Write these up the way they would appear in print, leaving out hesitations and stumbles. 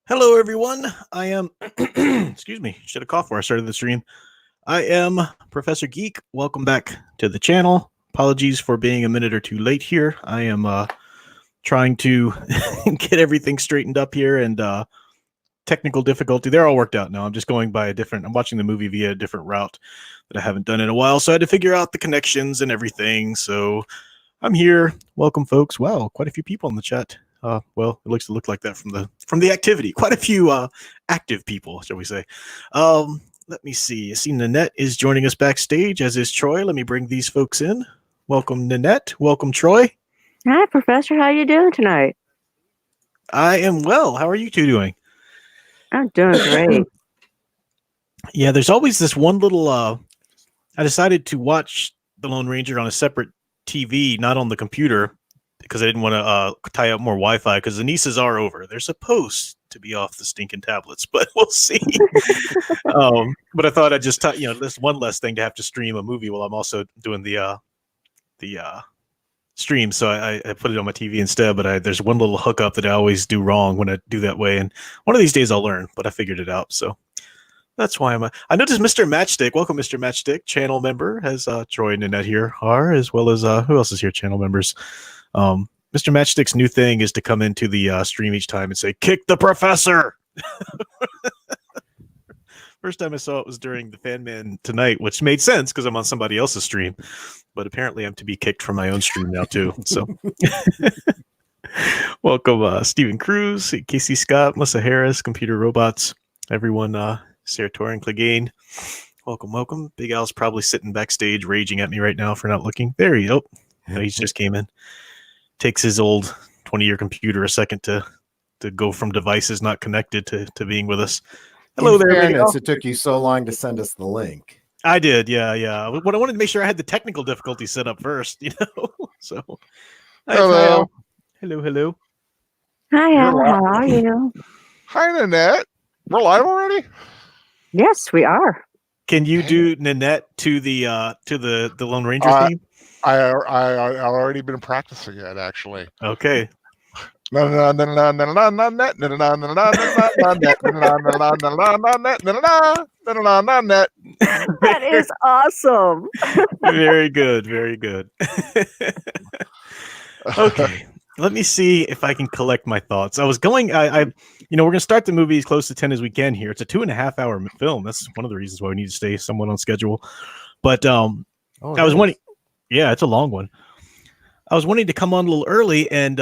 Hello, everyone. I am, excuse me, should have coughed before I started the stream. I am Professor Geek. Welcome back to the channel. Apologies for being a minute or two late here. I am trying to get everything straightened up here and technical difficulty. They're all worked out now. I'm just going by I'm watching the movie via a different route that I haven't done in a while. So I had to figure out the connections and everything. So I'm here. Welcome, folks. Wow, quite a few people in the chat. Well, it looks like that from the activity. Quite a few active people, shall we say. Let me see. I see Nanette is joining us backstage, as is Troy. Let me bring these folks in. Welcome, Nanette. Welcome, Troy. Hi, Professor. How you doing tonight? I am well. How are you two doing? I'm doing great. Yeah, there's always this one little... I decided to watch The Lone Ranger on a separate TV, not on the computer, because I didn't want to tie up more Wi-Fi, because the nieces are over. They're supposed to be off the stinking tablets, but we'll see. But I thought I'd just, this one less thing to have to stream a movie while I'm also doing the stream. So I put it on my TV instead, but there's one little hookup that I always do wrong when I do that way. And one of these days I'll learn, but I figured it out. So that's why I noticed Mr. Matchstick. Welcome, Mr. Matchstick, channel member, as Troy and Nanette here are, as well as who else is here, channel members. Mr. Matchstick's new thing is to come into the stream each time and say, "Kick the professor." First time I saw it was during the Fan Man Tonight, which made sense because I'm on somebody else's stream. But apparently I'm to be kicked from my own stream now, too. So welcome, Stephen Cruz, Casey Scott, Melissa Harris, Computer Robots, everyone, Sarah Torrin, Clegane. Welcome. Big Al's probably sitting backstage raging at me right now for not looking. There he go. No, he just came in. Takes his old 20-year computer a second to go from devices not connected to being with us. Hello there. Fairness, it took you so long to send us the link. I did, yeah. What I wanted to make sure I had the technical difficulty set up first, So, hello. Hello. Hi, Al. How are you? Hi, Nanette. We're live already? Yes, we are. Can you do Nanette to the Lone Ranger theme? I already been practicing it, actually. Okay. That is awesome. Very good. Okay. Let me see if I can collect my thoughts. I was going, we're going to start the movie as close to 10 as we can here. It's a 2.5-hour film. That's one of the reasons why we need to stay somewhat on schedule. But I was wondering, yeah, it's a long one. I was wanting to come on a little early and,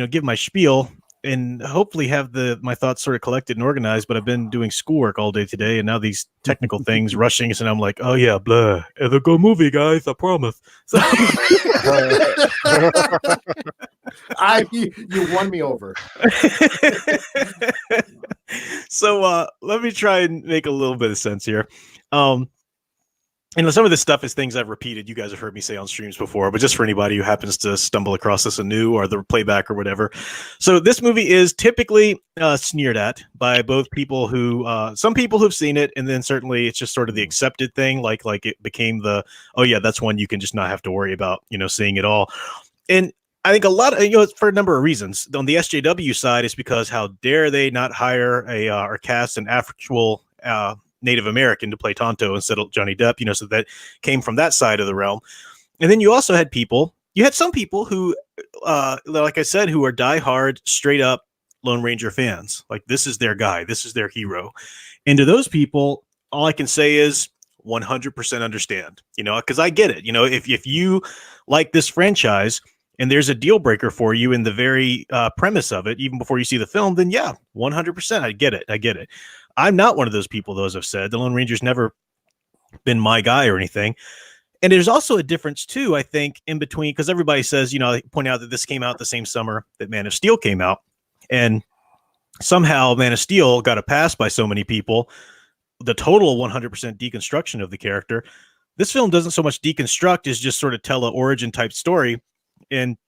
give my spiel and hopefully have my thoughts sort of collected and organized, but I've been doing schoolwork all day today, and now these technical things rushing us, and I'm like, oh yeah, blah. It'll go movie, guys, I promise. So You won me over. So let me try and make a little bit of sense here. And some of this stuff is things I've repeated. You guys have heard me say on streams before, but just for anybody who happens to stumble across this anew or the playback or whatever. So this movie is typically sneered at by both people who, some people who've seen it, and then certainly it's just sort of the accepted thing, like it became oh yeah, that's one you can just not have to worry about, seeing it all. And I think a lot of, it's for a number of reasons. On the SJW side, it's because how dare they not hire or cast an actual Native American to play Tonto instead of Johnny Depp, so that came from that side of the realm. And then you also had some people who, like I said, who are diehard, straight up Lone Ranger fans. Like, this is their guy, this is their hero. And to those people, all I can say is 100% understand, because I get it. If you like this franchise and there's a deal breaker for you in the very premise of it, even before you see the film, then yeah, 100%. I get it. I'm not one of those people, though, as I've said. The Lone Ranger's never been my guy or anything. And there's also a difference, too, I think, in between, because everybody says, they point out that this came out the same summer that Man of Steel came out. And somehow Man of Steel got a pass by so many people, the total 100% deconstruction of the character. This film doesn't so much deconstruct as just sort of tell an origin type story. And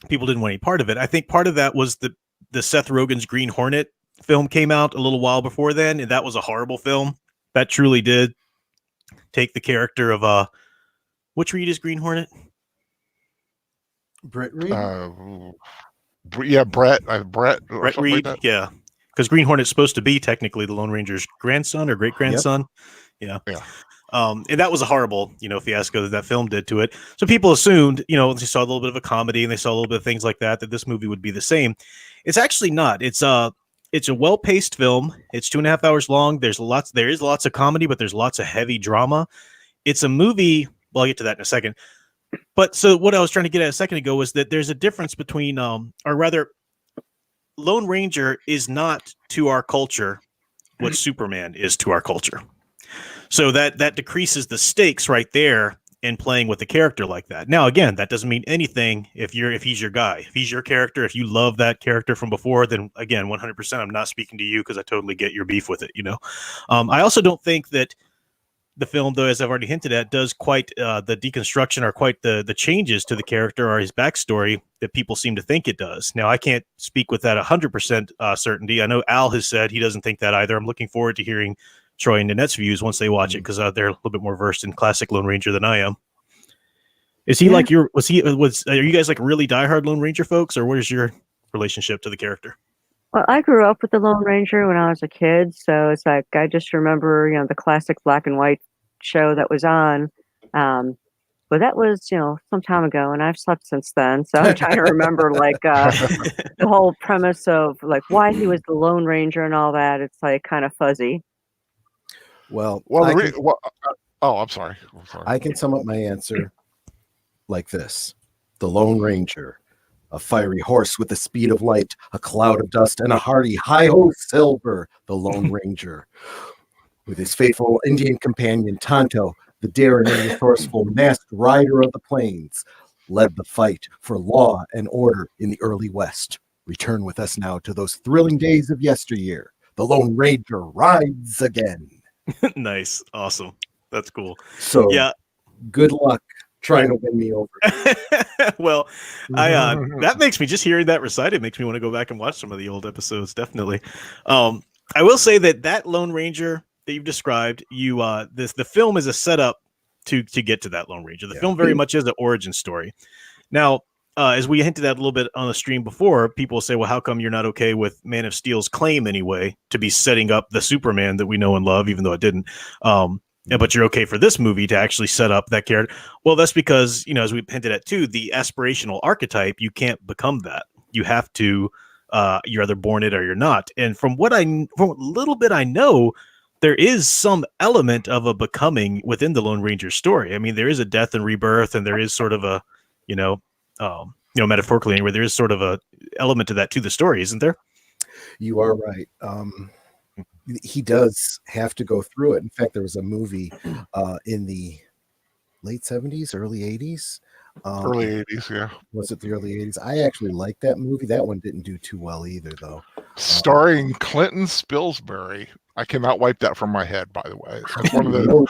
people didn't want any part of it. I think part of that was the Seth Rogen's Green Hornet film came out a little while before then, and that was a horrible film. That truly did take the character of which Reed is Green Hornet? Britt Reed? Yeah, Brett Reed, like yeah. because Green Hornet's supposed to be technically the Lone Ranger's grandson or great grandson. Yeah. And that was a horrible, fiasco that film did to it. So people assumed, they saw a little bit of a comedy and they saw a little bit of things like that this movie would be the same. It's actually not. It's a well-paced film. It's 2.5 hours long. There is lots of comedy, but there's lots of heavy drama. It's a movie. Well, I'll get to that in a second. But so what I was trying to get at a second ago was that there's a difference between, or rather, Lone Ranger is not to our culture what Superman is to our culture. So that decreases the stakes right there in playing with the character like that. Now, again, that doesn't mean anything if he's your guy. If he's your character, if you love that character from before, then again, 100%, I'm not speaking to you because I totally get your beef with it, I also don't think that the film, though, as I've already hinted at, does quite the deconstruction or quite the changes to the character or his backstory that people seem to think it does. Now, I can't speak with that 100% certainty. I know Al has said he doesn't think that either. I'm looking forward to hearing Troy and Nanette's views once they watch it, because they're a little bit more versed in classic Lone Ranger than I am. Is he like are you guys like really diehard Lone Ranger folks, or what is your relationship to the character? Well, I grew up with the Lone Ranger when I was a kid, so it's like I just remember, the classic black and white show that was on. But that was, some time ago, and I've slept since then. So I'm trying to remember the whole premise of like why he was the Lone Ranger and all that. It's like kind of fuzzy. I'm sorry. I can sum up my answer like this. The Lone Ranger, a fiery horse with the speed of light, a cloud of dust, and a hearty hi-ho silver. The Lone Ranger, with his faithful Indian companion Tonto, the daring and resourceful masked rider of the plains, led the fight for law and order in the early West. Return with us now to those thrilling days of yesteryear. The Lone Ranger rides again. Nice. Awesome. That's cool. So yeah, good luck trying to win me over. Well, that makes me, just hearing that recited makes me want to go back and watch some of the old episodes. Definitely. I will say that Lone Ranger that you've described, the film is a setup to get to that Lone Ranger. The film very much is an origin story. Now, as we hinted at a little bit on the stream before, people say, well, how come you're not okay with Man of Steel's claim anyway to be setting up the Superman that we know and love, even though it didn't? But you're okay for this movie to actually set up that character. Well, that's because, as we hinted at too, the aspirational archetype, you can't become that. You have to, you're either born it or you're not. And from what little bit I know, there is some element of a becoming within the Lone Ranger story. I mean, there is a death and rebirth, and there is sort of a, metaphorically anyway, there is sort of a element to that to the story, isn't there? You are right. He does have to go through it. In fact, there was a movie in the late 70s, early 80s. Early 80s, yeah. Was it the early 80s? I actually liked that movie. That one didn't do too well either, though. Starring Clinton Spilsbury. I cannot wipe that from my head, by the way. That's one of those.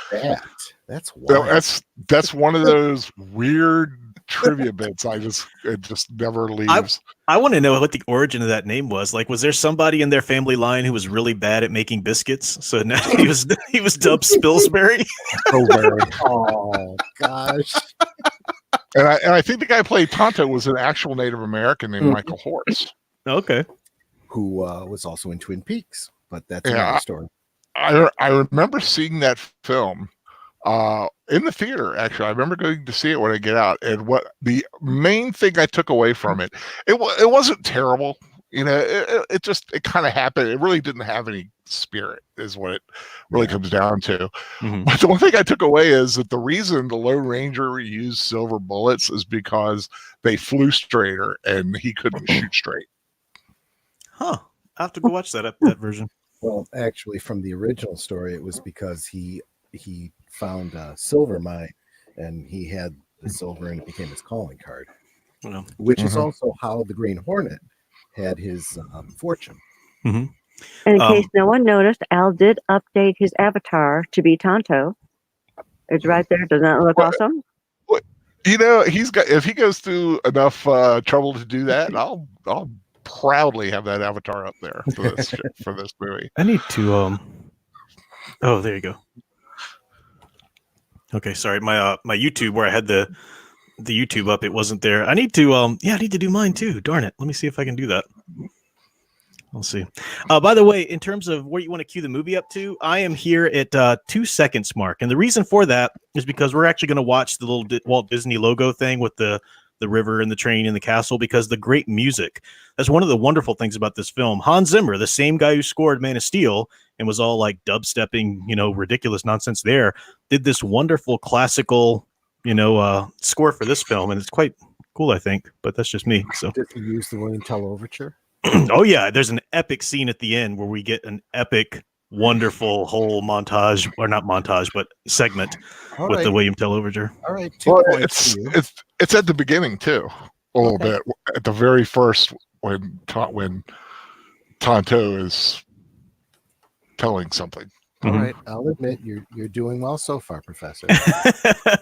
That's wild. That's one of those weird trivia bits. It just never leaves. I want to know what the origin of that name was. Like, was there somebody in their family line who was really bad at making biscuits? So now he was dubbed Spilsbury. Oh gosh. And I think the guy who played Tonto was an actual Native American named Michael Horse. Okay. Who was also in Twin Peaks, but that's another story. I remember seeing that film in the theater. Actually, I remember going to see it when I get out. And what the main thing I took away from it wasn't terrible. It kind of happened. It really didn't have any spirit, is what it really comes down to. Mm-hmm. But the one thing I took away is that the reason the Lone Ranger used silver bullets is because they flew straighter and he couldn't shoot straight. Huh. I have to go watch that version. Well, actually, from the original story, it was because he found a silver mine and he had the silver and it became his calling card, which is also how the Green Hornet had his fortune. Mm-hmm. And in case no one noticed, Al did update his avatar to be Tonto. It's right there. Doesn't that look awesome? If he goes through enough trouble to do that, I'll proudly have that avatar up there for this movie. I need to oh, there you go. Okay, sorry. My YouTube, where I had the YouTube up, it wasn't there. I need to I need to do mine too. Darn it. Let me see if I can do that. We'll see. By the way, in terms of where you want to cue the movie up to, I am here at 2 seconds mark. And the reason for that is because we're actually going to watch the little Walt Disney logo thing with the river and the train and the castle, because the great music. That's one of the wonderful things about this film. Hans Zimmer, the same guy who scored Man of Steel and was all like dubstepping, ridiculous nonsense there, did this wonderful classical, score for this film. And it's quite cool, I think, but that's just me. So Did you use the William Tell overture? Oh yeah, there's an epic scene at the end where we get an epic, wonderful whole montage, or not montage, but segment with the William Tell overture. All right, 2 points to you. It's at the beginning too, a little bit at the very first when Tonto is telling something. All right, I'll admit you're doing well so far, Professor.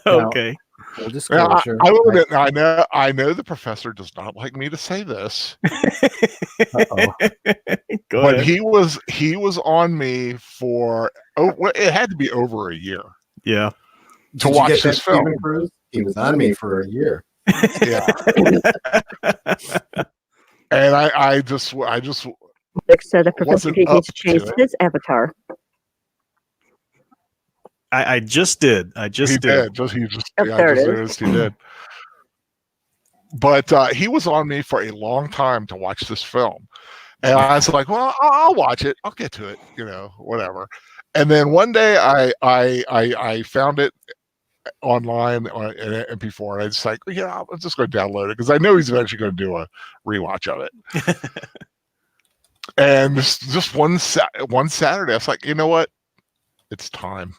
Okay. Full disclosure. I will admit, I know the professor does not like me to say this. But he was on me for it had to be over a year. Yeah. To watch this film. He was on me for a year. Yeah. And I just Nick said the professor needs to change his avatar. I just did. He did. He did. But he was on me for a long time to watch this film. And I was like, well, I'll watch it. I'll get to it, whatever. And then one day I found it online on an MP4, and I was like, I'm just going to download it because I know he's eventually going to do a rewatch of it. And just one Saturday, I was like, you know what? It's time.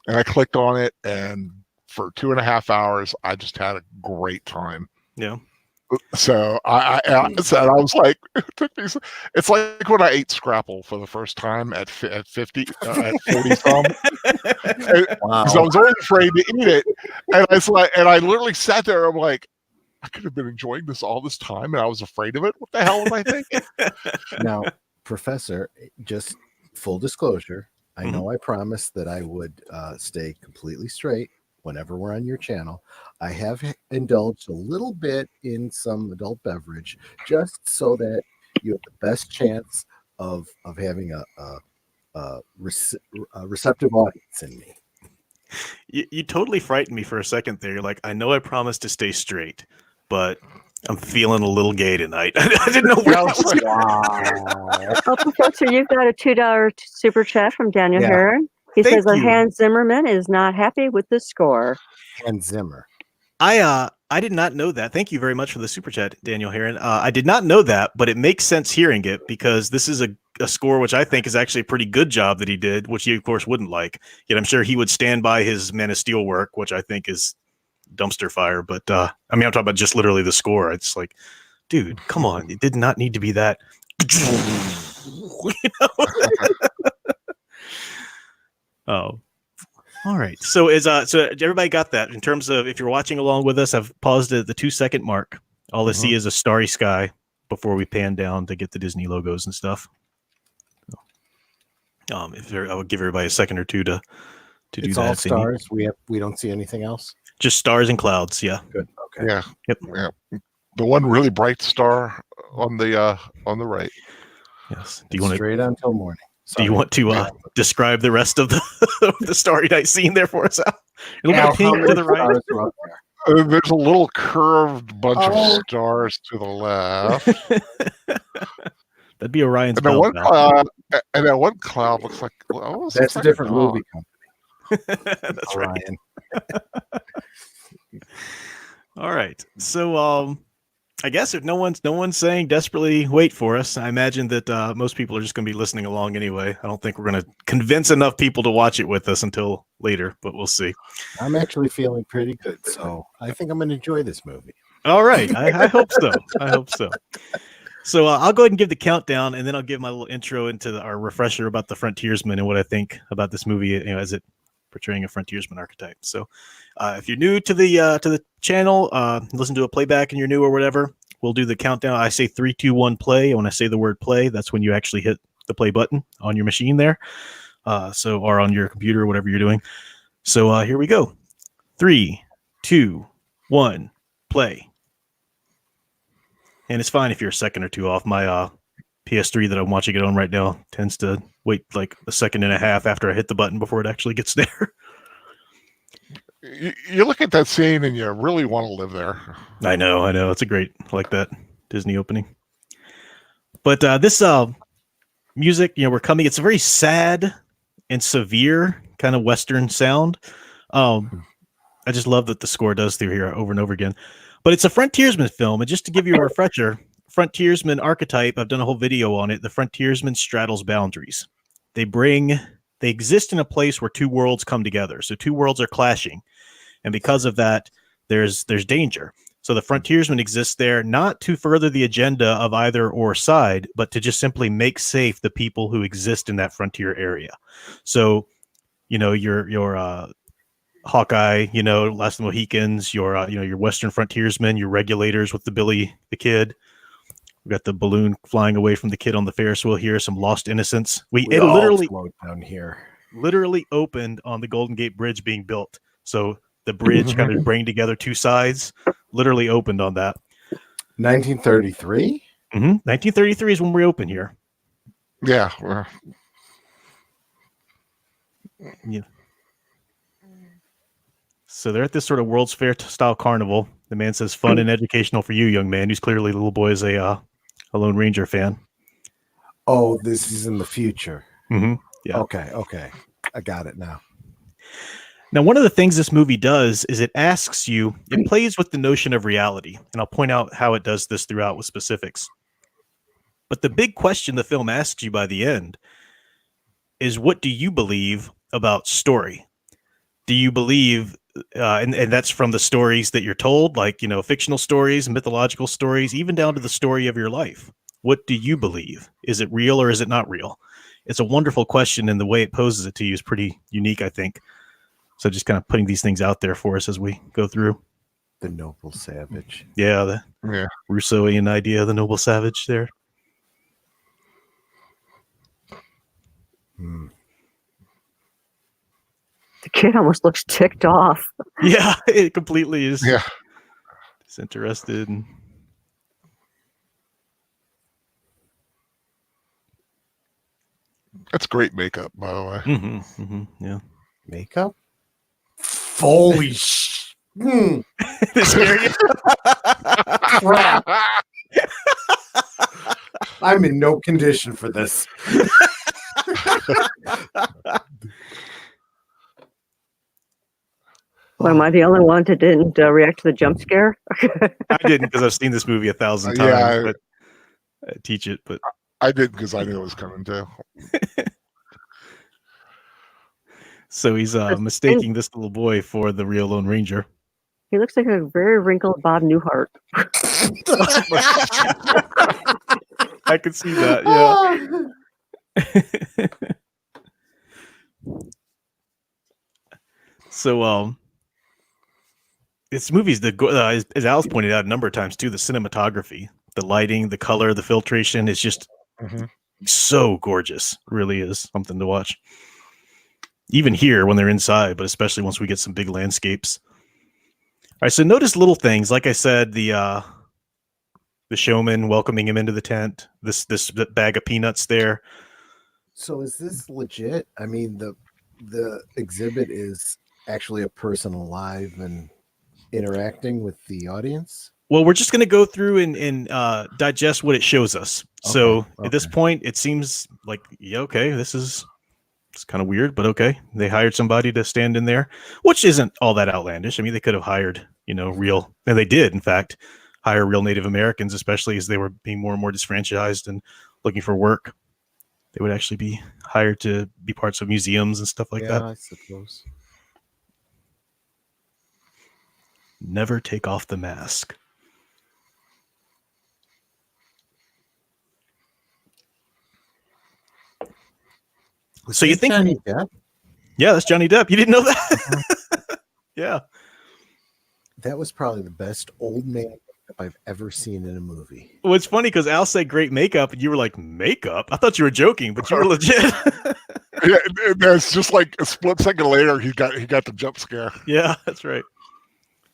And I clicked on it, and for 2.5 hours, I just had a great time. Yeah. So I was like, it's like when I ate Scrapple for the first time at 50, at 40 some. Because I was always afraid to eat it, and I literally sat there. I'm like, I could have been enjoying this all this time, and I was afraid of it. What the hell am I thinking? Now, Professor, just full disclosure, I know I promised that I would stay completely straight whenever we're on your channel. I have indulged a little bit in some adult beverage just so that you have the best chance of having a receptive audience in me. You totally frightened me for a second there. You're like, I know I promised to stay straight, but I'm feeling a little gay tonight. I didn't know where I was going. Oh, Professor, you've got a $2 super chat from Daniel Heron. He says that Hans Zimmerman is not happy with the score. Hans Zimmer. I did not know that. Thank you very much for the super chat, Daniel Heron. I did not know that, but it makes sense hearing it because this is a score which I think is actually a pretty good job that he did, which he of course wouldn't like. Yet I'm sure he would stand by his Man of Steel work, which I think is dumpster fire. But I'm talking about just literally the score. It's like, dude, come on, it did not need to be that. Oh, all right. So everybody got that in terms of if you're watching along with us, I've paused at the 2 second mark. All I see is a starry sky before we pan down to get the Disney logos and stuff. I would give everybody a second or two to do that. It's all stars. We don't see anything else. Just stars and clouds. Yeah. Good. Okay. Yeah. Yep. Yeah. The one really bright star on the right. Yes. Do you want straight on till morning? Sorry. Do you want to describe the rest of the Starry Night scene there for us? A little bit of pink to the right. There's a little curved bunch of stars to the left. That'd be Orion's and belt. That one cloud looks like that's a different movie company. That's Orion. Right. All right. So I guess if no one's saying desperately wait for us, I imagine that most people are just going to be listening along anyway. I don't think we're going to convince enough people to watch it with us until later, but we'll see. I'm actually feeling pretty good, so I think I'm going to enjoy this movie. All right. I hope so. I hope so. So I'll go ahead and give the countdown, and then I'll give my little intro into our refresher about the frontiersman and what I think about this movie, as it portraying a frontiersman archetype. So if you're new to the channel, listen to a playback and you're new or whatever, we'll do the countdown. I say 3, 2, 1, play. And when I say the word play, that's when you actually hit the play button on your machine there. Or on your computer or whatever you're doing. So here we go. 3, 2, 1, play. And it's fine if you're a second or two off. My PS3 that I'm watching it on right now tends to wait like a second and a half after I hit the button before it actually gets there. You look at that scene and you really want to live there. I know. It's a great, I like that Disney opening. But this music, we're coming. It's a very sad and severe kind of Western sound. I just love that the score does through here over and over again. But it's a frontiersman film, and just to give you a refresher, frontiersman archetype, I've done a whole video on it. The frontiersman straddles boundaries. They exist in a place where two worlds come together. So two worlds are clashing. And because of that, there's danger. So the frontiersman exists there not to further the agenda of either or side, but to just simply make safe the people who exist in that frontier area. So, your Hawkeye, Last of the Mohicans, your Western frontiersmen, your regulators with the Billy the Kid. We got the balloon flying away from the kid on the Ferris wheel here. Some lost innocents. It literally float down here. Literally opened on the Golden Gate Bridge being built. So the bridge kind of bringing together two sides. Literally opened on that. 1933. 1933 is when we open here. Yeah. Yeah. So they're at this sort of World's Fair style carnival. The man says, "Fun and educational for you, young man." Who's clearly the little boy is a Lone Ranger fan. Oh, this is in the future. Mm-hmm. Yeah. Okay. I got it now. Now, one of the things this movie does is it plays with the notion of reality. And I'll point out how it does this throughout with specifics. But the big question the film asks you by the end is, what do you believe about story? Do you believe, and that's from the stories that you're told, like, fictional stories, mythological stories, even down to the story of your life. What do you believe? Is it real or is it not real? It's a wonderful question, and the way it poses it to you is pretty unique, I think. So just kind of putting these things out there for us as we go through. The noble savage. Yeah, the Rousseauian idea of the noble savage there. The kid almost looks ticked off. Yeah, it completely is. Yeah. Disinterested. That's great makeup, by the way. Yeah. Makeup? Holy crap. I'm in no condition for this. Well, am I the only one that didn't react to the jump scare? I didn't, because I've seen this movie 1,000 times. Yeah, but I teach it, but I did because I knew it was coming too. So he's mistaking this little boy for the real Lone Ranger. He looks like a very wrinkled Bob Newhart. I could see that, yeah. So, this movie's as Alice pointed out a number of times too, the cinematography, the lighting, the color, the filtration is just so gorgeous. Really is something to watch. Even here when they're inside, but especially once we get some big landscapes. All right, so notice little things. Like I said, the showman welcoming him into the tent. This bag of peanuts there. So is this legit? I mean, the exhibit is actually a person alive and interacting with the audience? Well, we're just going to go through and digest what it shows us. Okay, So at this point, it seems like, okay, it's kind of weird, but okay. They hired somebody to stand in there, which isn't all that outlandish. I mean, they could have hired, real, and they did, in fact, hire real Native Americans, especially as they were being more and more disfranchised and looking for work. They would actually be hired to be parts of museums and stuff like that. I suppose. Never take off the mask. So you think Johnny Depp? Yeah, that's Johnny Depp. You didn't know that? Yeah. That was probably the best old man makeup I've ever seen in a movie. Well, it's funny because Al said great makeup, and you were like, makeup? I thought you were joking, but you were legit. Yeah, it's just like a split second later, he got the jump scare. Yeah, that's right.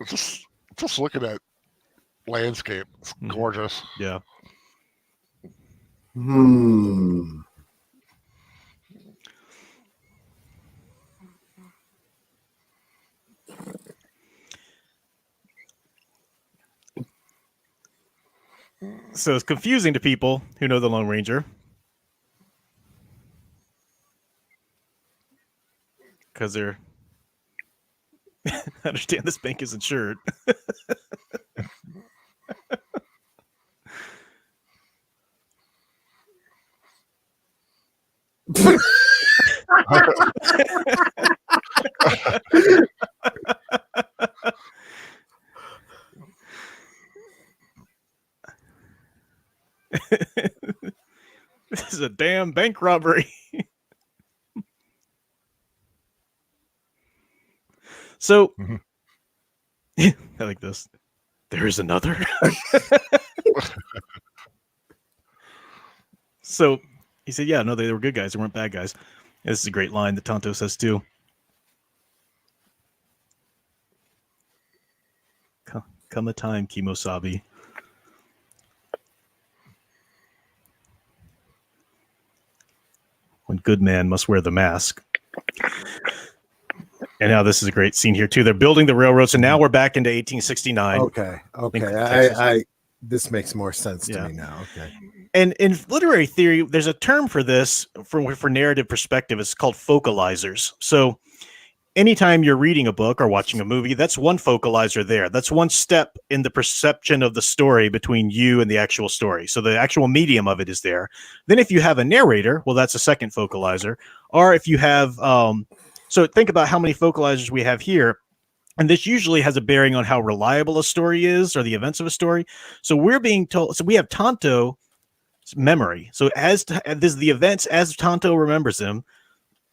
Just look at that landscape. It's gorgeous. Yeah. So it's confusing to people who know the Lone Ranger. Because they're understand this bank is insured. This is a damn bank robbery. So, I like this. There is another. So he said, yeah, no, they were good guys. They weren't bad guys. And this is a great line that Tonto says too. Come a time, Kimosabi. When good man must wear the mask. And now this is a great scene here too. They're building the railroad. So now we're back into 1869. Okay. I this makes more sense to me now. Okay. And in literary theory, there's a term for this for narrative perspective. It's called focalizers. So anytime you're reading a book or watching a movie, that's one focalizer there. That's one step in the perception of the story between you and the actual story. So the actual medium of it is there. Then if you have a narrator, well, that's a second focalizer. Or if you have, so think about how many focalizers we have here. And this usually has a bearing on how reliable a story is or the events of a story. So we're being told, so we have Tonto's memory. So as this the events as Tonto remembers them,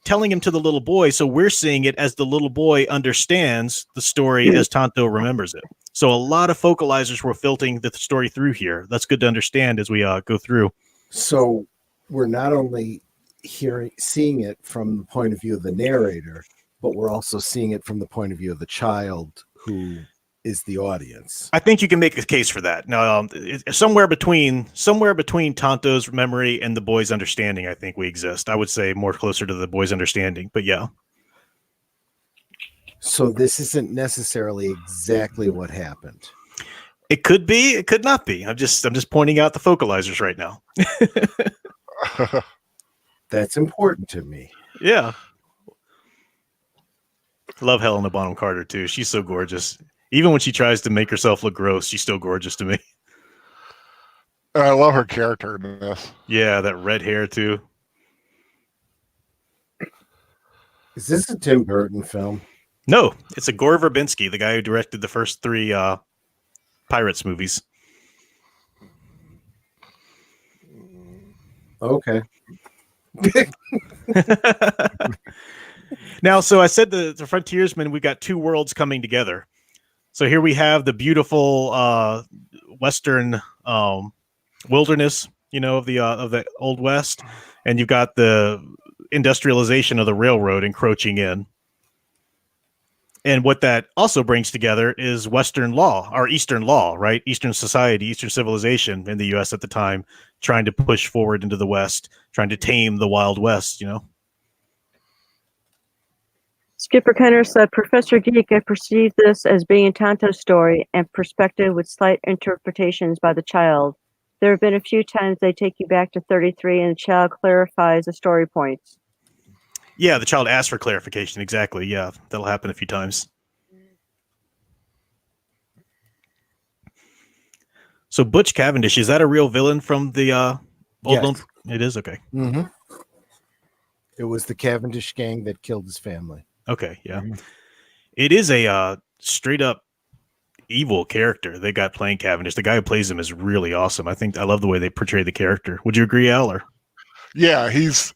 telling him to the little boy. So we're seeing it as the little boy understands the story as Tonto remembers it. So a lot of focalizers were filtering the story through here. That's good to understand as we go through. So we're not only seeing it from the point of view of the narrator, but we're also seeing it from the point of view of the child who is the audience. I think you can make a case for that. Now, somewhere between Tonto's memory and the boy's understanding, I think we exist. I would say more closer to the boy's understanding, but yeah. So this isn't necessarily exactly what happened. It could be, it could not be. I'm just pointing out the focalizers right now. That's important to me. Yeah. Love Helena Bonham Carter too. She's so gorgeous. Even when she tries to make herself look gross, she's still gorgeous to me. I love her character in this. Yeah, that red hair too. Is this a Tim Burton film? No, it's a Gore Verbinski, the guy who directed the first 3 Pirates movies. Okay. Now, so I said the frontiersmen, we got 2 worlds coming together. So here we have the beautiful Western wilderness, of the Old West, and you've got the industrialization of the railroad encroaching in. And what that also brings together is Western law, or Eastern law, right? Eastern society, Eastern civilization in the U.S. at the time, trying to push forward into the West, trying to tame the Wild West, Skipper Kenner said, Professor Geek, I perceive this as being Tonto's story and perspective with slight interpretations by the child. There have been a few times they take you back to 33 and the child clarifies the story points. Yeah, the child asks for clarification. Exactly. Yeah, that'll happen a few times. So Butch Cavendish, is that a real villain from the old known? It is? Okay. Mm-hmm. It was the Cavendish gang that killed his family. Okay, yeah. Mm-hmm. It is a straight up evil character they got playing Cavendish. The guy who plays him is really awesome. I love the way they portray the character. Would you agree, Al? Or? Yeah, he's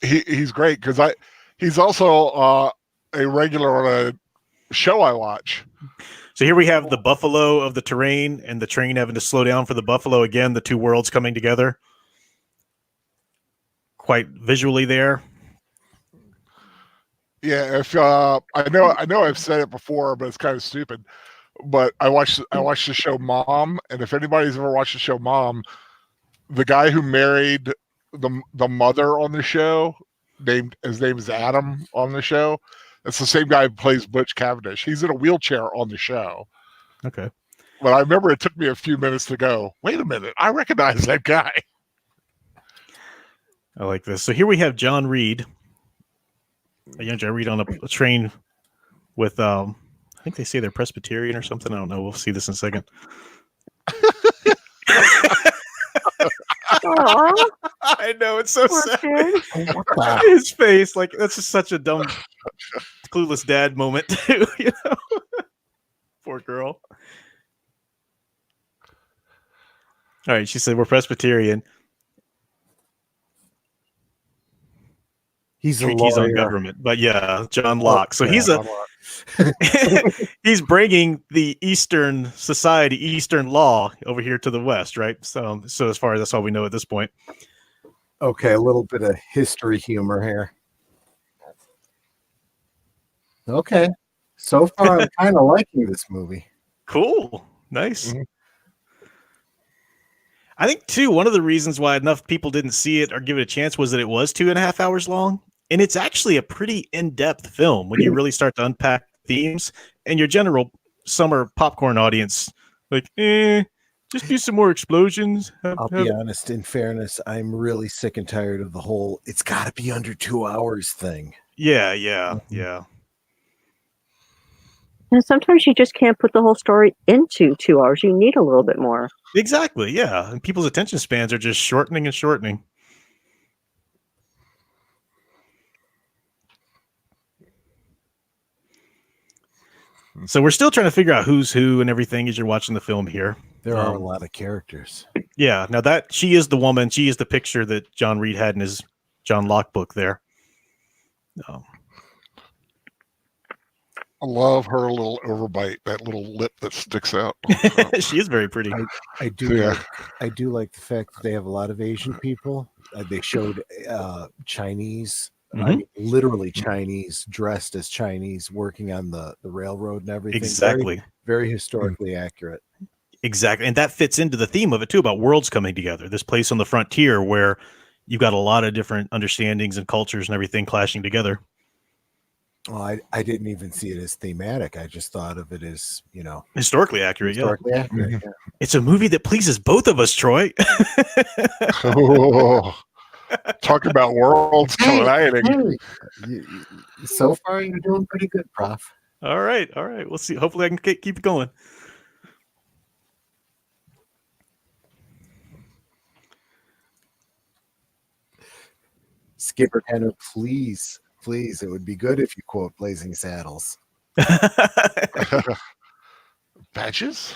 great because he's also a regular on a show I watch. So here we have the buffalo of the terrain and the train having to slow down for the buffalo. Again, the 2 worlds coming together. Quite visually there. Yeah, if I know I've said it before, but it's kind of stupid. But I watched the show Mom, and if anybody's ever watched the show Mom, the guy who married the mother on the show, his name is Adam on the show. It's the same guy who plays Butch Cavendish. He's in a wheelchair on the show. Okay. But I remember it took me a few minutes to go, wait a minute, I recognize that guy. I like this. So here we have John Reed, a young John Reed on a train with, I think they say they're Presbyterian or something. I don't know. We'll see this in a second. Aw, I know, it's so poor sad. kid. His face, like, that's just such a dumb, clueless dad moment, too, you know? Poor girl. All right, she said, we're Presbyterian. He's a Treaties on lawyer. government. But yeah, John Locke. So he's Yeah, he's bringing the Eastern society, Eastern law over here to the West, right? So as far as that's all we know at this point. Okay, a little bit of history humor here. Okay. So far, I'm kind of liking this movie. Cool. Nice. Mhm. I think, too, one of the reasons why enough people didn't see it or give it a chance was that it was 2.5 hours long. And it's actually a pretty in-depth film when you really start to unpack themes. And your general summer popcorn audience, like, just do some more explosions. I'll be honest, in fairness, I'm really sick and tired of the whole it's got to be under 2 hours thing. Yeah. And sometimes you just can't put the whole story into 2 hours. You need a little bit more. Exactly, yeah. And people's attention spans are just shortening and shortening. So we're still trying to figure out who's who and everything as you're watching the film here. There are a lot of characters. Yeah, now that she is the woman, she is the picture that John Reed had in his John Locke book there. I love her little overbite, that little lip that sticks out. She is very pretty. I do Yeah. I do like the fact that they have a lot of Asian people. They showed Chinese, I mean, literally Chinese, dressed as Chinese, working on the railroad and everything. Exactly. Very, very historically accurate. Exactly. And that fits into the theme of it too, about worlds coming together. This place on the frontier where you've got a lot of different understandings and cultures and everything clashing together. Well, I didn't even see it as thematic. I just thought of it as, Historically accurate, historically accurate. Mhm. Yeah. It's a movie that pleases both of us, Troy. Oh, talk about worlds colliding. So far, you're doing pretty good, Prof. All right. We'll see. Hopefully I can keep it going. Skipper Tanner, please, it would be good if you quote Blazing Saddles. Badges?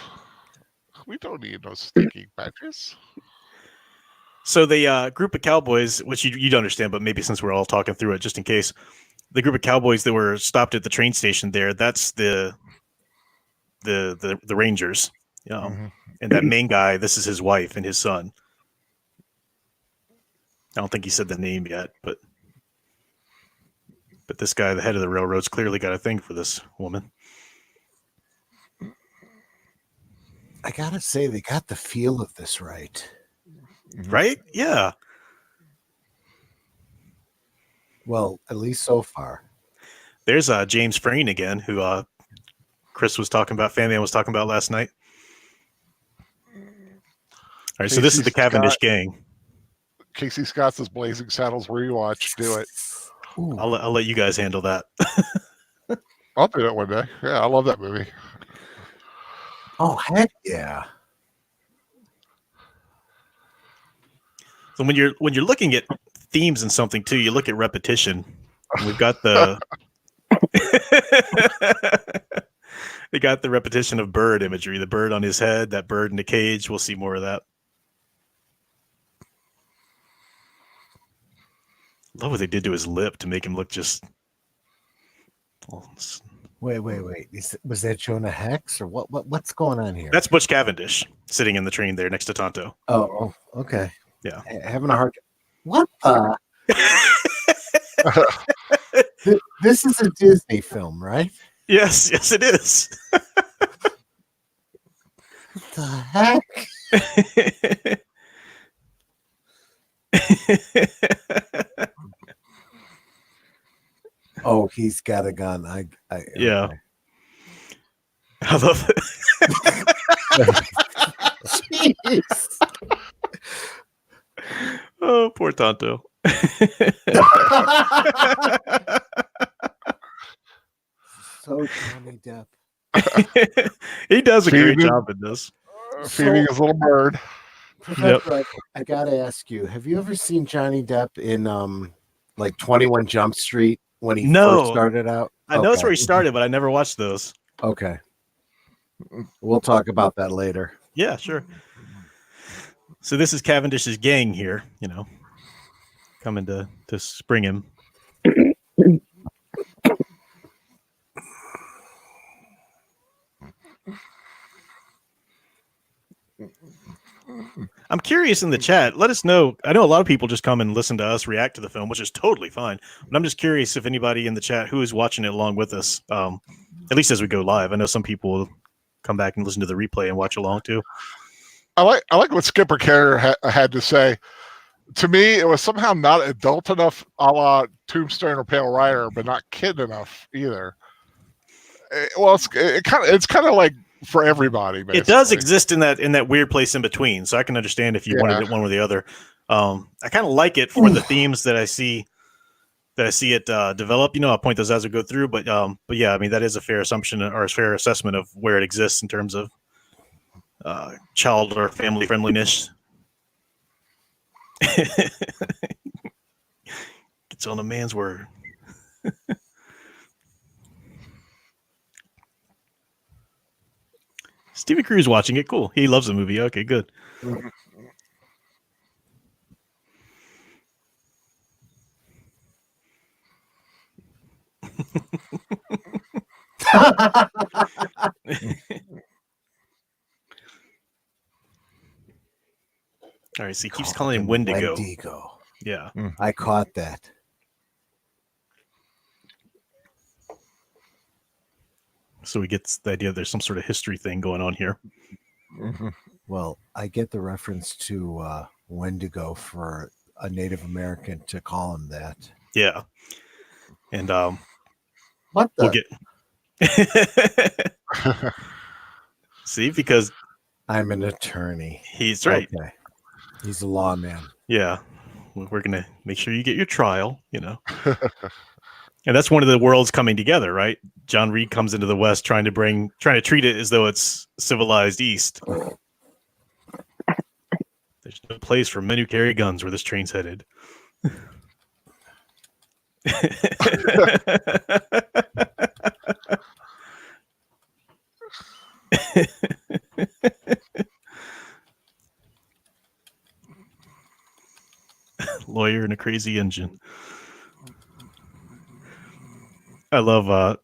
We don't need no sticky badges. So the group of cowboys, which you don't understand, but maybe since we're all talking through it, just in case, the group of cowboys that were stopped at the train station there, that's the Rangers. And that main guy, this is his wife and his son. I don't think he said the name yet, but this guy, the head of the railroad's clearly got a thing for this woman. I gotta say, they got the feel of this right. Right? Yeah. Well, at least so far. There's James Frayne again, who Chris was talking about, Fan Man was talking about last night. All right, so this is the Cavendish gang. Casey Scott's Blazing Saddles rewatch. Do it. Ooh. I'll let you guys handle that. I'll do it one day. Yeah, I love that movie. Oh, heck yeah. So when you're looking at themes in something too, you look at repetition. We've got the they got the repetition of bird imagery, the bird on his head, that bird in the cage. We'll see more of that. Love what they did to his lip to make him look just. Wait. Was that Jonah Hex or what? What's going on here? That's Butch Cavendish sitting in the train there next to Tonto. Oh, okay. Yeah. Having a hard. What the? This is a Disney film, right? Yes, it is. What the heck? Oh, he's got a gun. Yeah. Okay. I love it. Jeez. Oh, poor Tonto. So Johnny Depp. He does a great Feeding- job in this. Feeding his little bird. Professor, I gotta ask you, have you ever seen Johnny Depp in like 21 Jump Street when he No. first started out? I know it's where he started, but I never watched those. Okay. We'll talk about that later. Yeah, sure. So this is Cavendish's gang here, you know, coming to spring him. I'm curious in the chat. Let us know. I know a lot of people just come and listen to us react to the film, which is totally fine. But I'm just curious if anybody in the chat who is watching it along with us, at least as we go live. I know some people will come back and listen to the replay and watch along too. I like what Skipper Carter had to say. To me, it was somehow not adult enough, a la Tombstone or Pale Rider, but not kid enough either. Well, it's kind of like for everybody. Basically. It does exist in that weird place in between, so I can understand if you wanted it one or the other. I kind of like it for the themes that I see it develop. You know, I'll point those as we go through, but yeah, I mean that is a fair assumption or a fair assessment of where it exists in terms of child or family friendliness. It's on a man's word. Stevie Cruz watching it. Cool. He loves the movie. Okay, good. All right, so he keeps calling him Wendigo. Wendigo. Yeah. I caught that. So we get the idea there's some sort of history thing going on here. Well, I get the reference to Wendigo for a Native American to call him that. Yeah. And What the? we'll get see, because I'm an attorney. he's right. Okay. He's a lawman. Yeah. We're gonna make sure you get your trial, you know. And that's one of the worlds coming together, right? John Reed comes into the West trying to treat it as though it's civilized East. There's no place for men who carry guns where this train's headed. Lawyer and a crazy engine. I love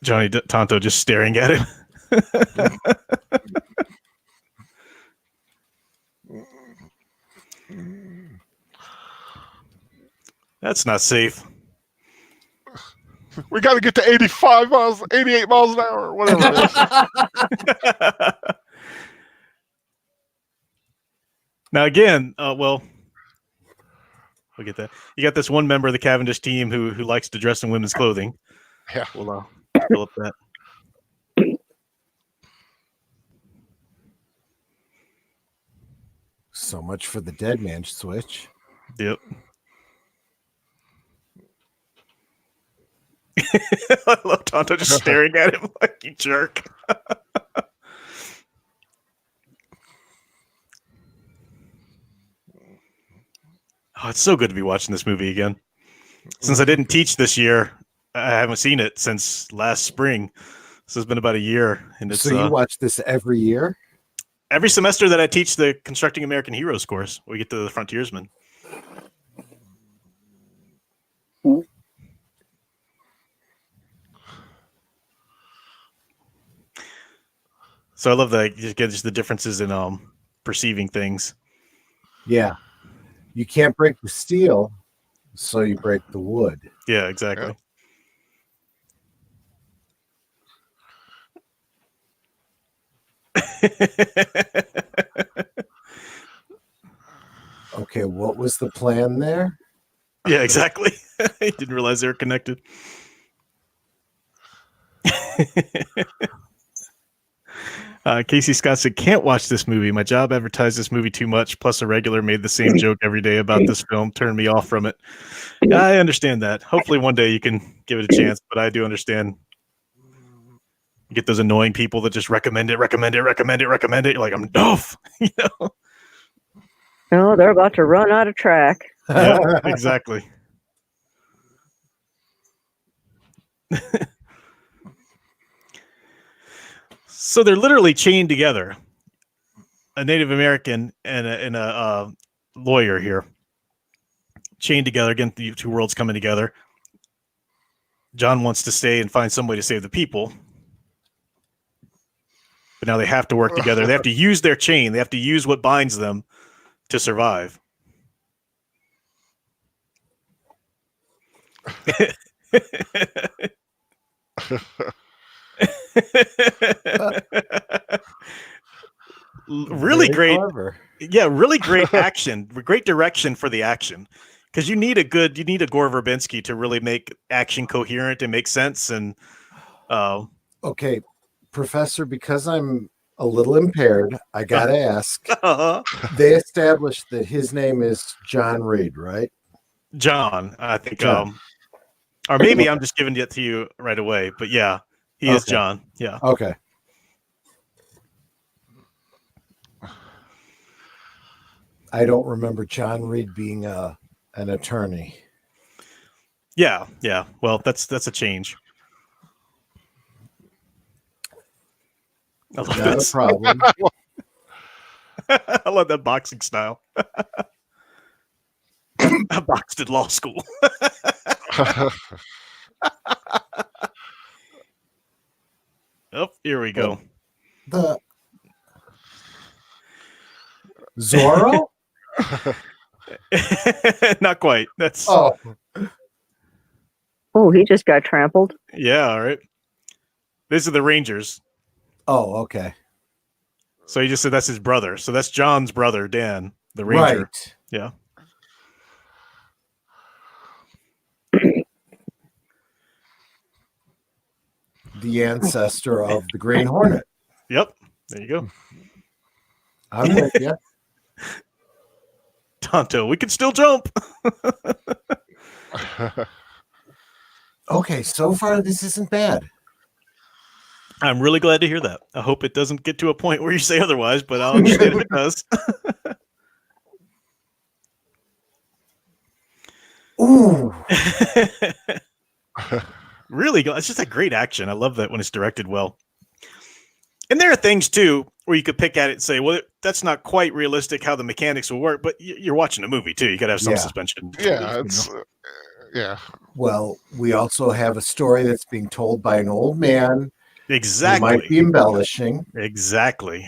Johnny Tonto just staring at him. That's not safe. We got to get to 85 miles, 88 miles an hour, whatever it is. Now again, well, we'll get that. You got this one member of the Cavendish team who likes to dress in women's clothing. Yeah. We'll fill up that. So much for the dead man switch. Yep. I love Tonto just staring at him like you jerk. Oh, it's so good to be watching this movie again. Since I didn't teach this year, I haven't seen it since last spring. So it's been about a year. And it's, So you watch this every year? Every semester that I teach the Constructing American Heroes course, we get to the Frontiersman. So I love that you get just the differences in perceiving things. Yeah. You can't break the steel, so you break the wood. Yeah, exactly. Okay, what was the plan there? Yeah, exactly. I didn't realize they were connected. Casey Scott said, "Can't watch this movie. My job advertised this movie too much. Plus, a regular made the same joke every day about this film. Turned me off from it." Yeah, I understand that. Hopefully, one day you can give it a chance. But I do understand. You get those annoying people that just recommend it. You're like, I'm off. You know? Oh, they're about to run out of track. Yeah, exactly. So they're literally chained together. A Native American and a lawyer here, chained together. Again, the two worlds coming together. John wants to stay and find some way to save the people. But now they have to work together. They have to use their chain. They have to use what binds them to survive. Really Very great. clever. Yeah, really great action. Great direction for the action. Because you need a Gore Verbinski to really make action coherent and make sense. And Okay, Professor, because I'm a little impaired, I gotta ask. They established that his name is John Reed, right? John, I think. John. Or maybe I'm just giving it to you right away. But yeah, he is John. Yeah. Okay. I don't remember John Reed being an attorney. Yeah. Well, that's a change. I love Not this. a problem. I love that boxing style. I boxed at law school. Oh, here we go. The Zorro? Not quite. That's Oh, Oh, he just got trampled. yeah, all right. These are the Rangers. okay. So he just said that's his brother. So that's John's brother, Dan, the Ranger. Right. Yeah. The ancestor of the Green Hornet. Yep. There you go. I'm with you. Tonto, we can still jump. Okay, so far this isn't bad. I'm really glad to hear that. I hope it doesn't get to a point where you say otherwise, but I'll understand if it does. Ooh. Really, it's just a great action. I love that when it's directed well. And there are things too where you could pick at it and say, "Well, that's not quite realistic how the mechanics will work." But you're watching a movie too; you got to have some suspension. Yeah, it's yeah. Well, we also have a story that's being told by an old man. Exactly. Who might be embellishing. Exactly.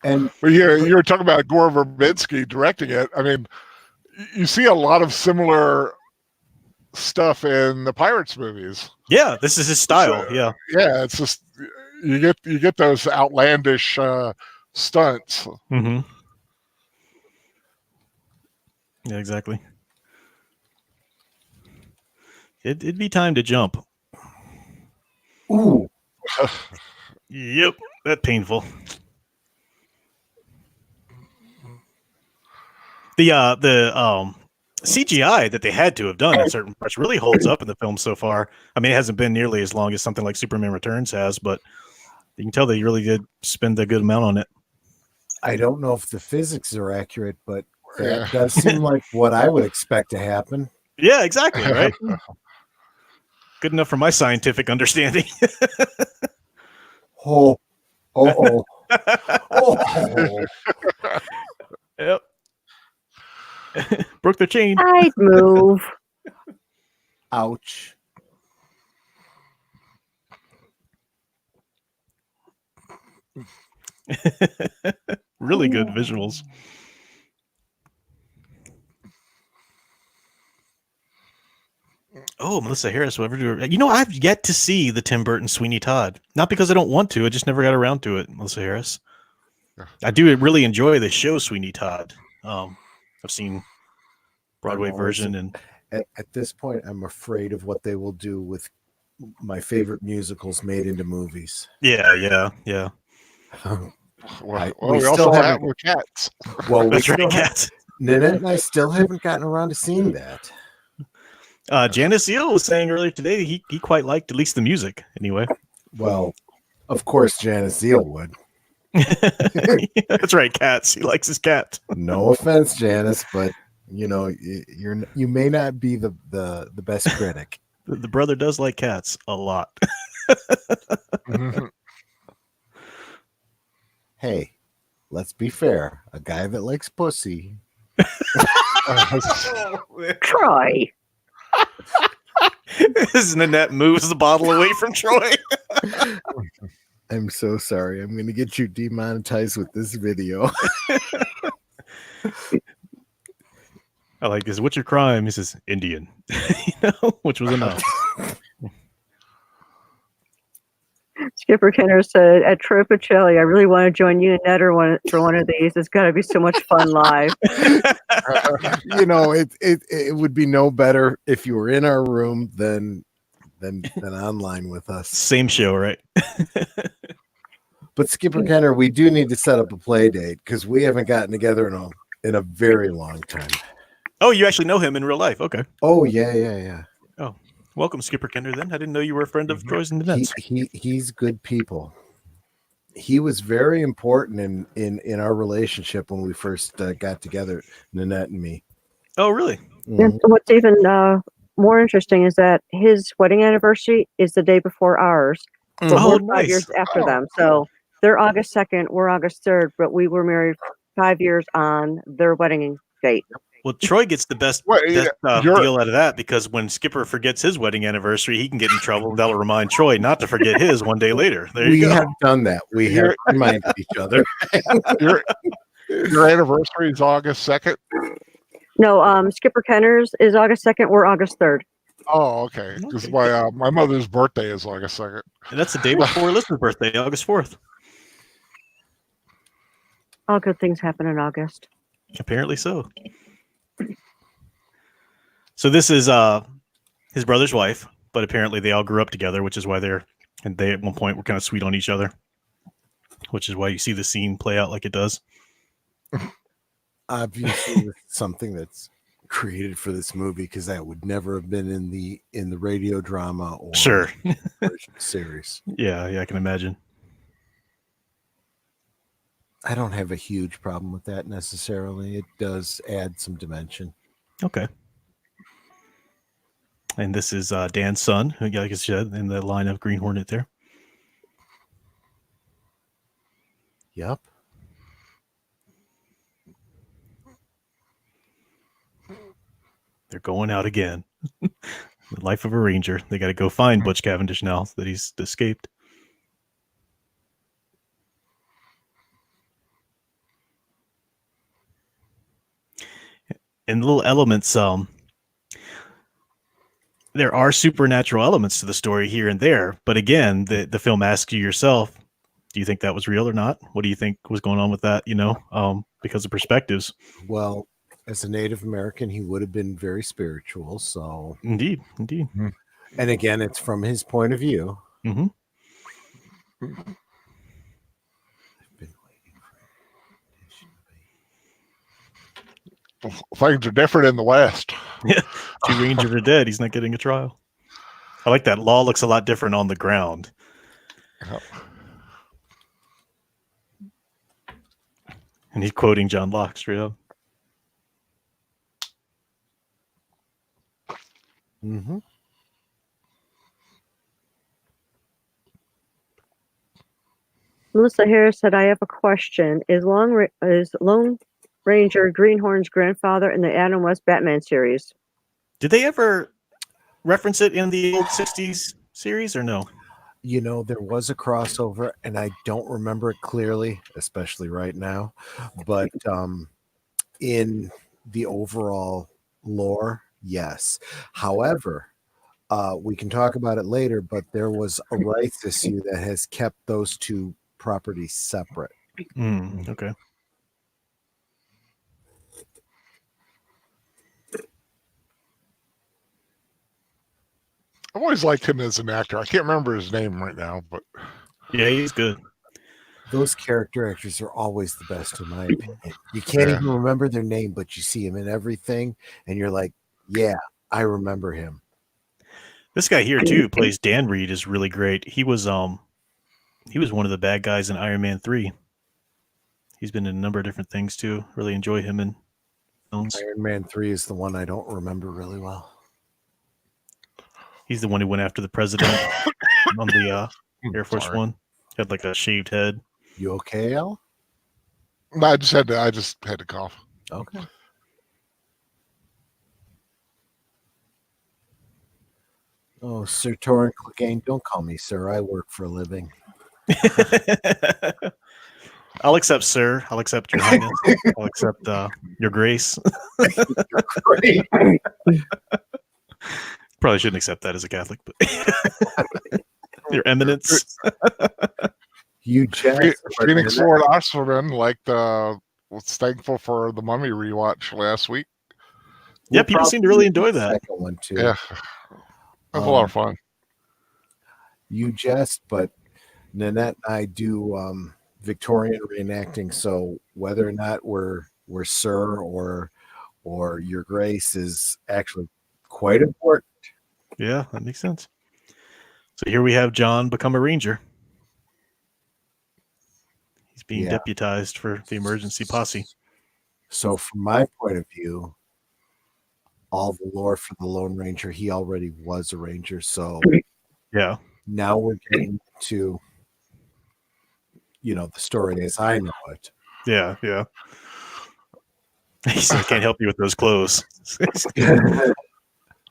And Well, you were talking about Gore Verbinski directing it. I mean, you see a lot of similar stuff in the Pirates movies. Yeah, this is his style. Yeah, it's just you get those outlandish stunts. Mm-hmm. Yeah, exactly. It'd be time to jump. ooh, Yep, that painful. The CGI that they had to have done in certain parts really holds up in the film so far. I mean, it hasn't been nearly as long as something like Superman Returns has, but you can tell they really did spend a good amount on it. I don't know if the physics are accurate, but that does seem like what I would expect to happen. Yeah, exactly, right? Good enough for my scientific Understanding. Oh. Yep. Broke their chain. I'd move. Ouch. Really good visuals. Oh, Melissa Harris, whoever do it. You know, I've yet to see the Tim Burton Sweeney Todd. Not because I don't want to, I just never got around to it, Melissa Harris. I do really enjoy the show Sweeney Todd. I've seen Broadway version, and at this point, I'm afraid of what they will do with my favorite musicals made into movies. yeah. Well, we we still also have haven't- with cats. Well, we that's still right, have, Cat. Nanette and I still haven't gotten around to seeing that. Janice Seal was saying earlier today he quite liked at least the music anyway. Well, of course, Janice Zeal would. That's right, cats. He likes his cat. No offense, Janice, but you may not be the best critic. The brother does like cats a lot. Hey, let's be fair. A guy that likes pussy. Troy. As Nanette moves the bottle away from Troy. I'm so sorry. I'm going to get you demonetized with this video. I like this. What's your crime? He says Indian, which was enough. Skipper Kenner said, at Tropicelli, I really want to join you and Ned for one of these. It's got to be so much fun live. It would be no better if you were in our room than online with us. Same show, right? But Skipper Kenner, we do need to set up a play date because we haven't gotten together in a very long time. Oh, you actually know him in real life. Okay. Oh, yeah. Oh, welcome, Skipper Kenner, then. I didn't know you were a friend of Troy's and Nanette's. He's good people. He was very important in our relationship when we first got together, Nanette and me. Oh, really? And what's even more interesting is that his wedding anniversary is the day before ours. But Oh, we're 5 nice. years after them. So they're August 2nd, we're August 3rd, but we were married 5 years on their wedding date. Well, Troy gets the best deal out of that because when Skipper forgets his wedding anniversary, he can get in trouble. And that'll remind Troy not to forget his one day later. There you go. We have done that. We have reminded each other. Your anniversary is August 2nd? No, Skipper Kenner's is August 2nd, we're August 3rd. Oh, okay. Because my mother's birthday is August 2nd. And that's the day before Alyssa's birthday, August 4th. All good things happen in August. Apparently so. So this is his brother's wife, but apparently they all grew up together, which is why they at one point were kind of sweet on each other, which is why you see the scene play out like it does. Obviously, it's something that's created for this movie because that would never have been in the radio drama or Sure. series. Yeah, I can imagine. I don't have a huge problem with that necessarily. It does add some dimension. Okay. And this is Dan's son, who, like I said, in the line of Green Hornet there. Yep. They're going out again. The life of a ranger. They got to go find Butch Cavendish now that he's escaped. And little elements, there are supernatural elements to the story here and there. But again, the film asks you yourself, do you think that was real or not? What do you think was going on with that? Because of perspectives. Well, as a Native American, he would have been very spiritual. So Indeed. And again, it's from his point of view. Mm-hmm. Things are different in the West. Yeah, 2 Rangers are dead. He's not getting a trial. I like that. Law looks a lot different on the ground. Yep. And he's quoting John Locke straight up. Mm-hmm. Melissa Harris said, I have a question. Is Lone Ranger Greenhorn's grandfather in the Adam West Batman series? Did they ever reference it in the old 60s series or no? There was a crossover, and I don't remember it clearly, especially right now. But in the overall lore, yes. However, we can talk about it later, but there was a rights issue that has kept those two properties separate. Okay. I've always liked him as an actor. I can't remember his name right now, but Yeah, he's good. Those character actors are always the best, in my opinion. You can't even remember their name, but you see him in everything, and you're like, yeah, I remember him. This guy here too plays Dan Reed is really great. He was one of the bad guys in Iron Man 3. He's been in a number of different things too. Really enjoy him in films. Iron Man 3 is the one I don't remember really well. He's the one who went after the president on the Air Force One. Had like a shaved head. You okay, Al? No, I just had to cough. Okay. Oh, Sir Torrin Clegane, don't call me sir. I work for a living. I'll accept, sir. I'll accept your highness. I'll accept your grace. Probably shouldn't accept that as a Catholic, but your eminence. You jest. Phoenix Lord Osterman was thankful for the Mummy rewatch last week. Yeah, people seem to really enjoy that. Second one too. Yeah, that's a lot of fun. You jest, but Nanette and I do Victorian reenacting. So whether or not we're sir or your grace is actually quite important. Yeah, that makes sense. So here we have John become a ranger. He's being deputized for the emergency posse. So from my point of view, all the lore for the Lone Ranger, he already was a ranger. So yeah, now we're getting to, the story as I know it. Yeah. He said, I can't help you with those clothes.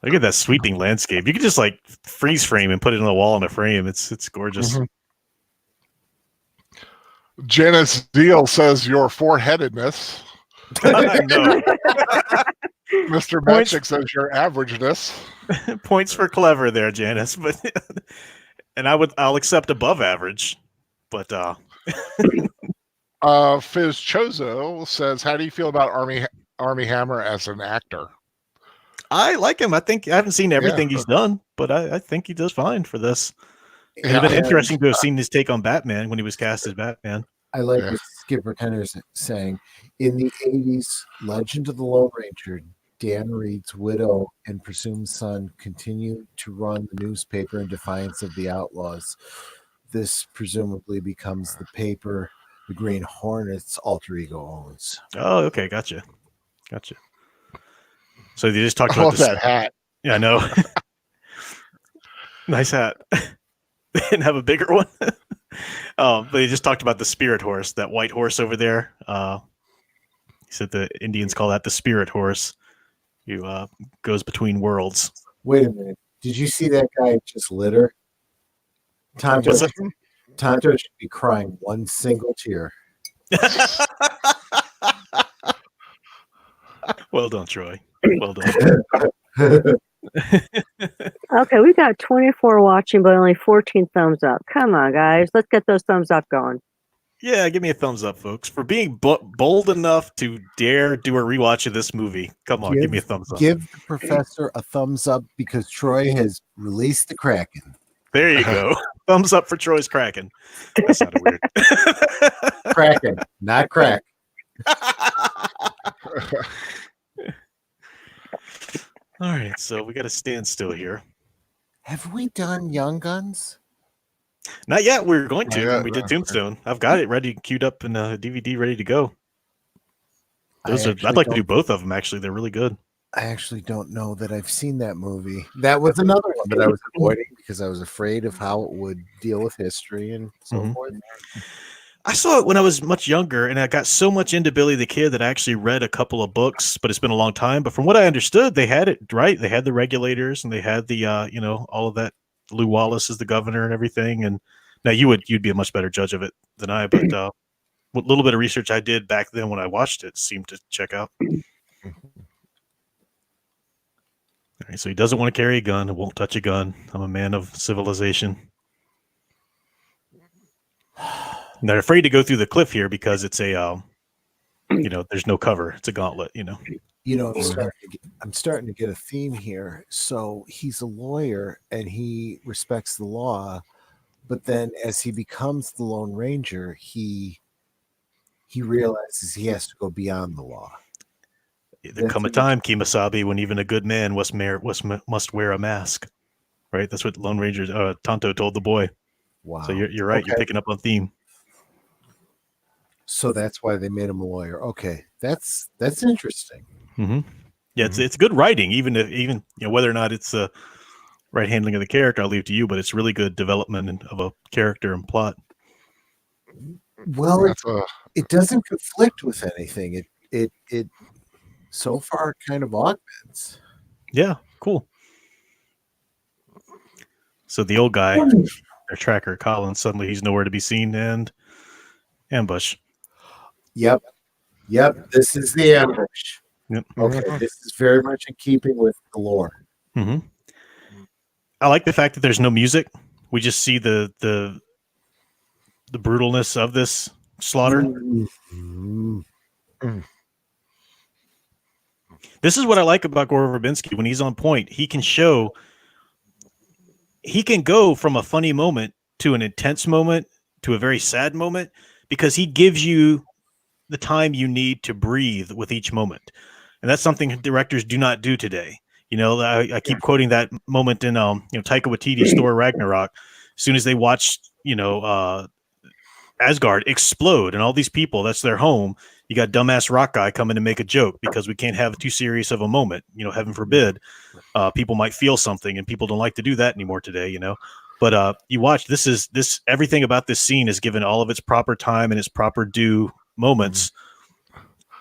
Look at that sweeping landscape. You could just like freeze frame and put it on the wall in a frame. It's gorgeous. Mm-hmm. Janice Deal says your foreheadedness. No. Mr. Magic says your averageness. Points for clever there, Janice. But I'll accept above average. But Fizz Chozo says, how do you feel about Army Hammer as an actor? I like him. I think I haven't seen everything he's done, but I think he does fine for this. It's been interesting to have seen his take on Batman when he was cast as Batman. I like what Skipper Tenner's saying. In the 80s, Legend of the Lone Ranger, Dan Reed's widow and presumed son continued to run the newspaper in defiance of the outlaws. This presumably becomes the paper the Green Hornet's alter ego owns. Oh, okay. Gotcha. So they just talked about that hat. Yeah, I know. Nice hat. They didn't have a bigger one. But they just talked about the spirit horse, that white horse over there. He said the Indians call that the spirit horse. Who goes between worlds. Wait a minute. Did you see that guy just litter? Tonto should be crying one single tear. Well done, Troy. Well done. Okay, we got 24 watching, but only 14 thumbs up. Come on, guys. Let's get those thumbs up going. Yeah, give me a thumbs up, folks, for being bold enough to dare do a rewatch of this movie. Come on, give me a thumbs up. Give the professor a thumbs up because Troy has released the Kraken. There you go. Thumbs up for Troy's Kraken. That sounded weird. Kraken, not crack. All right, so we got to stand still here. Have we done Young Guns? Not yet. We were going to when we did Tombstone. I've got it ready, queued up, and a DVD ready to go. I'd like to do both of them. Actually, they're really good. I actually don't know that I've seen that movie. That was another one that I was avoiding because I was afraid of how it would deal with history and so forth. I saw it when I was much younger, and I got so much into Billy the Kid that I actually read a couple of books, but it's been a long time. But from what I understood, they had it right. They had the regulators, and they had the all of that. Lew Wallace is the governor and everything. And now you'd be a much better judge of it than I. But what little bit of research I did back then when I watched it seemed to check out. All right, so he doesn't want to carry a gun. Won't touch a gun. I'm a man of civilization. And they're afraid to go through the cliff here because it's a, there's no cover. It's a gauntlet, I'm starting to get a theme here. So he's a lawyer and he respects the law, but then as he becomes the Lone Ranger, he realizes he has to go beyond the law. There come a time, Kimasabi, when even a good man must wear a mask. Right? That's what Lone Ranger Tonto told the boy. Wow. So you're right. Okay. You're picking up on theme. So that's why they made him a lawyer. Okay, that's interesting. Mm-hmm. Yeah, it's good writing, even whether or not it's the right handling of the character, I'll leave to you. But it's really good development of a character and plot. Well, it doesn't conflict with anything. It so far kind of augments. Yeah, cool. So the old guy, their tracker, Colin, suddenly he's nowhere to be seen and ambush. Yep. This is the ambush. Yep. Okay, this is very much in keeping with the lore. Mm-hmm. I like the fact that there's no music. We just see the brutalness of this slaughter. Mm-hmm. This is what I like about Gore Verbinski. When he's on point, he can go from a funny moment to an intense moment to a very sad moment because he gives you the time you need to breathe with each moment. And that's something directors do not do today. I keep quoting that moment in Taika Waititi's Thor Ragnarok. As soon as they watched, Asgard explode and all these people, that's their home. You got dumbass rock guy coming to make a joke because we can't have too serious of a moment. Heaven forbid. People might feel something, and people don't like to do that anymore today. But you watch this. Everything about this scene is given all of its proper time and its proper due moments.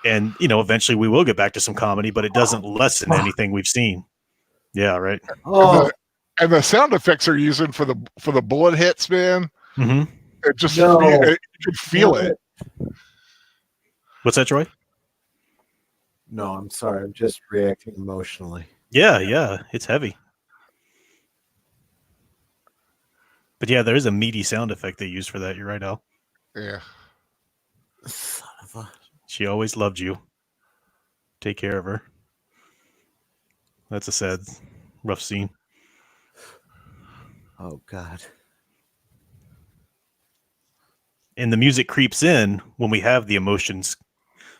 And eventually we will get back to some comedy, but it doesn't lessen anything we've seen. Yeah, right. And the sound effects are using for the bullet hits, man. Mm-hmm. It just you can feel it. What's that, Troy? No, I'm sorry. I'm just reacting emotionally. Yeah, it's heavy. But yeah, there is a meaty sound effect they use for that. You're right, Al. Yeah. Son of a... She always loved you. Take care of her. That's a sad, rough scene. Oh, God. And the music creeps in when we have the emotions.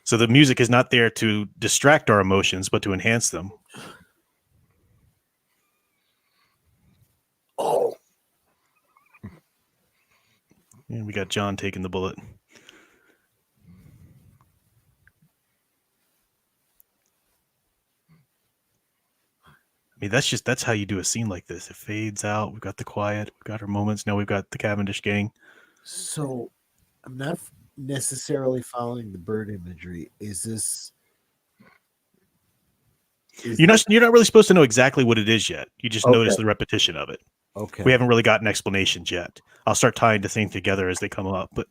So the music is not there to distract our emotions, but to enhance them. Oh. And we got John taking the bullet. I mean, that's how you do a scene like this. It fades out. We've got the quiet. We've got our moments. Now we've got the Cavendish gang. So I'm not necessarily following the bird imagery. You're not really supposed to know exactly what it is yet. You just notice the repetition of it. Okay. We haven't really gotten explanations yet. I'll start tying the things together as they come up, but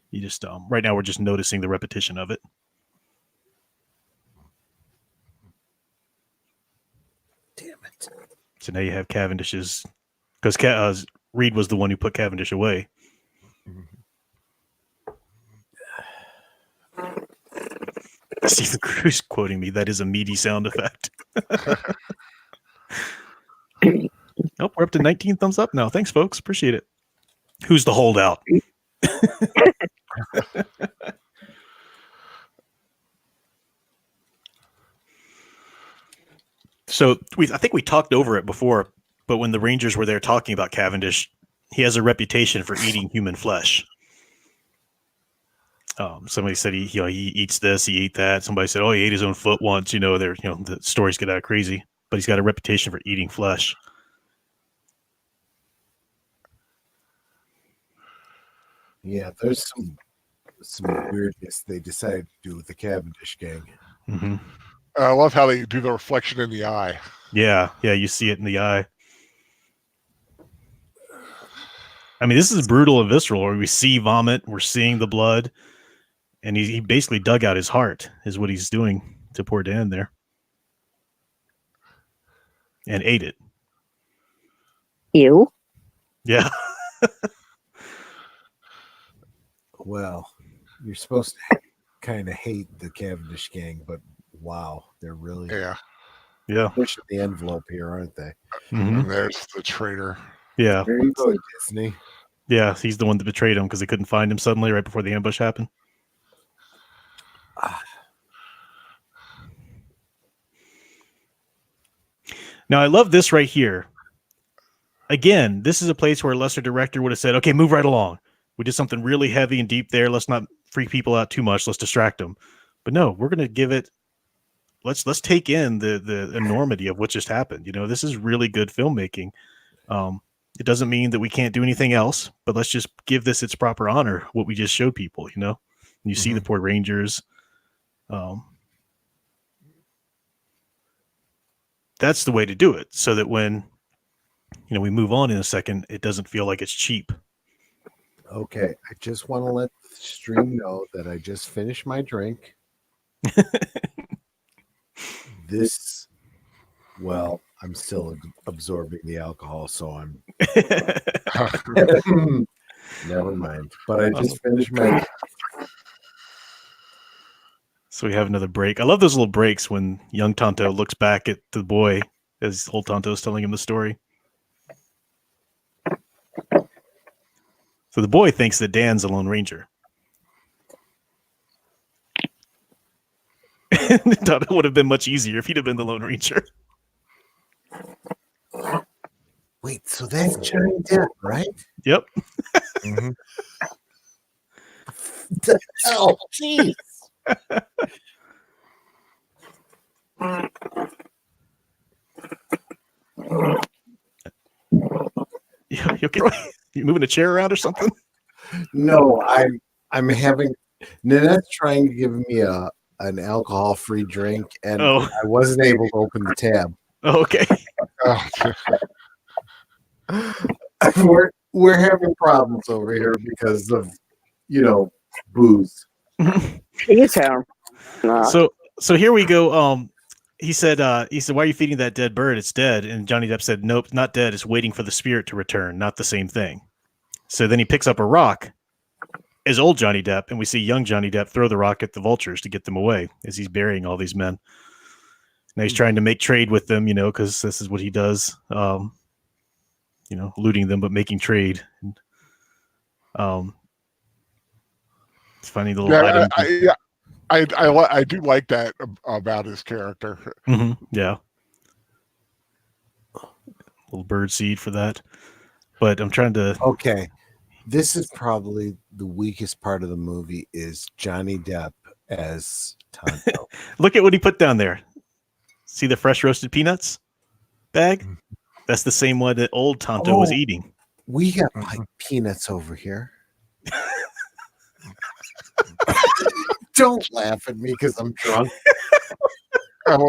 you just right now we're just noticing the repetition of it. Damn it. So now you have Cavendish's, because Reed was the one who put Cavendish away. Stephen Cruz quoting me, that is a meaty sound effect. Nope, we're up to 19 thumbs up now. Thanks, folks. Appreciate it. Who's the holdout? So I think we talked over it before, but when the Rangers were there talking about Cavendish, he has a reputation for eating human flesh. Somebody said he eats this, he ate that. Somebody said, he ate his own foot once. The stories get out crazy, but he's got a reputation for eating flesh. Yeah, there's some weirdness they decided to do with the Cavendish gang. Mm-hmm. I love how they do the reflection in the eye. Yeah, you see it in the eye. I mean, this is brutal and visceral, where we see vomit, we're seeing the blood, and he basically dug out his heart, is what he's doing to poor Dan there. And ate it. Ew. Yeah. Well, you're supposed to kind of hate the Cavendish gang, but wow, they're really Yeah. pushing the envelope here, aren't they? Mhm. And there's the traitor. Yeah. There you go, Disney. Yeah. He's the one that betrayed him because they couldn't find him suddenly right before the ambush happened. Now, I love this right here. Again, this is a place where a lesser director would have said, okay, move right along. We did something really heavy and deep there. Let's not freak people out too much. Let's distract them. But no, we're going to give it. Let's take in the enormity of what just happened. You know, this is really good filmmaking. It doesn't mean that we can't do anything else, but let's just give this its proper honor. What we just showed people, you know, and you see the poor Rangers. That's the way to do it, so that when we move on in a second, it doesn't feel like it's cheap. Okay, I just want to let the stream know that I just finished my drink. Well, I'm still absorbing the alcohol, so I'm never mind. But I just finished my. So we have another break. I love those little breaks when young Tonto looks back at the boy as old Tonto is telling him the story. So the boy thinks that Dan's a Lone Ranger. Tonto would have been much easier if he'd have been the Lone Ranger. Wait, so that's Johnny Depp, right? Yep. Oh, jeez. You okay? You moving a chair around or something? No, I'm having. Nanette's trying to give me an alcohol-free drink, and I wasn't able to open the tab. Oh, okay. We're having problems over here because of booze. So here we go. He said, why are you feeding that dead bird? It's dead. And Johnny Depp said, nope, not dead. It's waiting for the spirit to return. Not the same thing. So then he picks up a rock as old Johnny Depp, and we see young Johnny Depp throw the rock at the vultures to get them away as he's burying all these men. Now he's trying to make trade with them, because this is what he does. Looting them, but making trade. And, it's funny little item. I do like that about his character. Yeah. Little bird seed for that. But I'm trying to. Okay. This is probably the weakest part of the movie is Johnny Depp as Tonto. Look at what he put down there. See the fresh roasted peanuts bag? That's the same one that old Tonto was eating. We got peanuts over here. Don't laugh at me because I'm drunk. Like,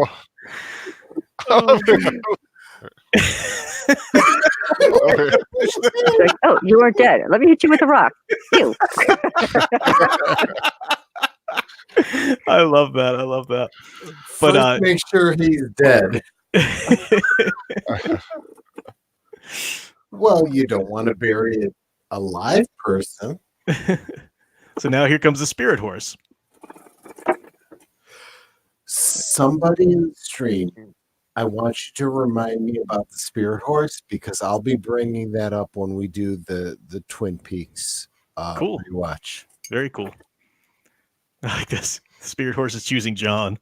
oh, you weren't dead. Let me hit you with a rock. You. I love that. But first, make sure he's dead. Well, you don't want to bury a live person. So now here comes the spirit horse. Somebody in the stream, I want you to remind me about the spirit horse because I'll be bringing that up when we do the Twin Peaks cool rewatch. Very cool. I like this. Spirit horse is choosing John.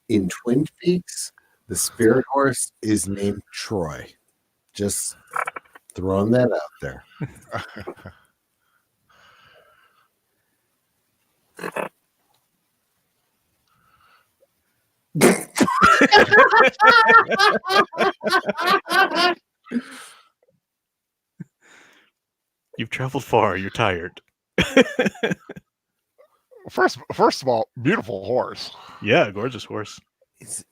In Twin Peaks, the spirit horse is named Troy. Just throwing that out there. You've traveled far. You're tired. First of all, beautiful horse. Yeah, gorgeous horse. Is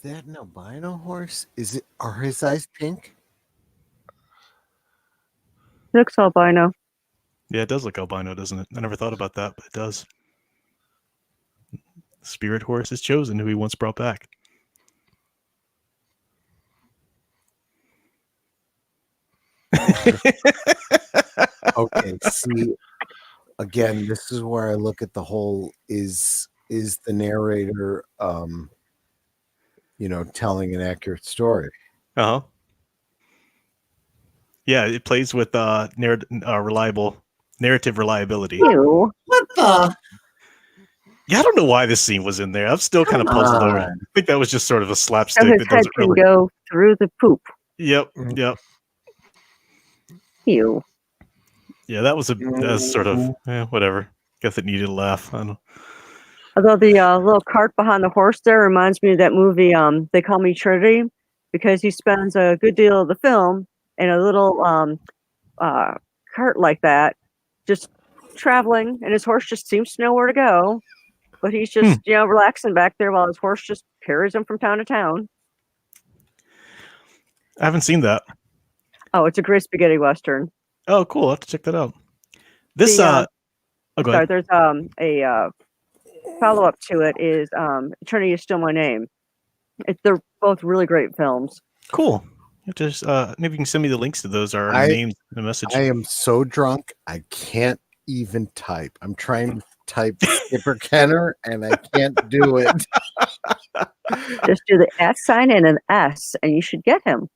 that an albino horse? Are his eyes pink? Looks albino. Yeah, it does look albino, doesn't it? I never thought about that, but it does. Spirit horse is chosen, who he once brought back. Okay, see, again, this is where I look at the whole is the narrator telling an accurate story. Uh-huh. Yeah, it plays with reliable narrative reliability. Ew. What the? Yeah, I don't know why this scene was in there. I'm still kind of Come puzzled over it. on. I think that was just sort of a So slapstick his that head doesn't can really. go through the poop. Yep. Mm. Yep. Ew. Yeah, that was sort of whatever. Guess it needed a laugh. I don't know. Although the little cart behind the horse there reminds me of that movie, They Call Me Trinity, because he spends a good deal of the film in a little cart like that, just traveling, and his horse just seems to know where to go. But he's just, relaxing back there while his horse just carries him from town to town. I haven't seen that. Oh, it's a great spaghetti western. Oh, cool. I'll have to check that out. This The, go sorry, ahead. there's a follow up to it is Trinity Is Still My Name. They're both really great films. Cool. Just maybe you can send me the links to those or names in a message. I am so drunk I can't even type. I'm trying to type Skipper Kenner and I can't do it. Just do the S sign and an S, and you should get him.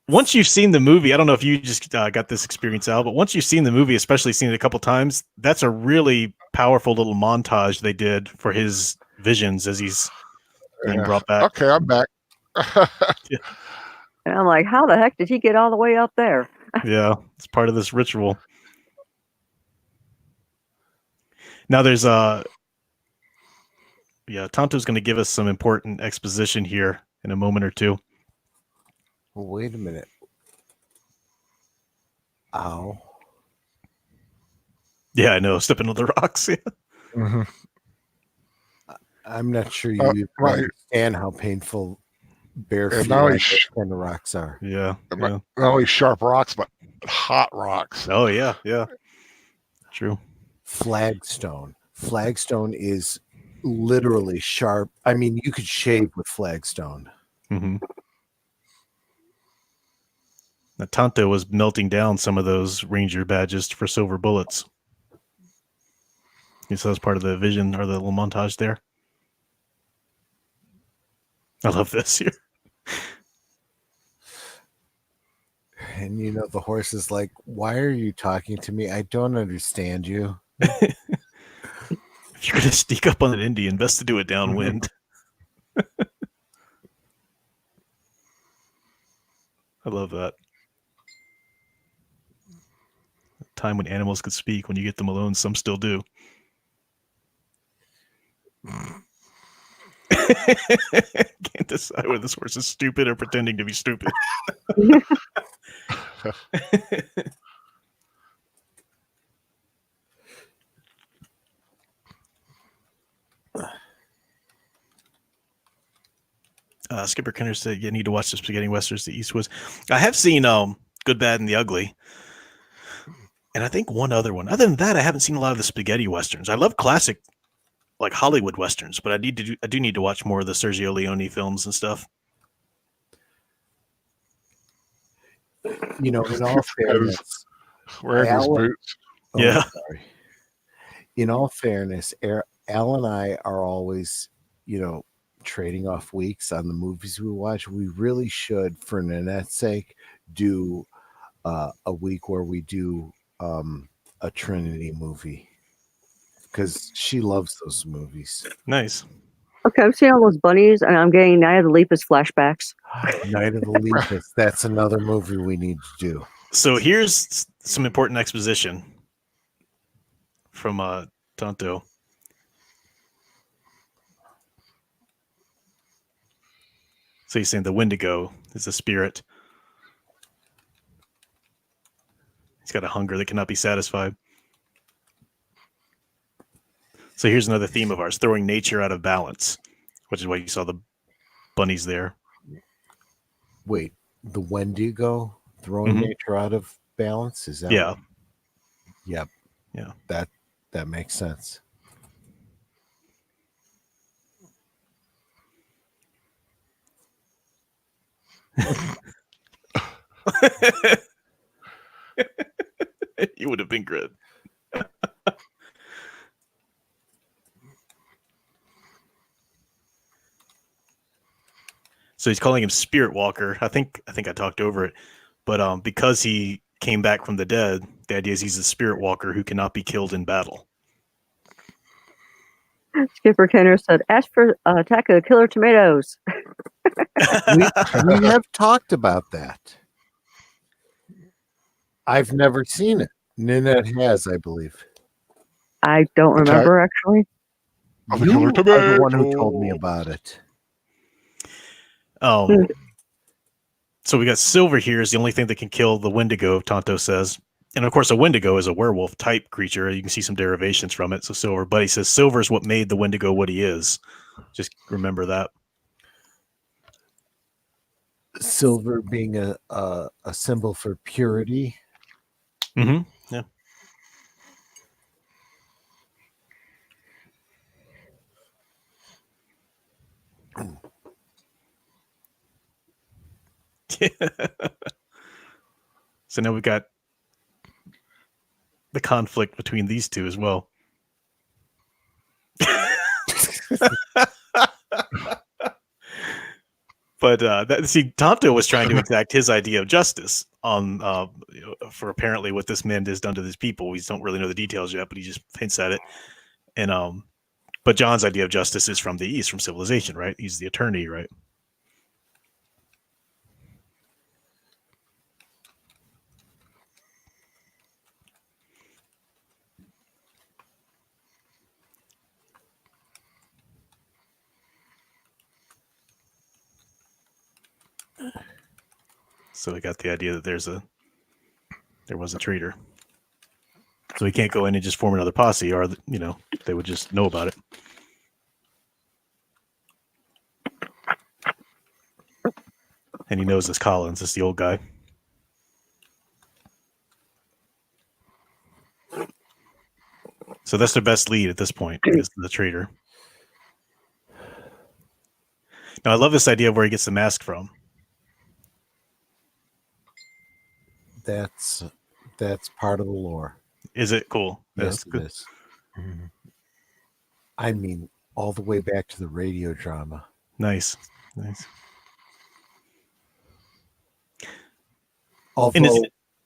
Once you've seen the movie, I don't know if you just got this experience out, but once you've seen the movie, especially seen it a couple times, that's a really powerful little montage they did for his visions as he's being brought back. Okay, I'm back. And I'm like, how the heck did he get all the way up there? Yeah, it's part of this ritual. Now there's Tonto's going to give us some important exposition here in a moment or two. Well, wait a minute. Ow. Yeah, I know. Stepping on the rocks. Mhm. I'm not sure you right. understand how painful bare feet now like kind of rocks are. Yeah. Not only sharp rocks, but hot rocks. Oh, yeah. Yeah. True. Flagstone. Flagstone is literally sharp. I mean, you could shave with flagstone. Mm-hmm. Now, Tonto was melting down some of those ranger badges for silver bullets. So that's part of the vision or the little montage there. I love this here. And the horse is like, why are you talking to me? I don't understand you. If you're going to sneak up on an Indian, best to do it downwind. I love that. A time when animals could speak. When you get them alone, some still do. Can't decide whether this horse is stupid or pretending to be stupid. Skipper Kenner said you need to watch the Spaghetti Westerns, the Eastwoods. I have seen Good, Bad, and the Ugly. And I think one other one. Other than that, I haven't seen a lot of the Spaghetti Westerns. I love classic, like Hollywood Westerns, but I do need to watch more of the Sergio Leone films and stuff. In all fairness, wearing his boots. Yeah. Sorry. In all fairness, Al and I are always, trading off weeks on the movies we watch. We really should, for Nanette's sake, do a week where we do a Trinity movie because she loves those movies. Nice. Okay, I'm seeing all those bunnies, and I'm getting Night of the Lepus flashbacks. Night of the Lepus. That's another movie we need to do. So here's some important exposition from Tonto. So he's saying the Wendigo is a spirit. He's got a hunger that cannot be satisfied. So here's another theme of ours, throwing nature out of balance, which is why you saw the bunnies there. Wait, the Wendigo throwing nature out of balance? Is that? Yeah. Yep. Yeah. That makes sense. You would have been good. So he's calling him Spirit Walker. I think I talked over it, but because he came back from the dead, the idea is he's a Spirit Walker who cannot be killed in battle. Skipper Kenner said, "Ask for Attack of the Killer Tomatoes." We have talked about that. I've never seen it. Ninette has, I believe. I don't remember actually. You are the one who told me about it. So we got Silver here is the only thing that can kill the Wendigo, Tonto says. And of course, a Wendigo is a werewolf type creature. You can see some derivations from it. So Silver, but he says Silver is what made the Wendigo what he is. Just remember that. Silver being a symbol for purity. Mm-hmm. Yeah. So now we've got the conflict between these two as well. But Tonto was trying to exact his idea of justice on for apparently what this man has done to his people. We don't really know the details yet, but he just hints at it. And but John's idea of justice is from the East, from civilization, right? He's the attorney, right? So we got the idea that there was a traitor. So he can't go in and just form another posse, or they would just know about it. And he knows this Collins, it's the old guy. So that's their best lead at this point, is the traitor. Now I love this idea of where he gets the mask from. That's part of the lore. Is it cool? Yes, it is. Mm-hmm. I mean, all the way back to the radio drama. Nice. Although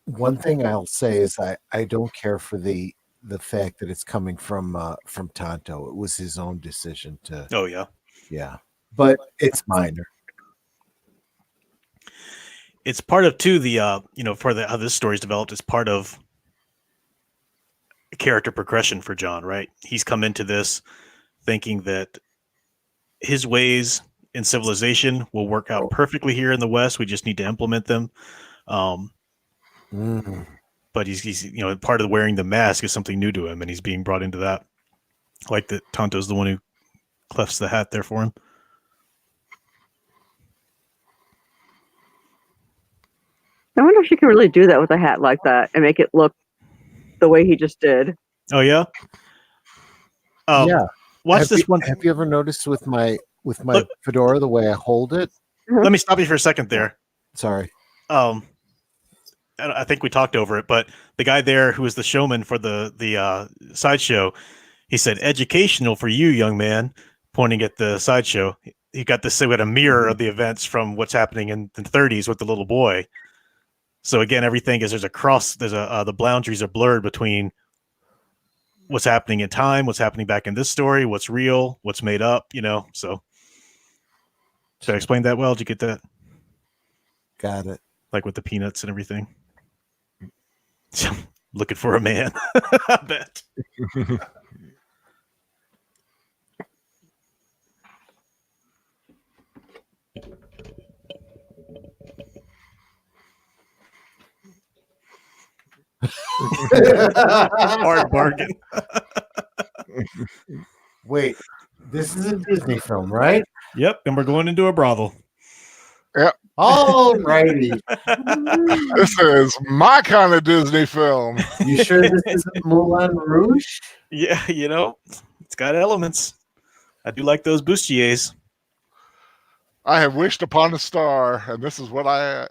one thing I'll say is I don't care for the fact that it's coming from Tonto. It was his own decision to. Oh yeah. Yeah, but it's minor. It's part of too the for how this story's developed. It's part of character progression for John, right? He's come into this thinking that his ways in civilization will work out perfectly here in the West. We just need to implement them. But he's part of wearing the mask is something new to him, and he's being brought into that. Like that Tonto's the one who clefts the hat there for him. I wonder if you can really do that with a hat like that and make it look the way he just did. Oh yeah. Yeah. Watch this one. Have you ever noticed with my fedora the way I hold it? Let me stop you for a second there. Sorry. I think we talked over it, but the guy there who was the showman for the sideshow, he said, "Educational for you, young man," pointing at the sideshow. He got this. We had a mirror of the events from what's happening in the 30s with the little boy. So again, everything is there's a cross. There's the boundaries are blurred between what's happening in time, what's happening back in this story, what's real, what's made up. So did I explain that well? Did you get that? Got it. Like with the peanuts and everything. Looking for a man. I bet. Hard bargain. Wait, this is a Disney film, right? Yep, and we're going into a brothel. Yep. All righty. This is my kind of Disney film. You sure this isn't Moulin Rouge? Yeah, it's got elements. I do like those bustiers. I have wished upon a star, and this is what I.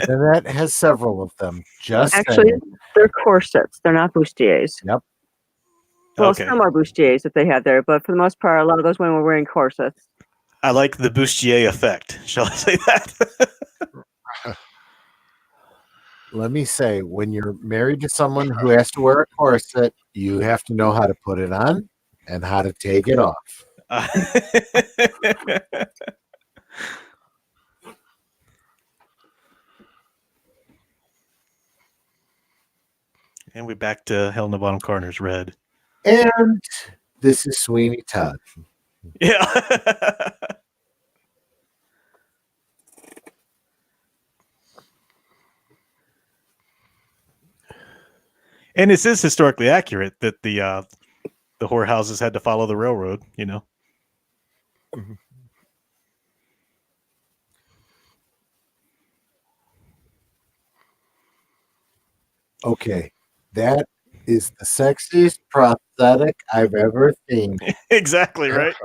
Nanette has several of them. Just Actually, saying. they're corsets. They're not bustiers. Yep. Well, Okay. some are bustiers that they had there, but for the most part, a lot of those women were wearing corsets. I like the bustier effect. Shall I say that? Let me say, when you're married to someone who has to wear a corset, you have to know how to put it on and how to take it off. And we're back to Hell in the Bottom Corner's red. And this is Sweeney Todd. Yeah. And this is historically accurate that the whorehouses had to follow the railroad, you know. Mhm. Okay, that is the sexiest prosthetic I've ever seen. Exactly, right?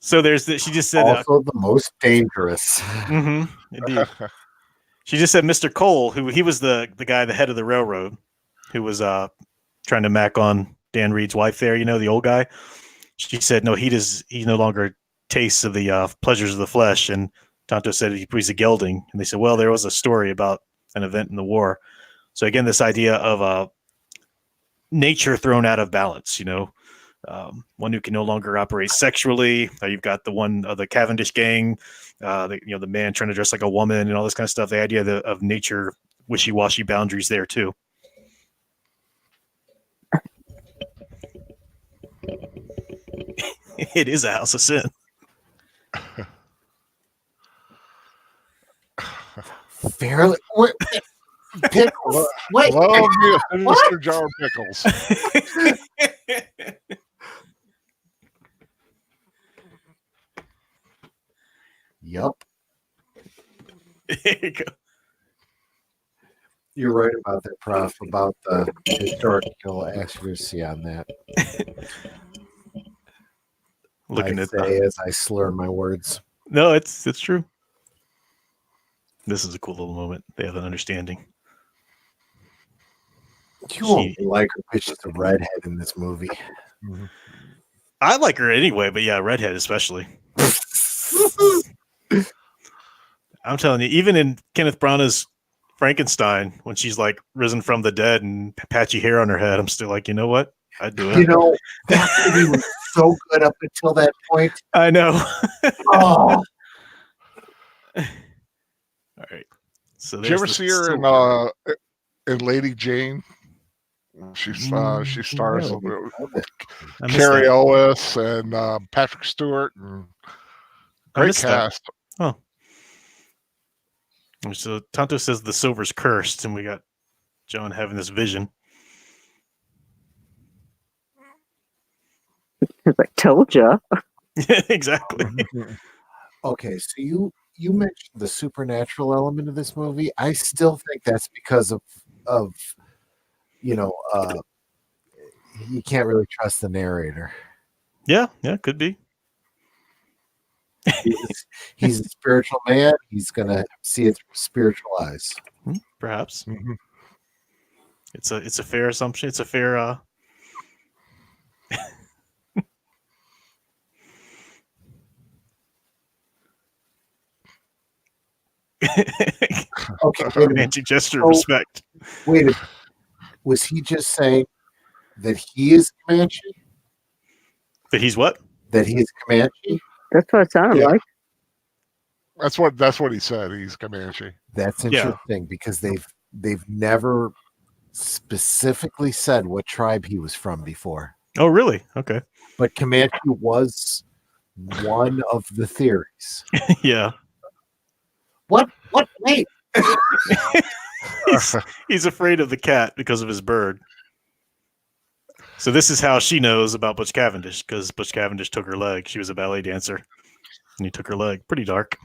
So there's the, she just said Also the most dangerous. indeed. She just said Mr. Cole, who he was the guy, the head of the railroad, who was trying to mac on Dan Reed's wife there, you know, the old guy. She said, no, he no longer tastes of the pleasures of the flesh. And Tonto said he's a gelding. And they said, well, there was a story about an event in the war. So again, this idea of nature thrown out of balance, you know, one who can no longer operate sexually. You've got the one of the Cavendish gang, the man trying to dress like a woman and all this kind of stuff. The idea of nature, wishy-washy boundaries there too. It is a house of sin. Fairly. Pickles. Wait. Love me a sinister jar of pickles. Yup. There you go. You're right about that, Prof, about the historical accuracy on that. Looking I at say as I slur my words. No, it's true. This is a cool little moment. They have an understanding. You won't like her because she's a redhead in this movie. Mm-hmm. I like her anyway, but yeah, redhead especially. I'm telling you, even in Kenneth Branagh's Frankenstein, when she's like risen from the dead and patchy hair on her head, I'm still like, you know what? I'd do it. You know, that movie was so good up until that point. I know. Oh. All right. So Did you ever see her in Lady Jane? She stars no. with Carrie Ellis and Patrick Stewart. And great cast. Oh. So Tonto says the silver's cursed, and we got John having this vision. I told you. Exactly. Okay, so you mentioned the supernatural element of this movie. I still think that's because of you can't really trust the narrator. Yeah, could be. He's a spiritual man. He's gonna see it through spiritual eyes. Perhaps. Mm-hmm. It's a fair assumption. It's a fair Okay, romantic gesture of respect. Wait a minute. Was he just saying that he is Comanche? That he's what? That he is Comanche? That's what it sounded like. That's what he said. He's Comanche. That's interesting because they've never specifically said what tribe he was from before. Oh, really? Okay. But Comanche was one of the theories. Yeah. What? Wait. he's afraid of the cat because of his bird. So this is how she knows about Butch Cavendish, because Butch Cavendish took her leg. She was a ballet dancer, and he took her leg. Pretty dark.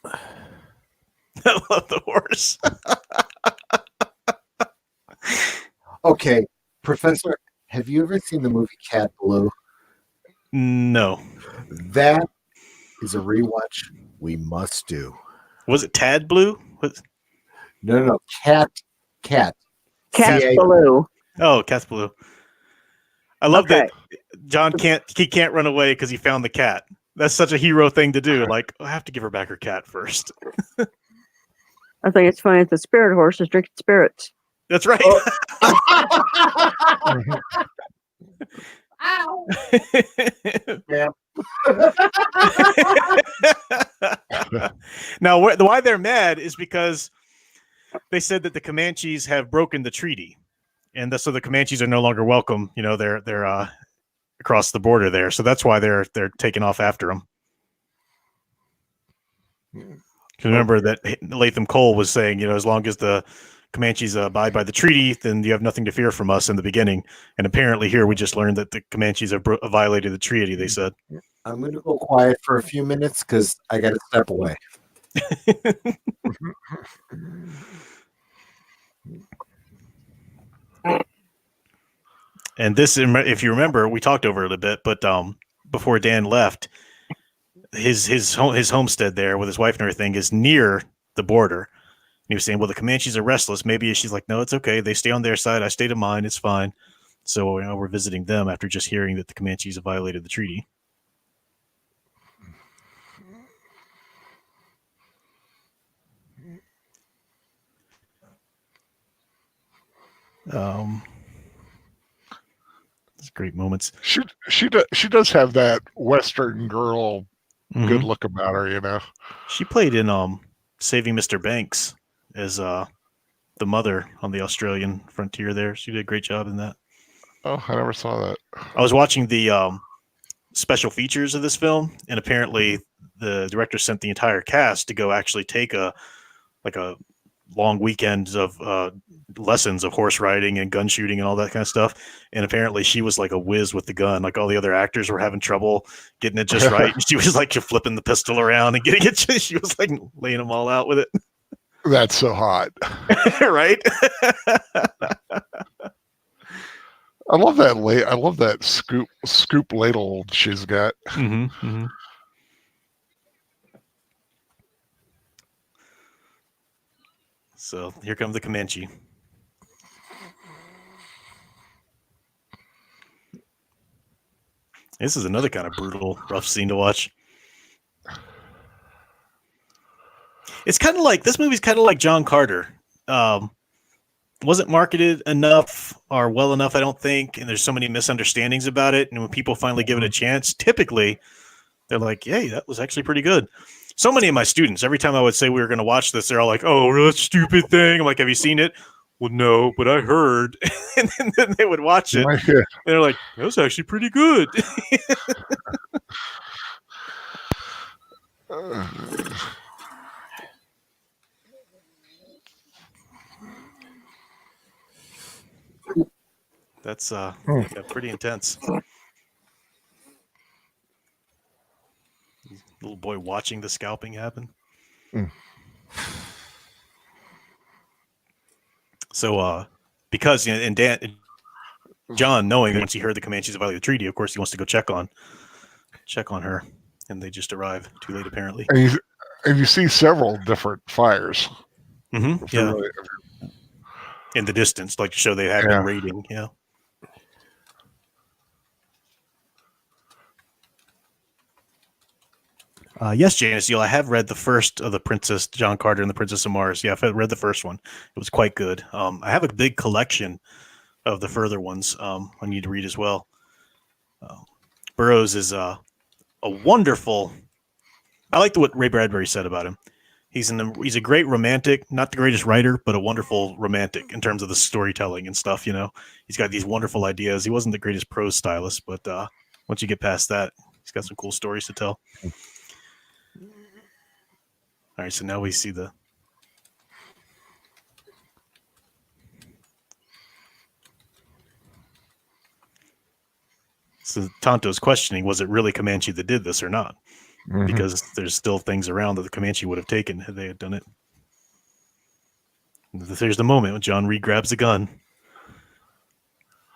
I love the horse. Okay, Professor, have you ever seen the movie Cat Blue? No. That is a rewatch we must do. Was it Tad Blue? No. Cat. Cat CA. Blue. Oh, Cat's Blue. I love Okay. that John can't run away because he found the cat. That's such a hero thing to do. Like, I have to give her back her cat first. I think it's funny that the spirit horse is drinking spirits. That's right. Ow. Yeah. Now, why they're mad is because they said that the Comanches have broken the treaty, and so the Comanches are no longer welcome. You know, they're across the border there, so that's why they're taking off after them. Remember that Latham Cole was saying, you know, as long as the Comanches abide by the treaty, then you have nothing to fear from us in the beginning. And apparently here we just learned that the Comanches have violated the treaty, they said. I'm going to go quiet for a few minutes because I got to step away. And this, if you remember, we talked over it a bit, but before Dan left, his homestead there with his wife and everything is near the border. And he was saying, well, the Comanches are restless. Maybe she's like, no, it's okay. They stay on their side. I stay to mine. It's fine. So, you know, we're visiting them after just hearing that the Comanches have violated the treaty. It's great moments. She does have that Western girl good look about her, you know. She played in Saving Mr. Banks as the mother on the Australian frontier there. She did a great job in that. Oh, I never saw that. I was watching the special features of this film, and apparently the director sent the entire cast to go actually take a long weekend of lessons of horse riding and gun shooting and all that kind of stuff. And apparently she was like a whiz with the gun. Like all the other actors were having trouble getting it just right. And she was like flipping the pistol around and getting it. She was like laying them all out with it. That's so hot. Right? I love that I love that scoop ladle she's got. Mm-hmm, mm-hmm. So here comes the Comanche. This is another kind of brutal, rough scene to watch. It's kind of like, this movie's kind of like John Carter. Wasn't marketed enough or well enough, I don't think. And there's so many misunderstandings about it. And when people finally give it a chance, typically they're like, hey, that was actually pretty good. So many of my students, every time I would say we were going to watch this, they're all like, oh, that stupid thing. I'm like, have you seen it? Well, no, but I heard. And then they would watch it. And they're like, that was actually pretty good. That's pretty intense. Little boy watching the scalping happen. So, because and John, knowing that once he heard the Comanches violated the treaty, of course he wants to go check on her, and they just arrive too late apparently. And you see several different fires. Mm-hmm. Yeah. Really, in the distance, like to show they have been raiding. Yeah. Yes, Janice, I have read the first of the Princess John Carter and the Princess of Mars. Yeah, I've read the first one. It was quite good. I have a big collection of the further ones I need to read as well. Burroughs is a wonderful. I like what Ray Bradbury said about him. He's a great romantic, not the greatest writer, but a wonderful romantic in terms of the storytelling and stuff. You know, he's got these wonderful ideas. He wasn't the greatest prose stylist, but once you get past that, he's got some cool stories to tell. All right, so now we see the. So Tonto's questioning, was it really Comanche that did this or not? Mm-hmm. Because there's still things around that the Comanche would have taken had they had done it. There's the moment when John Reed grabs the gun.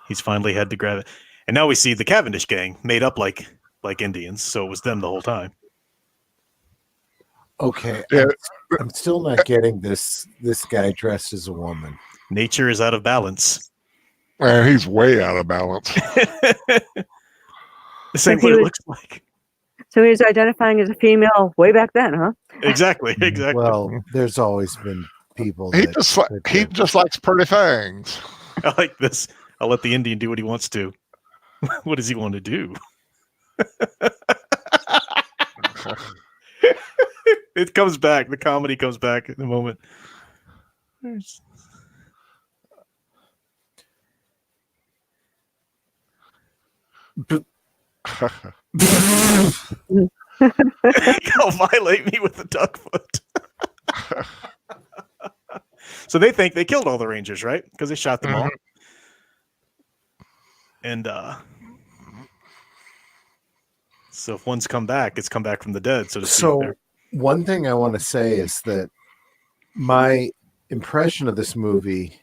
He's finally had to grab it. And now we see the Cavendish gang made up like like Indians, so it was them the whole time. Okay, Yeah. I'm still not getting this guy dressed as a woman. Nature is out of balance. Man, he's way out of balance. This ain't he what it was- looks like. So he was identifying as a female way back then, huh? Exactly. Well, there's always been people He that just likes pretty things. I like this. I'll let the Indian do what he wants to. What does he want to do? It comes back. The comedy comes back in the moment. He'll violate me with the duck foot. So they think they killed all the Rangers, right? Because they shot them all. And so if one's come back, it's come back from the dead. So to speak. So There. one thing I want to say is that my impression of this movie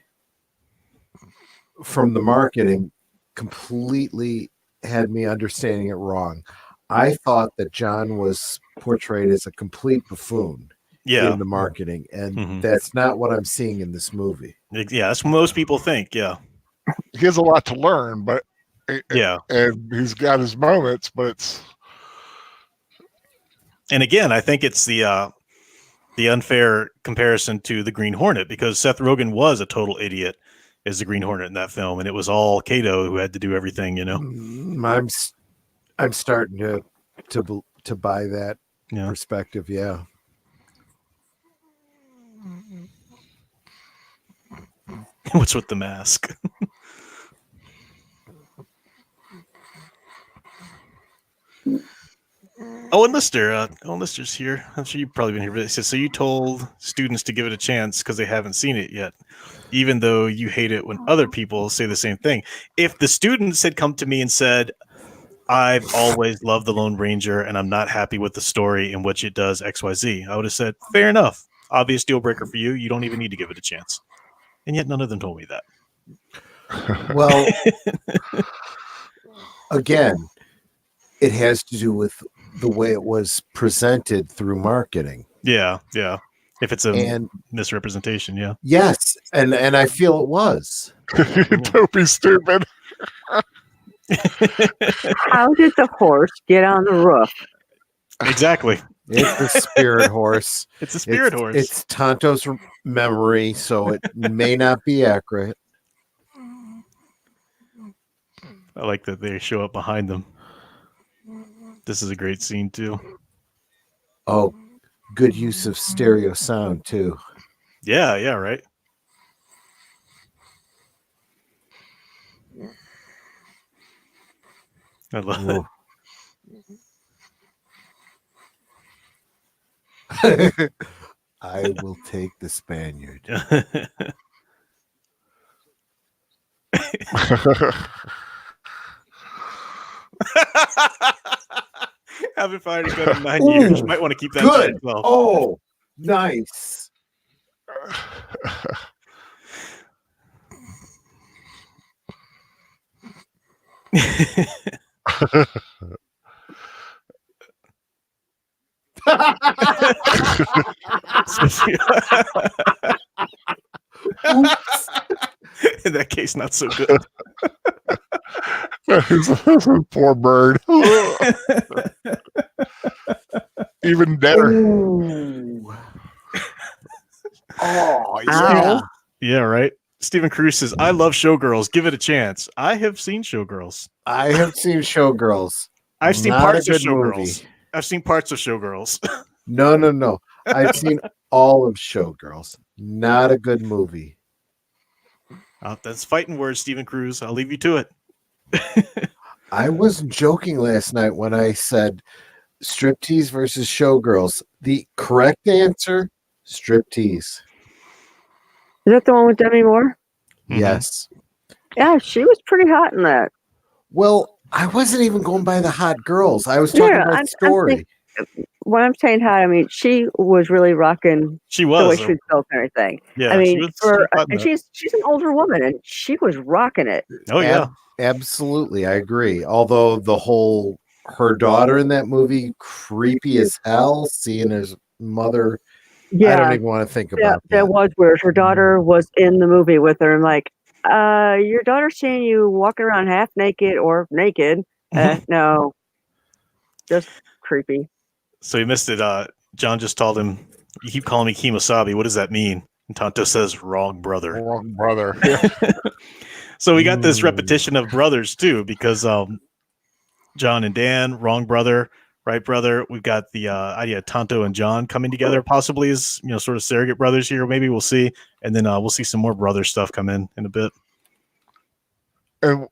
from the marketing completely had me understanding it wrong. I thought that John was portrayed as a complete buffoon Yeah, in the marketing, and Mhm. that's not what I'm seeing in this movie. yeah, that's what most people think. Yeah, He has a lot to learn, but yeah. and he's got his moments, but it's And again, I think it's the unfair comparison to the Green Hornet, because Seth Rogen was a total idiot as the Green Hornet in that film, and it was all Kato who had to do everything. You know. I'm starting to buy that Yeah. perspective. Yeah. What's with the mask? Oh, and Lister. Lister's here. I'm sure you've probably been here. But he says, so you told students to give it a chance because they haven't seen it yet, even though you hate it when other people say the same thing. If the students had come to me and said, I've always loved the Lone Ranger and I'm not happy with the story in which it does XYZ, I would have said, fair enough. Obvious deal breaker for you. You don't even need to give it a chance. And yet none of them told me that. Well, again, it has to do with the way it was presented through marketing. Yeah, yeah. If it's a And misrepresentation, yeah. yes, and I feel it was. don't be stupid. How did the horse get on the roof? Exactly. It's a spirit horse. It's a spirit horse. It's Tonto's memory, so it may not be accurate. I like that they show up behind them. This is a great scene too. Oh, good use of stereo sound too. Yeah, yeah, right. I love it. I will take the Spaniard. Haven't fired a gun in 9 years. You might want to keep that to Good. yourself. Oh, nice. In that case, not so good. Poor bird. Even better. Ooh. Oh, yeah. Ow. Yeah, right. Stephen Cruz says, I love Showgirls. Give it a chance. I have seen Showgirls. I have seen Showgirls. I've seen Not parts a of good Showgirls. movie. I've seen parts of Showgirls. No. I've seen all of Showgirls. Not a good movie. That's fighting words, Stephen Cruz. I'll leave you to it. I wasn't joking last night when I said striptease versus Showgirls. The correct answer, striptease. Is that the one with Demi Moore? Mhm. Yes. Yeah, she was pretty hot in that. Well, I wasn't even going by the hot girls. I was talking Yeah, about I'm story. When I'm saying hot, I mean she was really rocking She the way was. she built and everything. Yeah, I she mean, was hot in and that. she's an older woman, and she was rocking it. Oh, yeah. Absolutely, I agree. Although the whole her daughter in that movie, creepy as hell, seeing his mother. I Yeah, don't even want to think about that that. was weird. Her daughter was in the movie with her, and like, your daughter's seeing you walking around half naked or naked. No, just creepy. So he missed it. John just told him, "You keep calling me Kimosabi. What does that mean?" And Tonto says, "Wrong brother." Wrong brother. Yeah. So we got this repetition of brothers too, because John and Dan, wrong brother, right brother. We've got the idea of Tonto and John coming together, possibly as sort of surrogate brothers here. Maybe we'll see, and then we'll see some more brother stuff come in a bit. And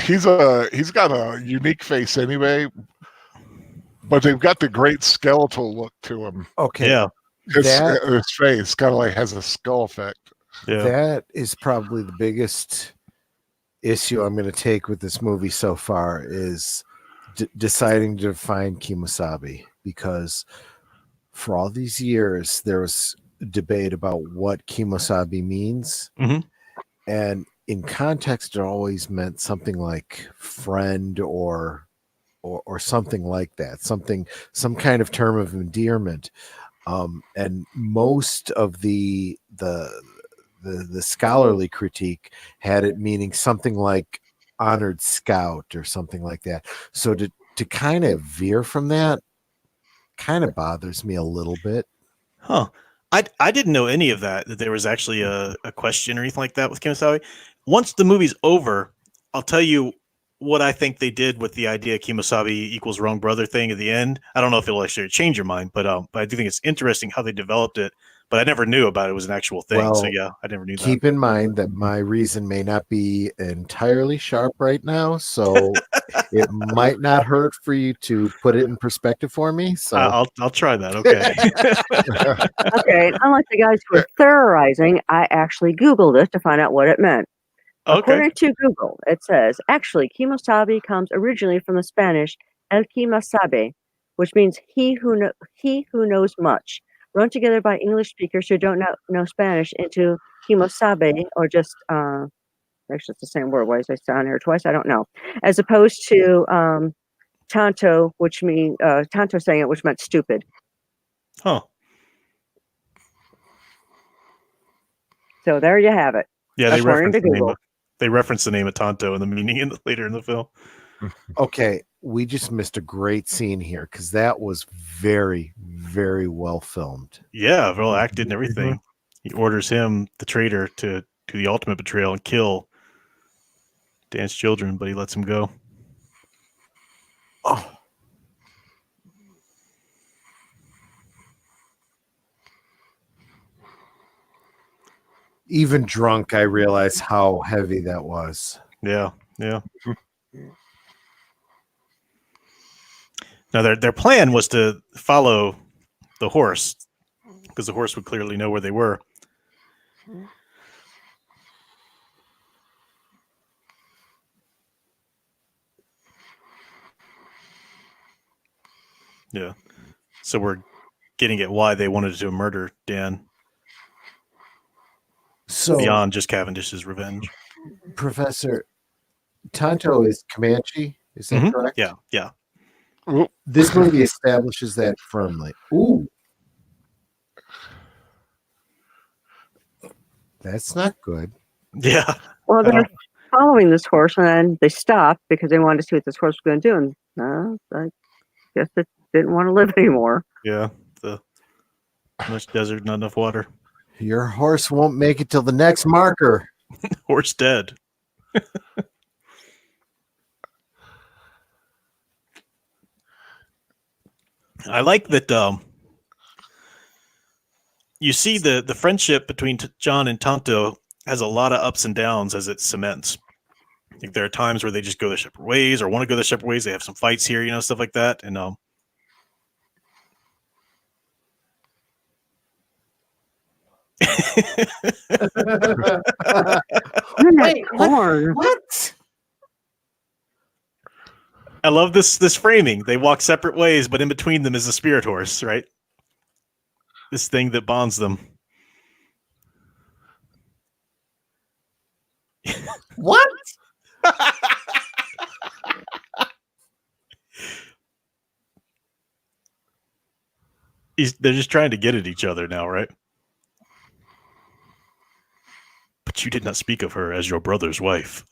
he's got a unique face anyway, but they've got the great skeletal look to him. Okay, Yeah, His face kind of like has a skull effect. yeah. that is probably the biggest issue I'm going to take with this movie so far is deciding to define Kimosabi, because for all these years there was debate about what Kimosabi means, and in context it always meant something like friend or something like that, some kind of term of endearment, and most of the scholarly critique had it meaning something like honored scout or something like that. So to kind of veer from that kind of bothers me a little bit. Huh. I didn't know any of that there was actually a question or anything like that with Kimosabi. Once the movie's over, I'll tell you what I think they did with the idea Kimosabi equals wrong brother thing at the end. I don't know if it'll actually change your mind, but I do think it's interesting how they developed it. But I never knew about it was an actual thing. Well, so yeah, I never knew keep that. in mind that my reason may not be entirely sharp right now, so it might not hurt for you to put it in perspective for me. So I'll try that. Okay. Okay, and unlike the guys who were theorizing, I actually Googled it to find out what it meant. Okay. According to Google, it says, actually, Kimosabi comes originally from the Spanish El Quimasabe, which means he who knows much, run together by English speakers who don't know Spanish into Kimosabe, or just, actually it's the same word, why is it down here twice? I don't know. As opposed to Tonto, which means, Tonto saying it, which meant stupid. Huh. So there you have it. Yeah, they According reference to the name Google. they reference the name of Tonto and the meaning later in the film. okay, we just missed a great scene here because that was very, very well filmed. Yeah, well acted and everything. He orders him, the traitor, to do the ultimate betrayal and kill Dan's children, but he lets him go. Oh. Even drunk, I realized how heavy that was. Yeah, yeah. Now their plan was to follow the horse because the horse would clearly know where they were. Yeah. So we're getting at why they wanted to murder Dan. So beyond just Cavendish's revenge. Professor, Tonto is Comanche, is that correct? Yeah, yeah. This movie establishes that firmly. Ooh. That's not good. Yeah. Well, they're following this horse, and then they stopped because they wanted to see what this horse was going to do, and I guess it didn't want to live anymore. Yeah, the much desert, not enough water. Your horse won't make it till the next marker. Horse dead. I like that you see the friendship between John and Tonto has a lot of ups and downs as it cements. I think there are times where they just go their separate ways or want to go their separate ways. They have some fights here, stuff like that. And Wait, what? I love this framing. They walk separate ways, but in between them is a spirit horse, right? This thing that bonds them. What? they're just trying to get at each other now, right? But you did not speak of her as your brother's wife.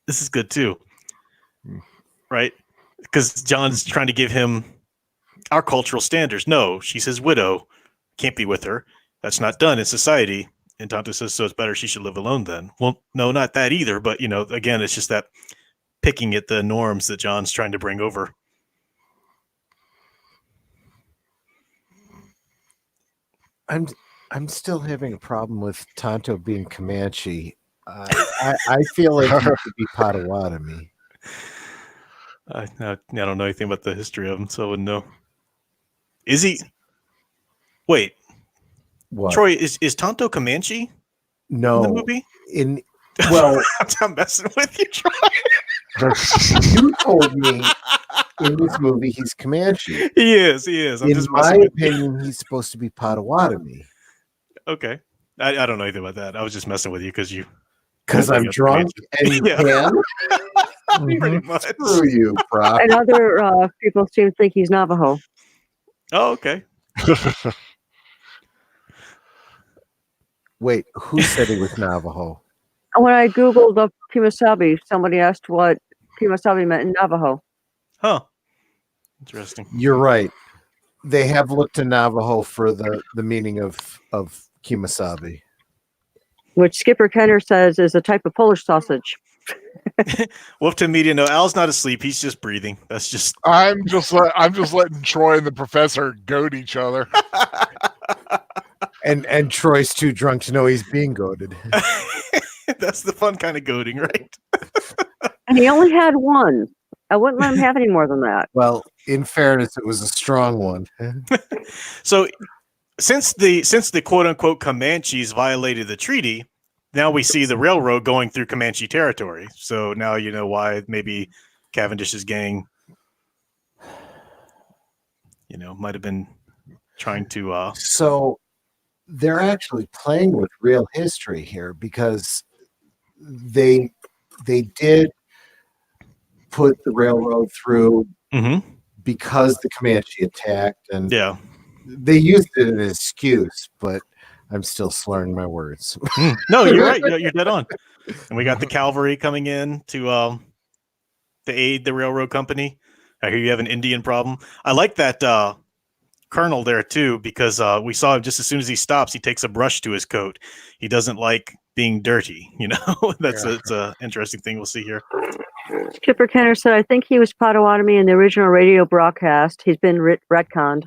This is good too, right? Because John's trying to give him our cultural standards. No, she's his widow. Can't be with her. That's not done in society. And Tonto says, so it's better she should live alone then. Well, no, not that either. But, again, it's just that picking at the norms that John's trying to bring over. I'm still having a problem with Tonto being Comanche. I feel like he could be Potawatomi. I don't know anything about the history of him, so I wouldn't know. Is he? Wait, What? Troy, is Tonto Comanche No. in the movie? Well, I'm messing with you, Troy. You told me in this movie he's Comanche. He is. I'm in just my messing with opinion, he's supposed to be Potawatomi. Okay. I don't know anything about that. I was just messing with you because I'm drunk and you can. Pretty much. Screw you, Brock. And other people seem to think he's Navajo. Oh, okay. Wait, who said he was Navajo? When I Googled up Kimasabi, somebody asked what Kimasabi meant in Navajo. Huh. Interesting. You're right. They have looked to Navajo for the meaning of Kimasabi. Which Skipper Kenner says is a type of Polish sausage. Wolfton Media, no, Al's not asleep. He's just breathing. That's just. I'm just letting Troy and the professor goad each other. And Troy's too drunk to know he's being goaded. That's the fun kind of goading, right? And he only had one. I wouldn't let him have any more than that. Well, in fairness, it was a strong one. So, since the quote unquote Comanches violated the treaty, now we see the railroad going through Comanche territory. So now you know why maybe Cavendish's gang, might have been trying to. So they're actually playing with real history here because they did put the railroad through because the Comanche attacked, and they used it as an excuse, but I'm still slurring my words. No, you're right. You're dead on. And we got the cavalry coming in to aid the railroad company. I hear you have an Indian problem. I like that colonel there too, because we saw him just as soon as he stops, he takes a brush to his coat. He doesn't like being dirty. It's a interesting thing we'll see here. Skipper Kenner said, I think he was Potawatomi in the original radio broadcast. He's been retconned.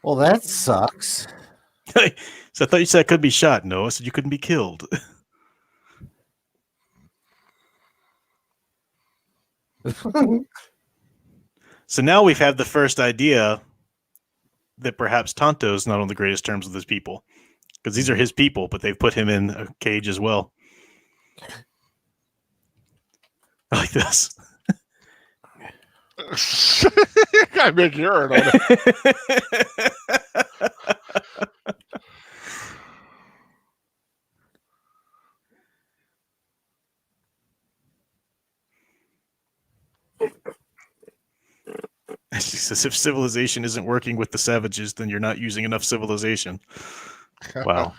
Well, that sucks. So I thought you said I could be shot. No, I said you couldn't be killed. So now we've had the first idea that perhaps Tonto's not on the greatest terms with his people, because these are his people, but they've put him in a cage as well. I like this. I make urine on it. She says, if civilization isn't working with the savages, then you're not using enough civilization. Wow.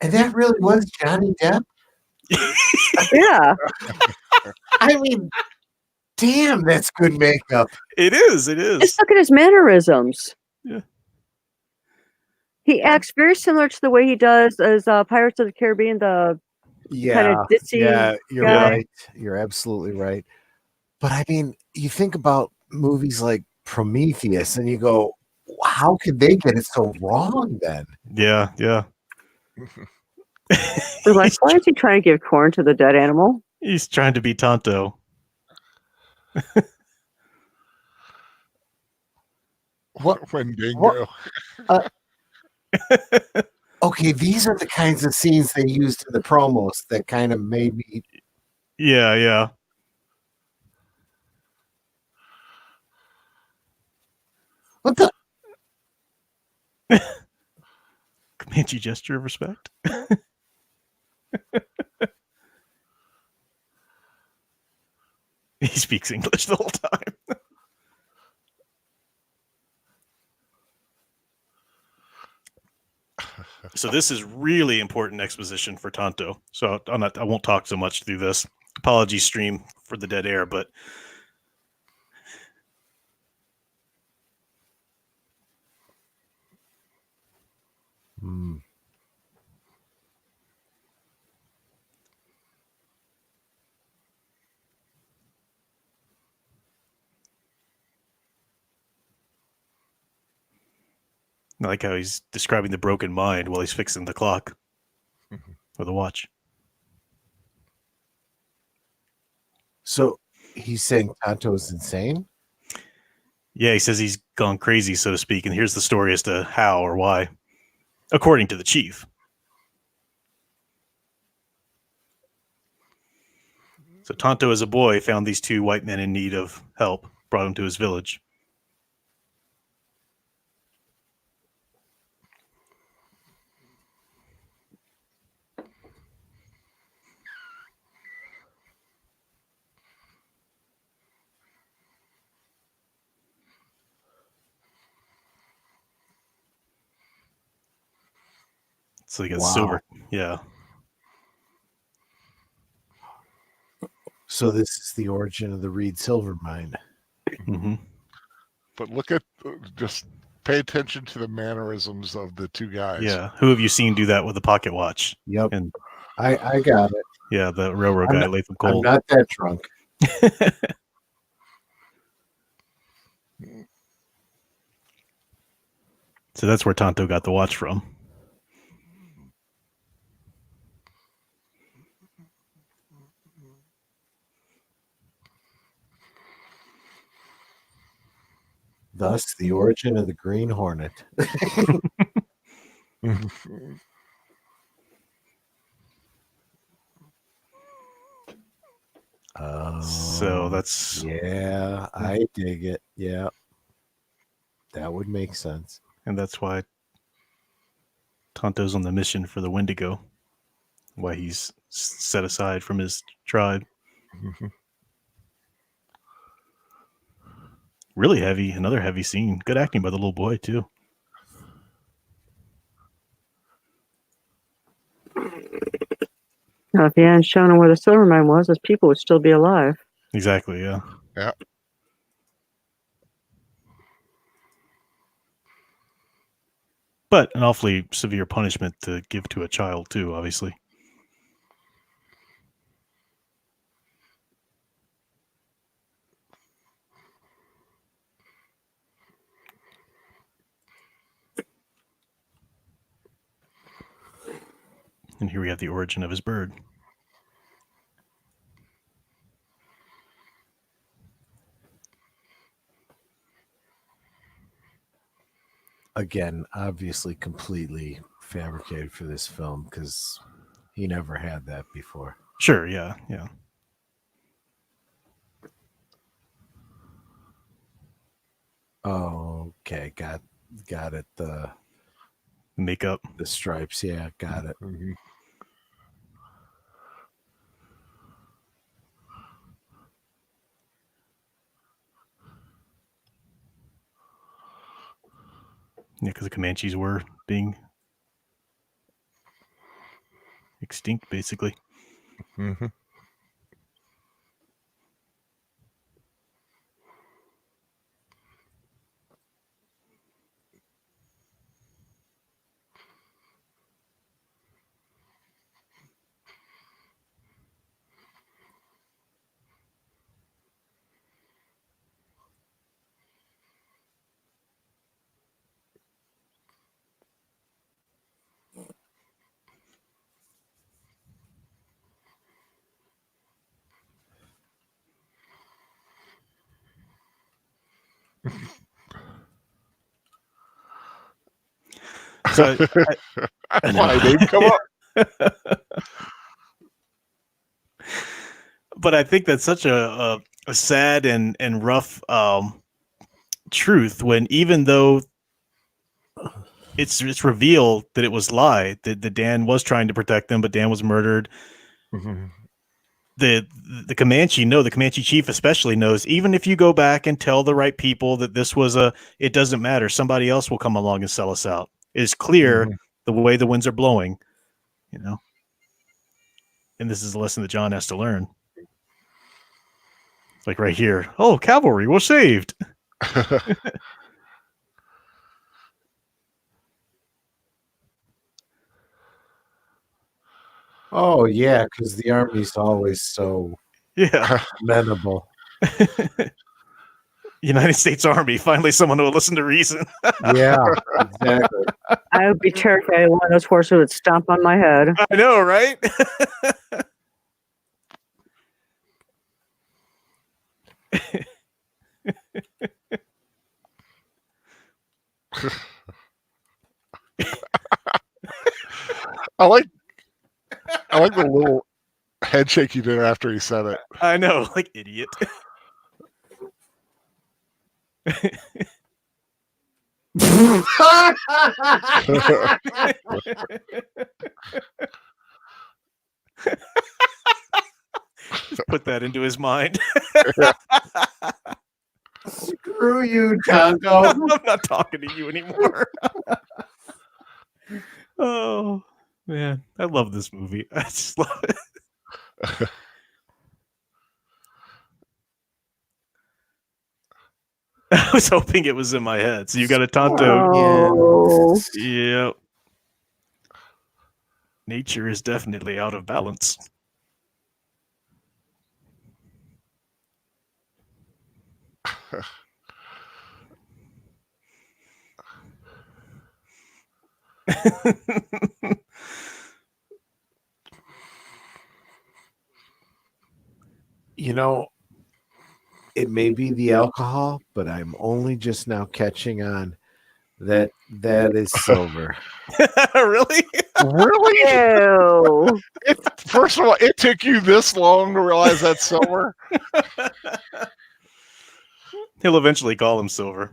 And that really was Johnny Depp? Yeah. I mean, damn, that's good makeup. It is. Just look at his mannerisms. Yeah. He acts very similar to the way he does as Pirates of the Caribbean, the kind of ditzy you're guy. right. You're absolutely right. But I mean, you think about movies like Prometheus and you go, how could they get it so wrong then? Yeah. They're like, why is he trying to give corn to the dead animal? He's trying to be Tonto. What Wendigo? Okay, these are the kinds of scenes they used in the promos that kind of made me. Yeah. What the? Comanche gesture of respect. He speaks English the whole time. So this is really important exposition for Tonto. So I won't talk so much through this. Apologies, stream, for the dead air, but I like how he's describing the broken mind while he's fixing the clock or the watch. So he's saying Tonto is insane? Yeah, he says he's gone crazy, so to speak, and here's the story as to how or why, according to the chief. So Tonto, as a boy, found these two white men in need of help, brought them to his village. So he got silver. Yeah. So this is the origin of the Reed silver mine. Mm-hmm. But look at, just pay attention to the mannerisms of the two guys. Yeah. Who have you seen do that with a pocket watch? Yep. And I got it. yeah, the railroad guy, Latham I'm Cole. not that drunk. So that's where Tonto got the watch from. Thus, the origin of the Green Hornet. So that's... Yeah, I dig it. Yeah. That would make sense. And that's why Tonto's on the mission for the Wendigo. Why he's set aside from his tribe. Really heavy. Another heavy scene. Good acting by the little boy, too. Now, if he hadn't shown him where the silver mine was, his people would still be alive. Exactly, yeah. Yeah. But an awfully severe punishment to give to a child, too, obviously. And here we have the origin of his bird. Again, obviously completely fabricated for this film because he never had that before. Sure, yeah, yeah. Oh, okay, got it. The Makeup. The stripes, yeah, got it. Mm-hmm. Yeah, because the Comanches were being extinct, basically. Mm-hmm. So Why they come up? But I think that's such a sad and rough truth when even though it's revealed that it was lie, that Dan was trying to protect them, but Dan was murdered. Mm-hmm. The Comanche, the Comanche chief especially knows, even if you go back and tell the right people that this was it doesn't matter. Somebody else will come along and sell us out. It's clear the way the winds are blowing, And this is a lesson that John has to learn. Like right here. Oh, cavalry, we're saved. Oh yeah, because the army's always so amenable. United States Army, finally someone who will listen to reason. Yeah, exactly. I would be terrified one of those horses would stomp on my head. I know, right? I like the little head shake you did after he said it. I know, like idiot. Just put that into his mind. Screw you, Tonko. I'm not talking to you anymore. Oh man, I love this movie. I just love it. I was hoping it was in my head. So you got a Tonto. Oh. Yep. Nature is definitely out of balance. It may be the alcohol, but I'm only just now catching on that is silver. Really? Really? Ew. First of all, it took you this long to realize that's silver. He'll eventually call him Silver.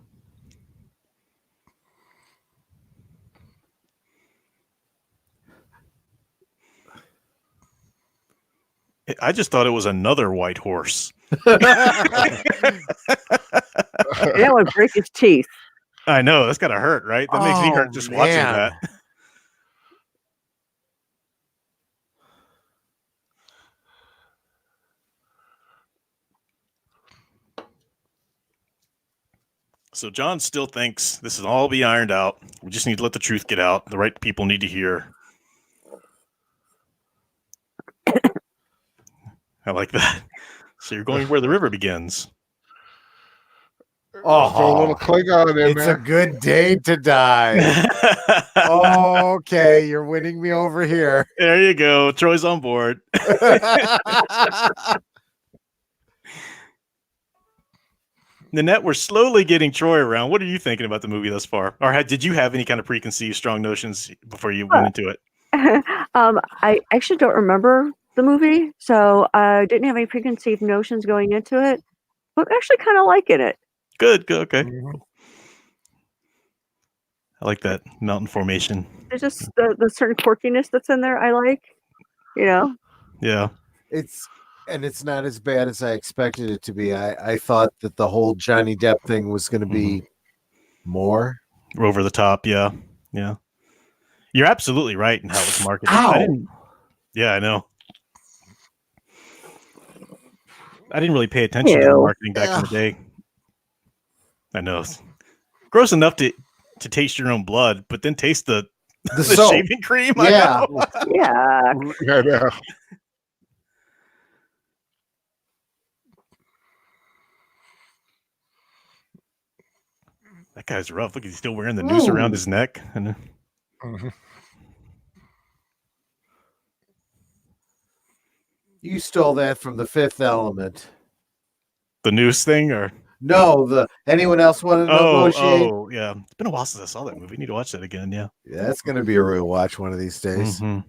I just thought it was another white horse. That would break his teeth. I know, that's gotta hurt, right? That makes me hurt just watching that. So John still thinks this will all be ironed out. We just need to let the truth get out. The right people need to hear. I like that. So you're going where the river begins. Throw a little Klingon in It's there. a good day to die. Okay, you're winning me over here. There you go. Troy's on board. Nanette, we're slowly getting Troy around. What are you thinking about the movie thus far? Or did you have any kind of preconceived strong notions before you went into it? I actually don't remember the movie, so I didn't have any preconceived notions going into it. But I'm actually kind of liking it. Good. Okay. I like that mountain formation. There's just the certain quirkiness that's in there I like. Yeah. It's not as bad as I expected it to be. I thought that the whole Johnny Depp thing was going to be more over the top. Yeah. You're absolutely right in how it was marketed. I know. I didn't really pay attention to the marketing back in the day. I know. It's gross enough to taste your own blood, but then taste the shaving cream. Yeah. Yeah. I know. That guy's rough. Look, he's still wearing the noose around his neck. You stole that from The Fifth Element. The noose thing, or no? Anyone else want to negotiate? Oh, yeah. It's been a while since I saw that movie. I need to watch that again. Yeah, that's going to be a real watch one of these days. To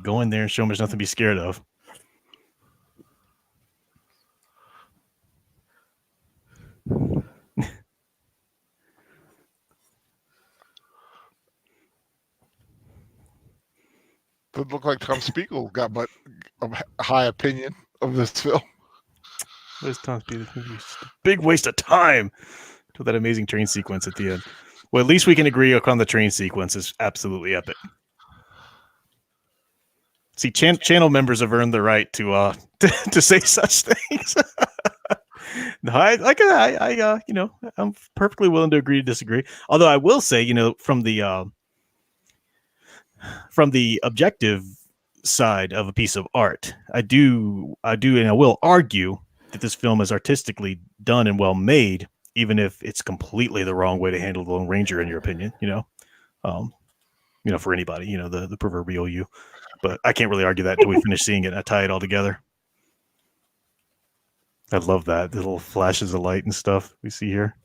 go in there and show him there's nothing to be scared of. Doesn't look like Tom Spiegel got much of a high opinion of this film. Where's Tom Spiegel? Just a big waste of time to that amazing train sequence at the end. Well, at least we can agree on the train sequence is absolutely epic. See, channel members have earned the right to to say such things. No, I'm perfectly willing to agree to disagree. Although I will say, from the objective side of a piece of art, I do, and I will argue that this film is artistically done and well made, even if it's completely the wrong way to handle the Lone Ranger, in your opinion. For anybody, the proverbial you. But I can't really argue that until we finish seeing it and I tie it all together. I love that. The little flashes of light and stuff we see here.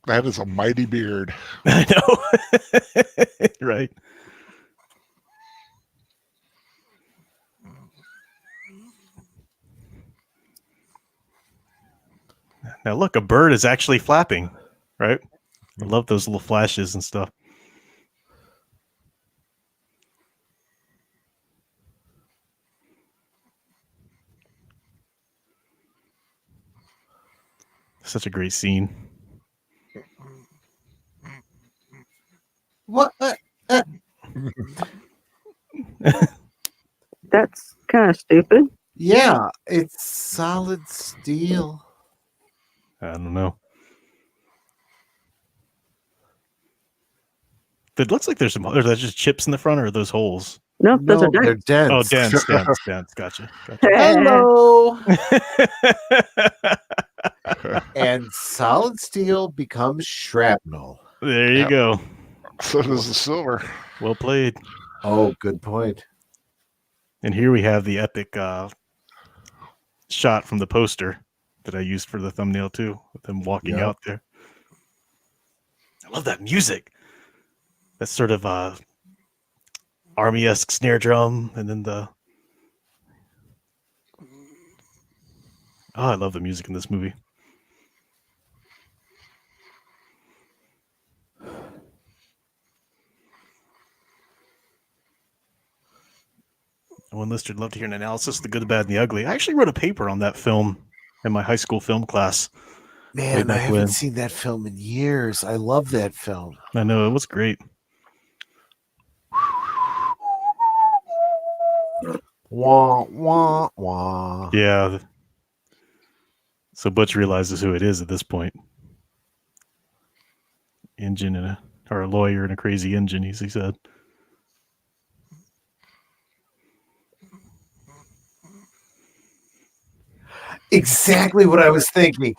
That is a mighty beard. I know. Right. Now look, a bird is actually flapping, right? I love those little flashes and stuff. Such a great scene. What? That's kind of stupid. Yeah, it's solid steel. I don't know. It looks like there's some. Are there just chips in the front, or are those holes? Nope, those are they're dents. dense. Oh, dents. Gotcha. Hello. And solid steel becomes shrapnel. There you go. So does the silver. Well played. Oh, good point. And here we have the epic shot from the poster that I used for the thumbnail too, with them walking out there. I love that music. That's sort of army-esque snare drum, and then I love the music in this movie. One listener would love to hear an analysis of The Good, the Bad, and the Ugly. I actually wrote a paper on that film in my high school film class. Man, I haven't seen that film in years. I love that film. I know, it was great. Wah, wah, wah. Yeah. So Butch realizes who it is at this point. Engine or a lawyer in a crazy engine, he said. Exactly what I was thinking.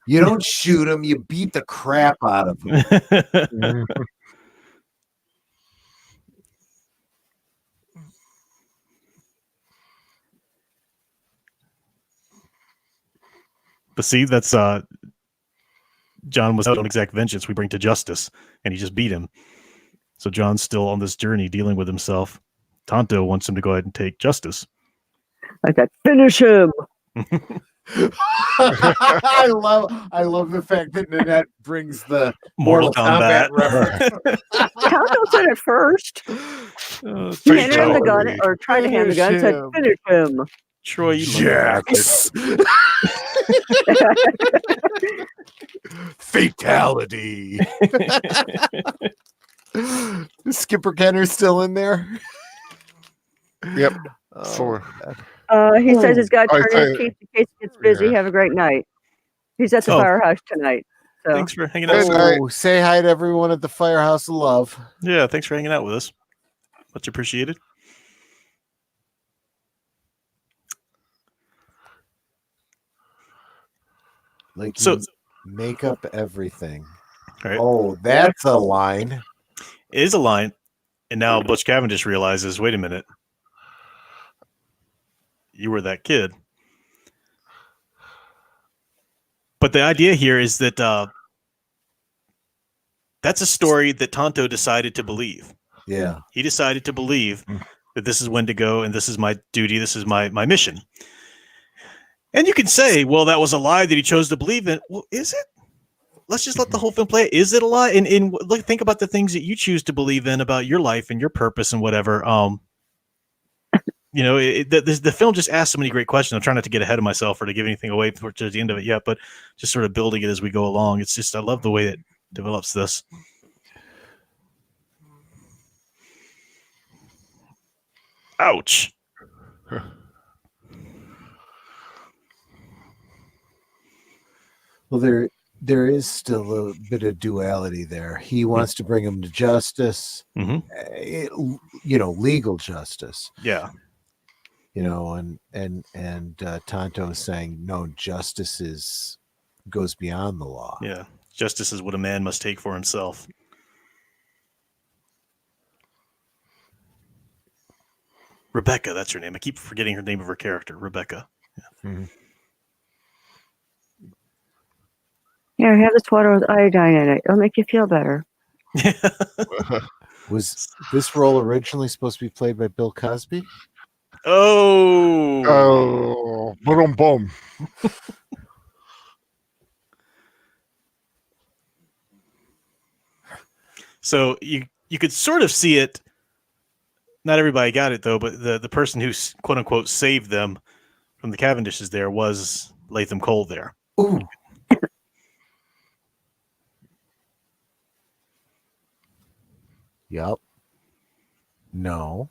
You don't shoot him, you beat the crap out of him. But see, that's John was out on exact vengeance we bring to justice, and he just beat him. So John's still on this journey dealing with himself. Tonto wants him to go ahead and take justice. Like that, finish him. I love the fact that Nanette brings the Mortal Kombat reference. Tonto said it first. He handed him the gun, or tried to hand the gun, and said, finish him. Troy, you Jax. Fatality. Is Skipper Kenner's still in there? Yep. He says he's got to turn his keys in case he gets busy. Yeah. Have a great night. He's at the firehouse tonight. So. Thanks for hanging out. Oh, say hi to everyone at the Firehouse of Love. Yeah, thanks for hanging out with us. Much appreciated. Like, so make up everything. Right. Oh, that's a line. It is a line. And now Butch Cavendish realizes, wait a minute. You were that kid. But the idea here is that that's a story that Tonto decided to believe. Yeah. He decided to believe that this is when to go and this is my duty, this is my mission. And you can say, well, that was a lie that he chose to believe in. Well, is it? Let's just let the whole film play. Is it a lie? And look, think about the things that you choose to believe in about your life and your purpose and whatever. The film just asks so many great questions. I'm trying not to get ahead of myself or to give anything away towards the end of it yet, but just sort of building it as we go along. It's just, I love the way it develops this. Ouch. Well, there is still a bit of duality there. He wants to bring him to justice, legal justice. Yeah. And Tonto is saying, no, justice goes beyond the law. Yeah. Justice is what a man must take for himself. Rebecca, that's her name. I keep forgetting her name of her character, Rebecca. Yeah. Mm-hmm. Here, have this water with iodine in it. It'll make you feel better. Was this role originally supposed to be played by Bill Cosby? Oh, boom, boom. So you could sort of see it. Not everybody got it though, but the person who quote unquote saved them from the Cavendishes there was Latham Cole there. Ooh. Yep. No.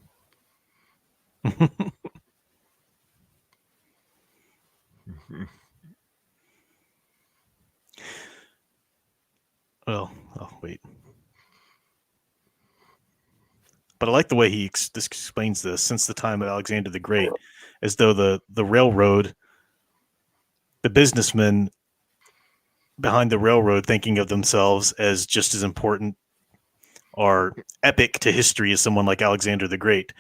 Oh, wait. But I like the way he explains this since the time of Alexander the Great, as though the railroad, the businessmen behind the railroad thinking of themselves as just as important or epic to history as someone like Alexander the Great.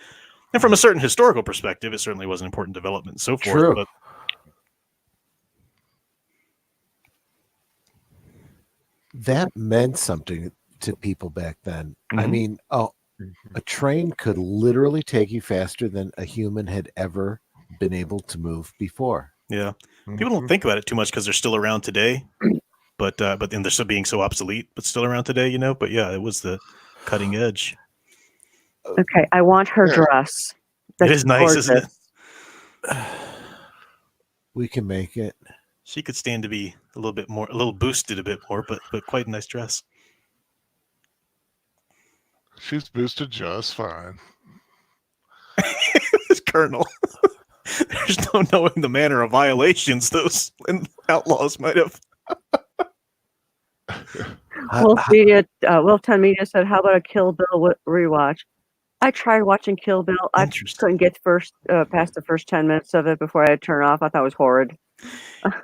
And from a certain historical perspective, it certainly was an important development and so forth. True. But that meant something to people back then. Mm-hmm. I mean, a train could literally take you faster than a human had ever been able to move before. Yeah. People don't think about it too much because they're still around today. But then they're still being so obsolete, but still around today, But yeah, it was the cutting edge. Okay, I want her dress. It is nice, gorgeous. isn't it? We can make it. She could stand to be a little boosted a bit more, but quite a nice dress. She's boosted just fine. Colonel. There's no knowing the manner of violations those outlaws might have. Wolf 10 Media said, how about a Kill Bill rewatch? I tried watching Kill Bill. I couldn't get past the first 10 minutes of it before I had to turn off. I thought it was horrid.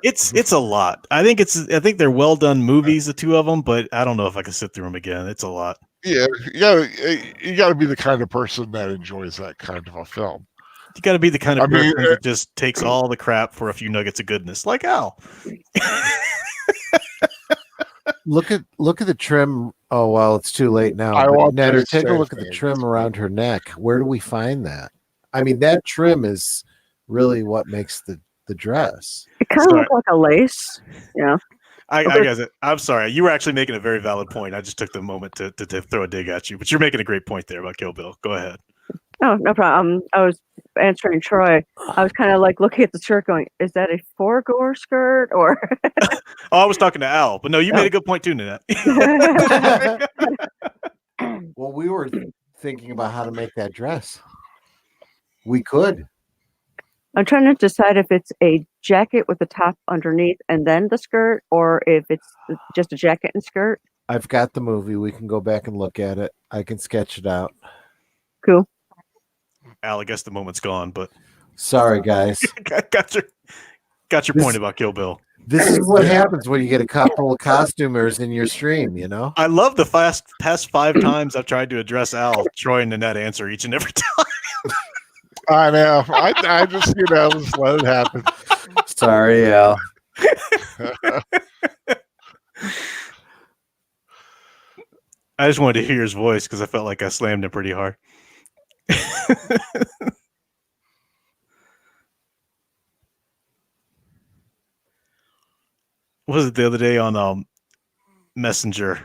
It's a lot. I think they're well done movies, the two of them, but I don't know if I can sit through them again. It's a lot. Yeah, you got to be the kind of person that enjoys that kind of a film. You got to be the kind of person that just takes all the crap for a few nuggets of goodness, like Al. Look at the trim. Oh well, it's too late now. Netter, take a look at the trim around her neck. Where do we find that? I mean, that trim is really what makes the dress. It kind of looks like a lace. Yeah. I guess I'm sorry. You were actually making a very valid point. I just took the moment to throw a dig at you, but you're making a great point there about Kill Bill. Go ahead. Oh, no problem. I was answering Troy. I was kind of like looking at the shirt going, is that a four-gore skirt or? I was talking to Al, but no, you made a good point too, Nanette. Well, we were thinking about how to make that dress. We could. I'm trying to decide if it's a jacket with the top underneath and then the skirt, or if it's just a jacket and skirt. I've got the movie. We can go back and look at it. I can sketch it out. Cool. Al, I guess the moment's gone, but sorry, guys. got your point about Kill Bill. This is what happens when you get a couple of costumers in your stream, I love the past 5 times I've tried to address Al, Troy and Nanette answer each and every time. I know. I just, just let it happen. Sorry, Al. I just wanted to hear his voice because I felt like I slammed him pretty hard. what was it the other day on Messenger?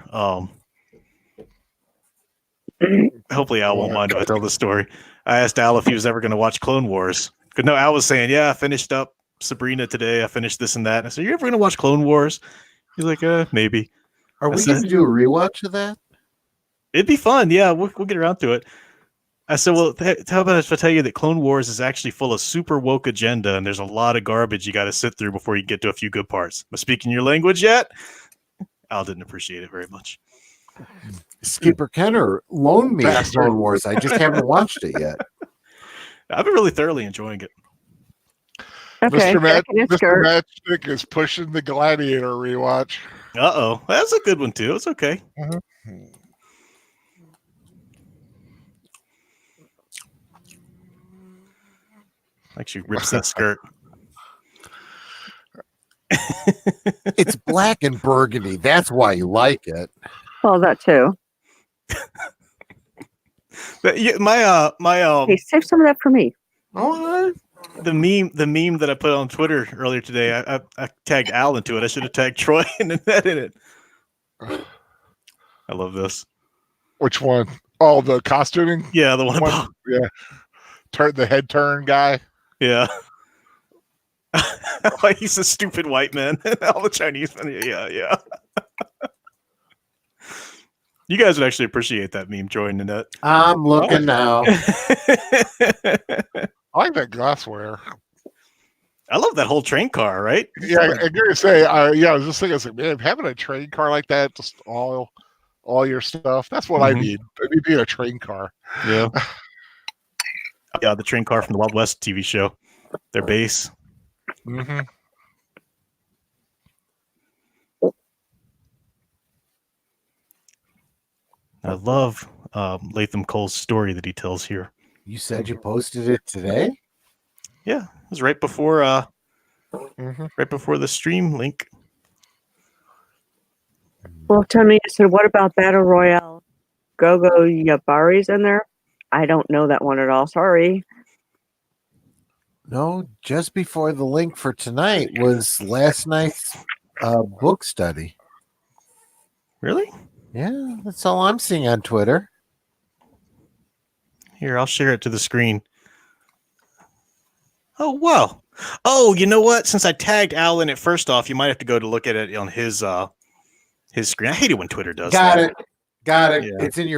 Hopefully Al won't mind if I tell this story. I asked Al if he was ever going to watch Clone Wars. Because no, Al was saying, yeah, I finished up Sabrina today. I finished this and that. And I said, you're ever going to watch Clone Wars? He's like, maybe. Are we going to do a rewatch of that? It'd be fun. Yeah, we'll get around to it. I said, well, how about if I tell you that Clone Wars is actually full of super woke agenda and there's a lot of garbage you got to sit through before you get to a few good parts. Am I speaking your language yet? Al didn't appreciate it very much. Skipper Kenner loaned me Clone Wars. I just haven't watched it yet. I've been really thoroughly enjoying it. Okay, Mr. Matchstick is pushing the Gladiator rewatch. Uh-oh. That's a good one, too. It's okay. Mm-hmm. Like she rips that skirt. It's black and burgundy. That's why you like it. Well, that too. My Hey, save some of that for me. Oh, the meme that I put on Twitter earlier today, I tagged Al into it. I should have tagged Troy and that in it. I love this. Which one? Oh, the costuming? Yeah, the one about the head turn guy. Yeah. Like he's a stupid white man. All the Chinese men. Yeah. You guys would actually appreciate that meme, Troy and Annette. I'm looking now. I like that glassware. I love that whole train car, right? Yeah, I gotta say, I was just thinking, I was like, man, having a train car like that, just all your stuff, that's what I need. I need a train car. Yeah. Yeah, the train car from the Wild West TV show. Their base. Mm-hmm. I love Latham Cole's story that he tells here. You said you posted it today? Yeah, it was right before right before the stream link. Well, tell me, so what about Battle Royale? Gogo Yabari's in there? I don't know that one at all. Sorry. No, just before the link for tonight was last night's book study. Really? Yeah, that's all I'm seeing on Twitter. Here, I'll share it to the screen. Oh, wow. Oh, you know what? Since I tagged Al in it first off, you might have to go to look at it on his screen. I hate it when Twitter does that. Got it. Yeah. It's in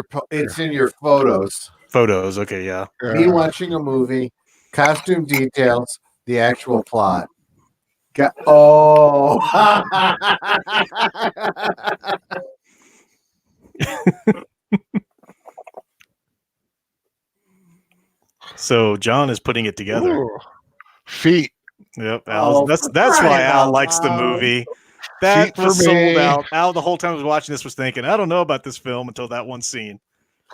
your photos. Photos, okay, yeah. Me watching a movie, costume details, the actual plot. So John is putting it together. Ooh. Feet. Yep, that's why Al likes the movie. That was sold out. Al the whole time I was watching this was thinking, I don't know about this film until that one scene.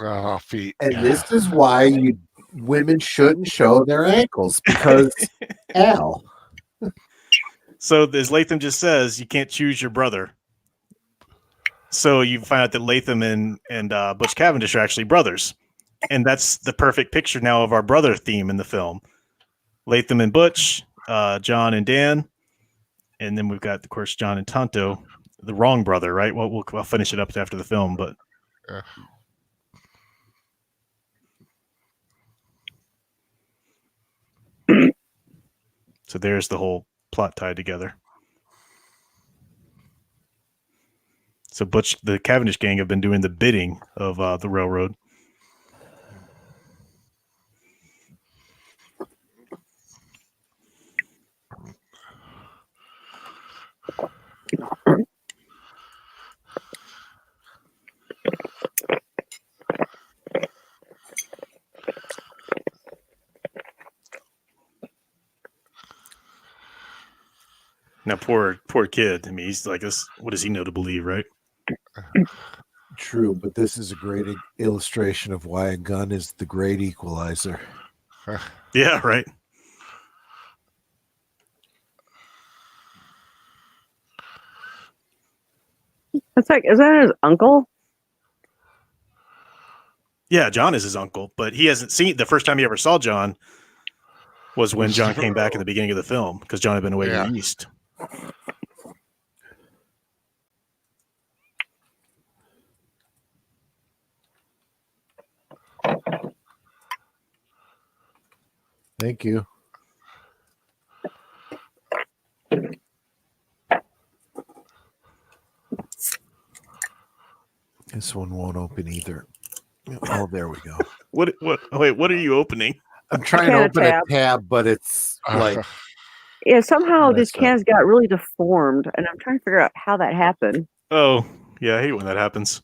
Oh, feet. And this is why women shouldn't show their ankles, because Al. So as Latham just says, you can't choose your brother. So you find out that Latham and Butch Cavendish are actually brothers. And that's the perfect picture now of our brother theme in the film. Latham and Butch, John and Dan, and then we've got, of course, John and Tonto, the wrong brother, right? Well, I'll finish it up after the film, but so there's the whole plot tied together. So Butch, the Cavendish gang, have been doing the bidding of the railroad. Now, poor kid. I mean, he's like this. What does he know to believe, right? True, but this is a great illustration of why a gun is the great equalizer. Yeah, right. It's like, is that his uncle? Yeah, John is his uncle, but he hasn't seen the first time he ever saw John was when John came back in the beginning of the film because John had been away to the east. Thank you. This one won't open either. Oh, there we go. What? Wait, what are you opening? I'm trying to Can open tab. a tab, but it's like Yeah, somehow these messed up. cans got really deformed, and I'm trying to figure out how that happened. Oh, yeah, I hate when that happens.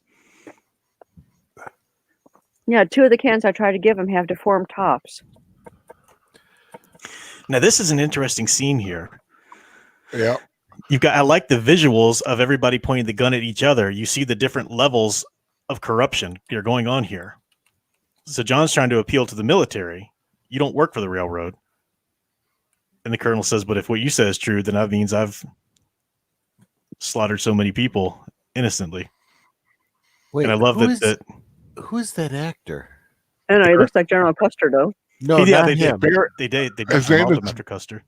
Yeah, 2 of the cans I tried to give him have deformed tops. Now, this is an interesting scene here. Yeah. I like the visuals of everybody pointing the gun at each other. You see the different levels of corruption that are going on here. So John's trying to appeal to the military. You don't work for the railroad. And the colonel says, but if what you say is true, then that means I've slaughtered so many people innocently. Wait, and I love that. Who's that actor? I don't know, he looks like General Custer, though. No, Yeah, not they him. did His name him is- after Custer.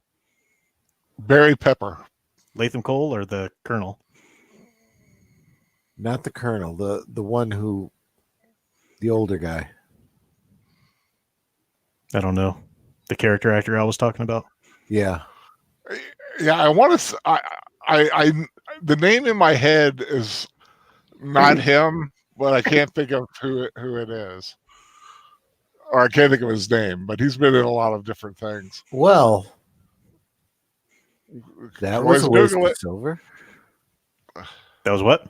Barry Pepper. Latham Cole or the colonel? Not the colonel. The one who, the older guy. I don't know. The character actor I was talking about. Yeah. Yeah, I want to. I the name in my head is not him, but I can't think of who it is, or I can't think of his name. But he's been in a lot of different things. Well, that was a waste Google of it. silver. That was what?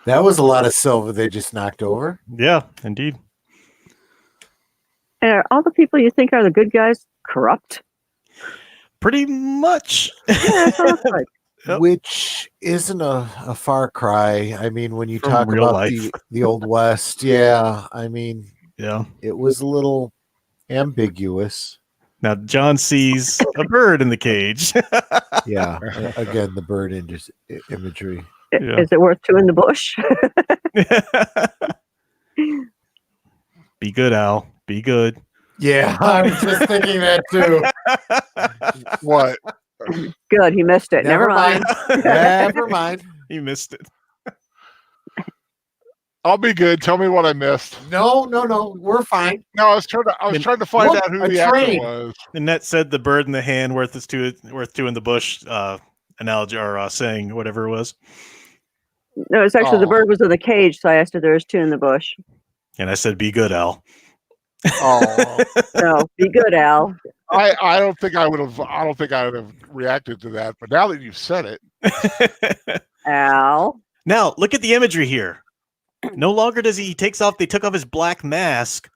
That was a lot of silver they just knocked over. Yeah, indeed. And are all the people you think are the good guys corrupt? Pretty much. Yeah, that's what it looks like. Yep. Which isn't a far cry. I mean, when you From talk real about life. the Old West, yeah, I mean, Yeah. it was a little ambiguous. Now John sees a bird in the cage. Yeah. Again, the bird imagery. Yeah. Is it worth 2 in the bush? Be good, Al. Be good. Yeah, I was just thinking that too. What? Good, he missed it. Never mind. Never mind. He missed it. I'll be good. Tell me what I missed. No, we're fine. No, I was trying to find Look, out who a the actor train. was. Annette said the bird in the hand worth 2 in the bush analogy or saying whatever it was. No, it's actually the Oh. bird was in the cage, so I asked if there was 2 in the bush. And I said, be good, Al. Oh, So be good, Al. I don't think I would have reacted to that. But now that you've said it, Al. Now, look at the imagery here. No longer does he they took off his black mask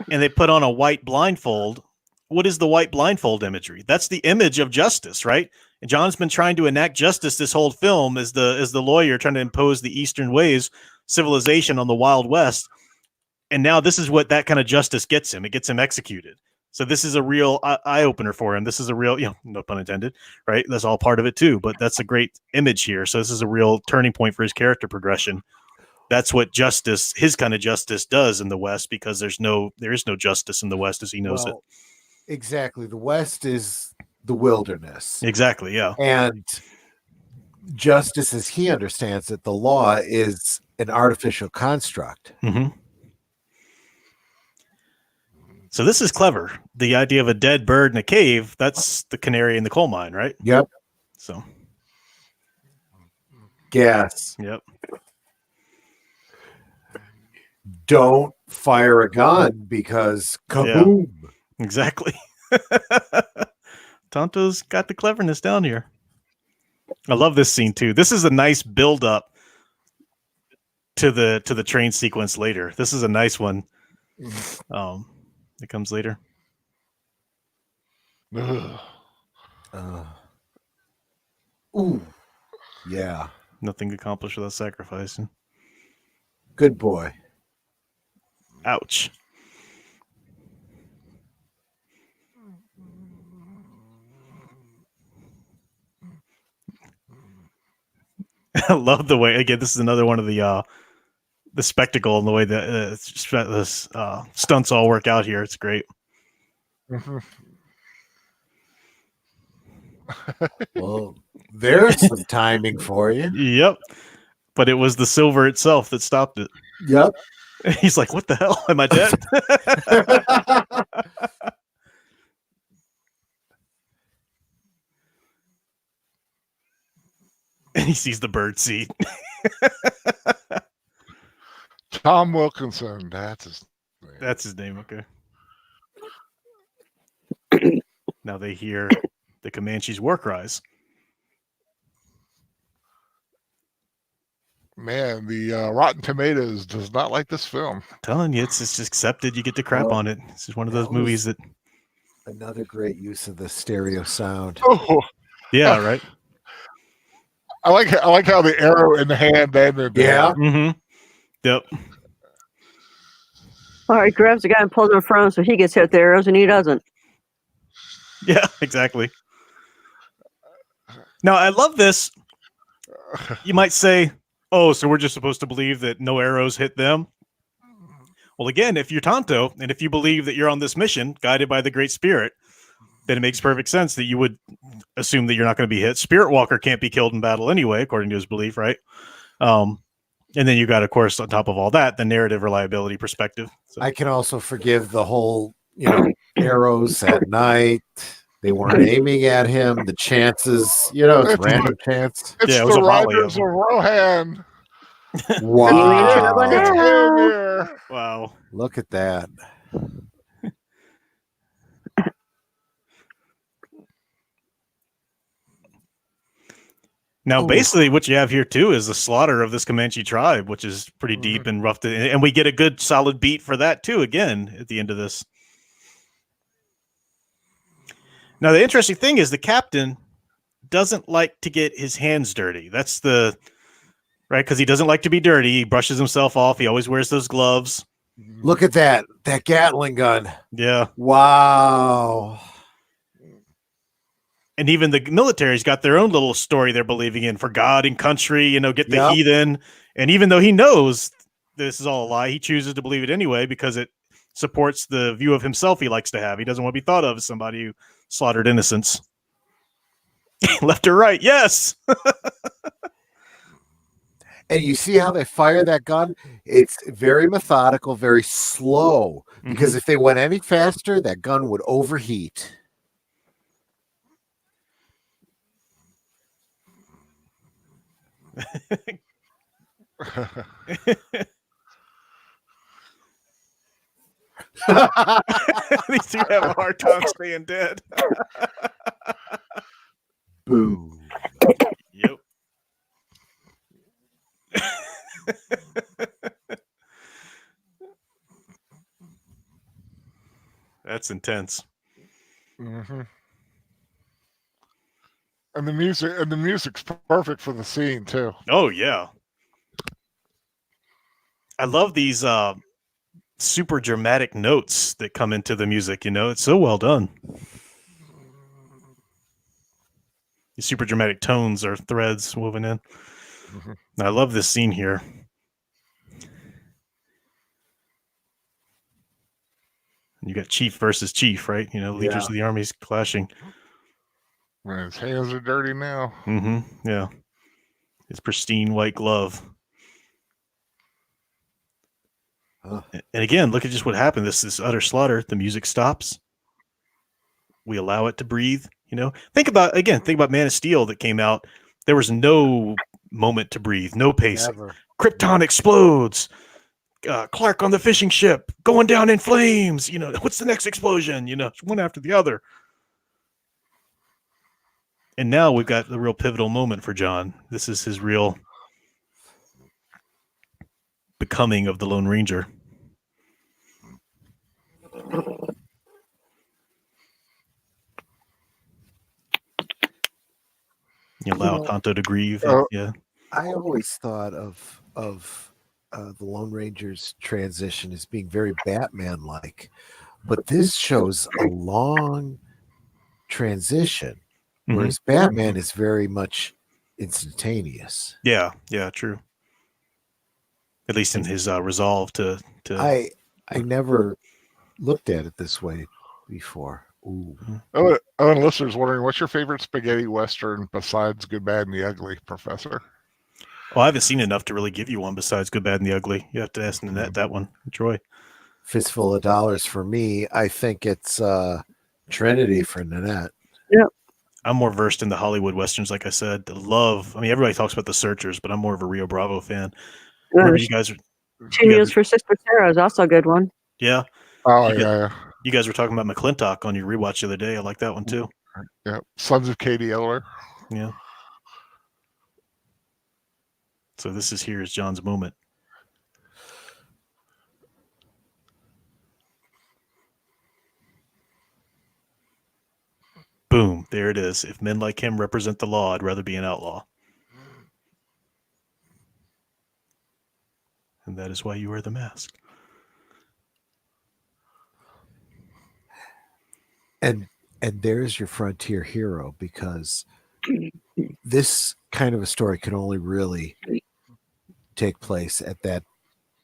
and they put on a white blindfold. What is the white blindfold imagery? That's the image of justice, right? And John's been trying to enact justice this whole film as the lawyer trying to impose the Eastern ways civilization on the Wild West. And now this is what that kind of justice gets him. It gets him executed. So this is a real eye opener for him. This is a real, no pun intended, right? That's all part of it too. But that's a great image here. So this is a real turning point for his character progression. That's what justice, his kind of justice, does in the West, because there is no justice in the West as he knows it. Exactly. The West is the wilderness. Exactly. Yeah. And justice, as he understands it, the law is an artificial construct. Mm-hmm. So this is clever. The idea of a dead bird in a cave, that's the canary in the coal mine, right? Yep. So, Gas. yep. Don't fire a gun because kaboom. Exactly. Tonto's got the cleverness down here. I love this scene too. This is a nice build up to the train sequence later. This is a nice one. It comes later. Ooh. Yeah. Nothing accomplished without sacrificing. Good boy. Ouch. I love the way, again, this is another one of the spectacle and the way that this stunts all work out here. It's great. Well, there's some timing for you. Yep. But it was the silver itself that stopped it. Yep. He's like, what the hell? Am I dead? he sees the bird seed. Tom Wilkinson. That's his name. That's his name. Okay. Now they hear the Comanche's war cries. Man, the Rotten Tomatoes does not like this film. I'm telling you, it's just accepted. You get to crap on it. This is one of those movies that. Another great use of the stereo sound. Oh, Yeah, right. I like how the arrow in the hand ended. Yeah. Mm-hmm. Yep. All right, grabs the guy and pulls him in front of him so he gets hit with the arrows and he doesn't. Yeah, exactly. Now, I love this. You might say, oh, so we're just supposed to believe that no arrows hit them? Well, again, if you're Tonto, and if you believe that you're on this mission, guided by the Great Spirit, then it makes perfect sense that you would assume that you're not going to be hit. Spirit Walker can't be killed in battle anyway, according to his belief, right? And then you got, of course, on top of all that, the narrative reliability perspective. So. I can also forgive the whole, arrows at night. They weren't aiming at him. The chances, it's random chance. It's Yeah, it was the a volley Riders of of Rohan. Wow. Wow. Look at that. Now, Ooh. basically, what you have here, too, is the slaughter of this Comanche tribe, which is pretty deep and rough. And we get a good, solid beat for that, too, again, at the end of this. Now, the interesting thing is the captain doesn't like to get his hands dirty. That's the... Right? Because he doesn't like to be dirty. He brushes himself off. He always wears those gloves. Look at that Gatling gun. Yeah. Wow. And even the military's got their own little story they're believing in for God and country, get the heathen. And even though he knows this is all a lie, he chooses to believe it anyway because it supports the view of himself he likes to have. He doesn't want to be thought of as somebody who slaughtered innocents. Left or right? Yes. And you see how they fire that gun? It's very methodical, very slow. Because if they went any faster, that gun would overheat. These two have a hard time staying dead. Boom. Yep. That's intense. Mm-hmm. And the music's perfect for the scene too. Oh yeah. I love these super dramatic notes that come into the music, it's so well done. These super dramatic tones or threads woven in. Mm-hmm. I love this scene here. You got chief versus chief, right? Leaders of the armies clashing. Man, his hands are dirty now. Mm-hmm. Yeah. His pristine white glove. And again, look at just what happened. This utter slaughter. The music stops. We allow it to breathe. Think about Man of Steel that came out. There was no moment to breathe, no pacing. Never. Krypton explodes. Clark on the fishing ship going down in flames. What's the next explosion? One after the other. And now we've got the real pivotal moment for John. This is his real becoming of the Lone Ranger. You allow Tonto to grieve. Yeah. I always thought of the Lone Ranger's transition as being very Batman-like, but this shows a long transition, whereas Batman is very much instantaneous. Yeah, true. At least in his resolve to. I never looked at it this way before. Ooh. Oh, and listeners wondering, what's your favorite spaghetti western besides Good, Bad, and the Ugly, Professor? Well, I haven't seen enough to really give you one besides Good, Bad, and the Ugly. You have to ask Nanette that one. Troy. Fistful of Dollars for me. I think it's Trinity for Nanette. Yep. I'm more versed in the Hollywood westerns, like I said. The love. I mean, everybody talks about The Searchers, but I'm more of a Rio Bravo fan. Remember, you guys are. 10 Years for Sister Sarah is also a good one. Yeah. Oh, You yeah. You guys were talking about McClintock on your rewatch the other day. I like that one too. Yeah. Sons of Katie Eller. Yeah. So here's John's moment. Boom. There it is. If men like him represent the law, I'd rather be an outlaw. And that is why you wear the mask. And there's your frontier hero, because this kind of a story can only really take place at that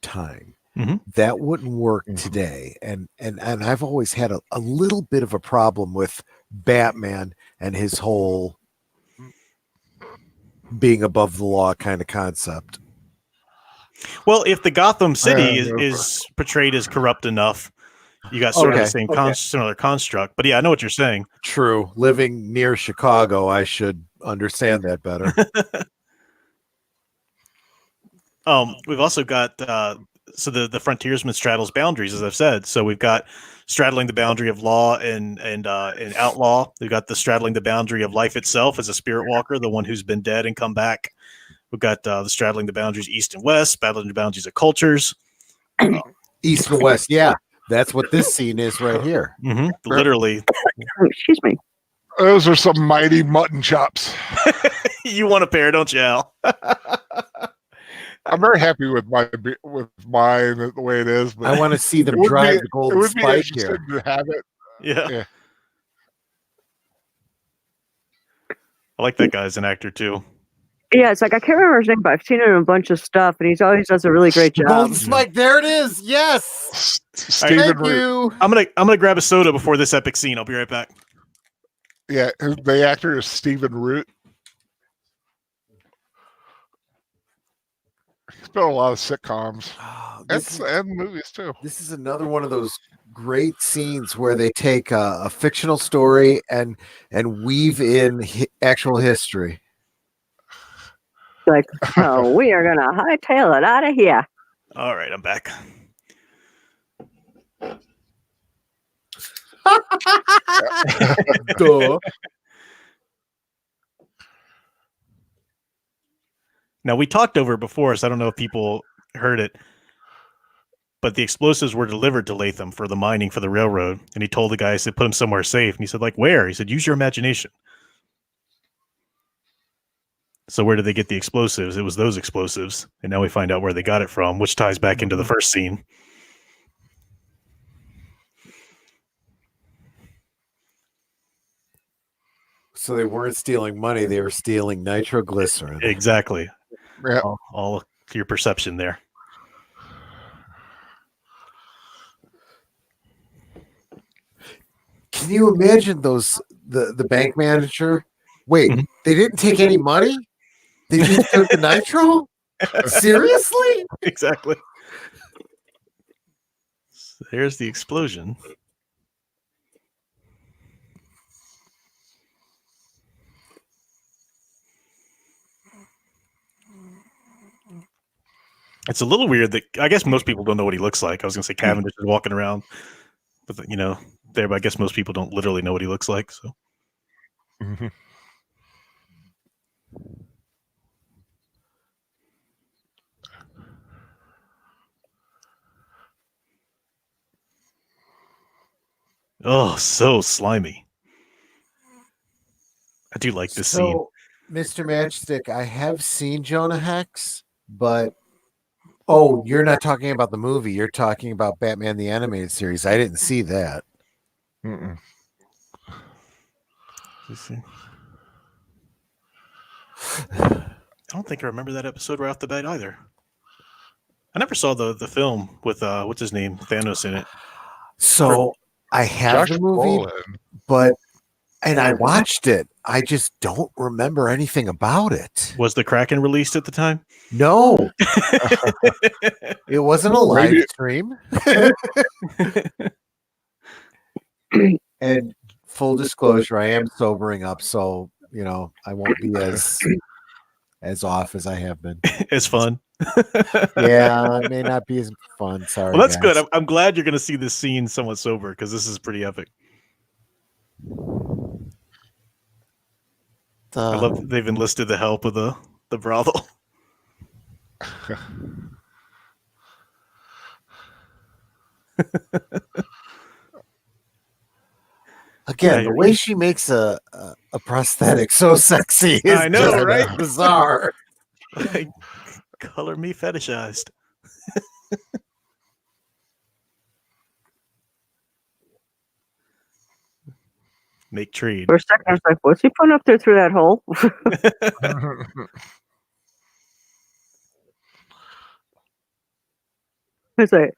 time. Mm-hmm. That wouldn't work today. And I've always had a little bit of a problem with Batman and his whole being above the law kind of concept. Well, if the Gotham City is portrayed as corrupt enough, you got sort of the same similar construct. But yeah, I know what you're saying. True. Living near Chicago, I should understand that better. We've also got so the frontiersman straddles boundaries, as I've said. So we've got straddling the boundary of law and outlaw. We've got the straddling the boundary of life itself as a spirit walker, the one who's been dead and come back. We've got the straddling the boundaries east and west, battling the boundaries of cultures. East and west, yeah. That's what this scene is right here. Mm-hmm. Literally. Excuse me. Those are some mighty mutton chops. You want a pair, don't you, Al? I'm very happy with mine the way it is. But I want to see them drive the golden spike here. To have it. Yeah. I like that guy as an actor too. Yeah, it's like I can't remember his name, but I've seen him in a bunch of stuff, and he always does a really great job. Golden spike, there it is. Yes. Stephen Thank you. I'm gonna grab a soda before this epic scene. I'll be right back. Yeah, the actor is Stephen Root. He's been on a lot of sitcoms and movies too. This is another one of those great scenes where they take a fictional story and weave in actual history. Like, oh, we are gonna hightail it out of here. All right, I'm back. Duh. Now, we talked over it before, so I don't know if people heard it, but the explosives were delivered to Latham for the mining for the railroad, and he told the guy, he said, put them somewhere safe. And he said, like, where? He said, use your imagination. So where did they get the explosives? It was those explosives, and now we find out where they got it from, which ties back into the first scene. So they weren't stealing money, they were stealing nitroglycerin. Exactly. Yeah. All your perception there. Can you imagine the bank manager? Wait, they didn't take any money? They just took the nitro? Seriously? Exactly. So there's the explosion. It's a little weird that I guess most people don't know what he looks like. I was going to say Cavendish is walking around, but there. But I guess most people don't literally know what he looks like. So. Mm-hmm. Oh, so slimy. I do like this scene. Mr. Matchstick, I have seen Jonah Hex, but you're not talking about the movie. You're talking about Batman the Animated Series. I didn't see that. Mm-mm. I don't think I remember that episode right off the bat either. I never saw the film with what's his name, Thanos in it. So I have the movie, and I watched it. I just don't remember anything about it. Was the Kraken released at the time? No. It wasn't a live stream. And full disclosure, I am sobering up, so you know I won't be as off as I have been. It's fun. Yeah, it may not be as fun. Sorry. Well, that's guys. good. I'm glad you're going to see this scene somewhat sober because this is pretty epic. I love that they've enlisted the help of the brothel. Again, Yeah, the way she makes a prosthetic so sexy is I know, just right? bizarre. Like, color me fetishized. Make trade. For a second, I was like, what's he putting up there through that hole? It's like,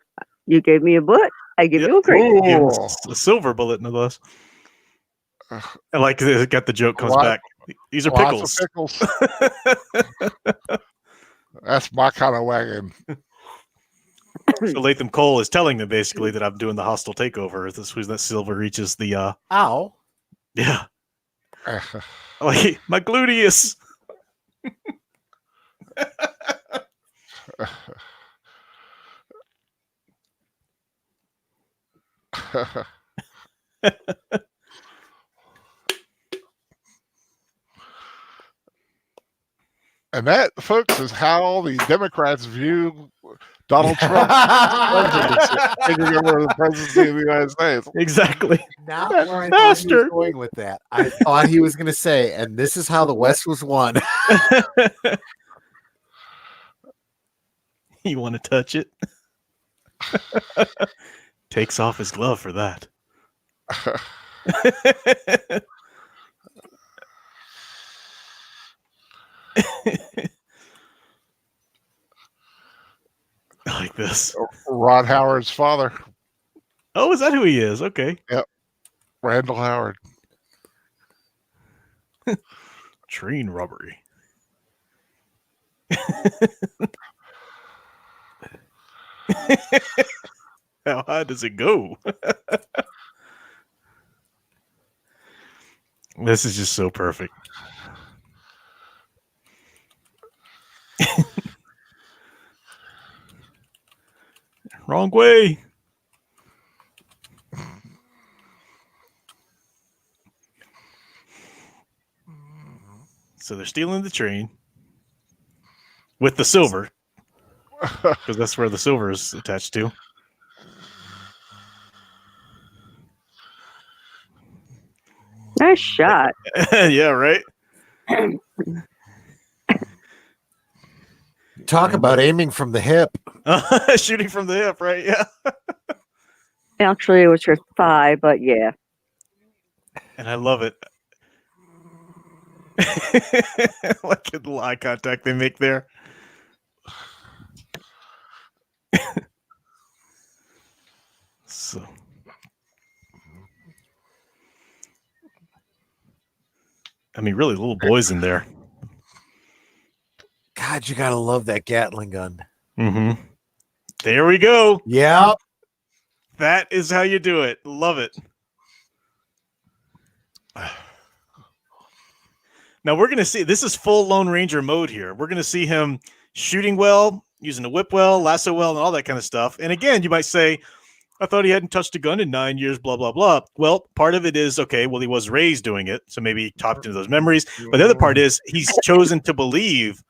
you gave me a bullet, I give you a grape. Give him Ooh. a silver bullet, no less. I like got the joke comes back. These are Lots pickles. of pickles. That's my kind of wagon. So Latham Cole is telling them basically that I'm doing the hostile takeover. This was that silver reaches the Ow. yeah. Like my gluteus. And that, folks, is how the Democrats view Donald Trump taking over the presidency of the United States. Exactly. Not where I thought he was going with that. I thought he was going to say, and this is how the West was won. You want to touch it? Takes off his glove for that. Like this. Rod Howard's father, Oh, is that who he is? Okay. Randall Howard. Train robbery. How high does it go? This is just so perfect. Wrong way. So they're stealing the train with the silver, because that's where the silver is attached to. Nice shot. Yeah, right. Talk about aiming from the hip. Shooting from the hip, right? Yeah. Actually, it was her thigh, but yeah. And I love it. Like the eye contact they make there. So I mean, really, little boys in there. God, you gotta love that Gatling gun. Mm-hmm. There we go. Yeah. That is how you do it. Love it. Now we're going to see, this is full Lone Ranger mode here. We're going to see him shooting well, using the whip well, lasso well, and all that kind of stuff. And again, you might say, I thought he hadn't touched a gun in 9 years, blah, blah, blah. Well, part of it is, okay, well, he was raised doing it, so maybe he tapped into those memories. But the other part is he's chosen to believe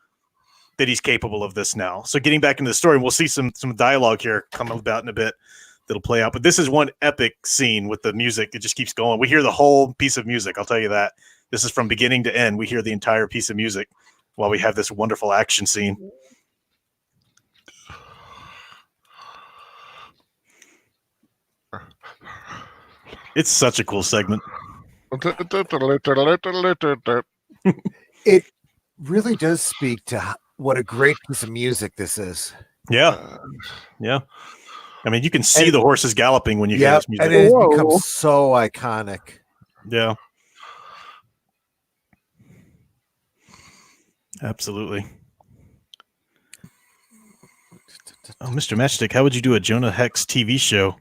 that he's capable of this now. So getting back into the story, we'll see some dialogue here come about in a bit that'll play out. But this is one epic scene with the music. It just keeps going. We hear the whole piece of music. I'll tell you that. This is from beginning to end. We hear the entire piece of music while we have this wonderful action scene. It's such a cool segment. It really does speak to what a great piece of music this is. Yeah. Yeah. I mean, you can see the horses galloping when you hear this music. And it has become so iconic. Yeah. Absolutely. Oh, Mr. Matchstick, how would you do a Jonah Hex TV show?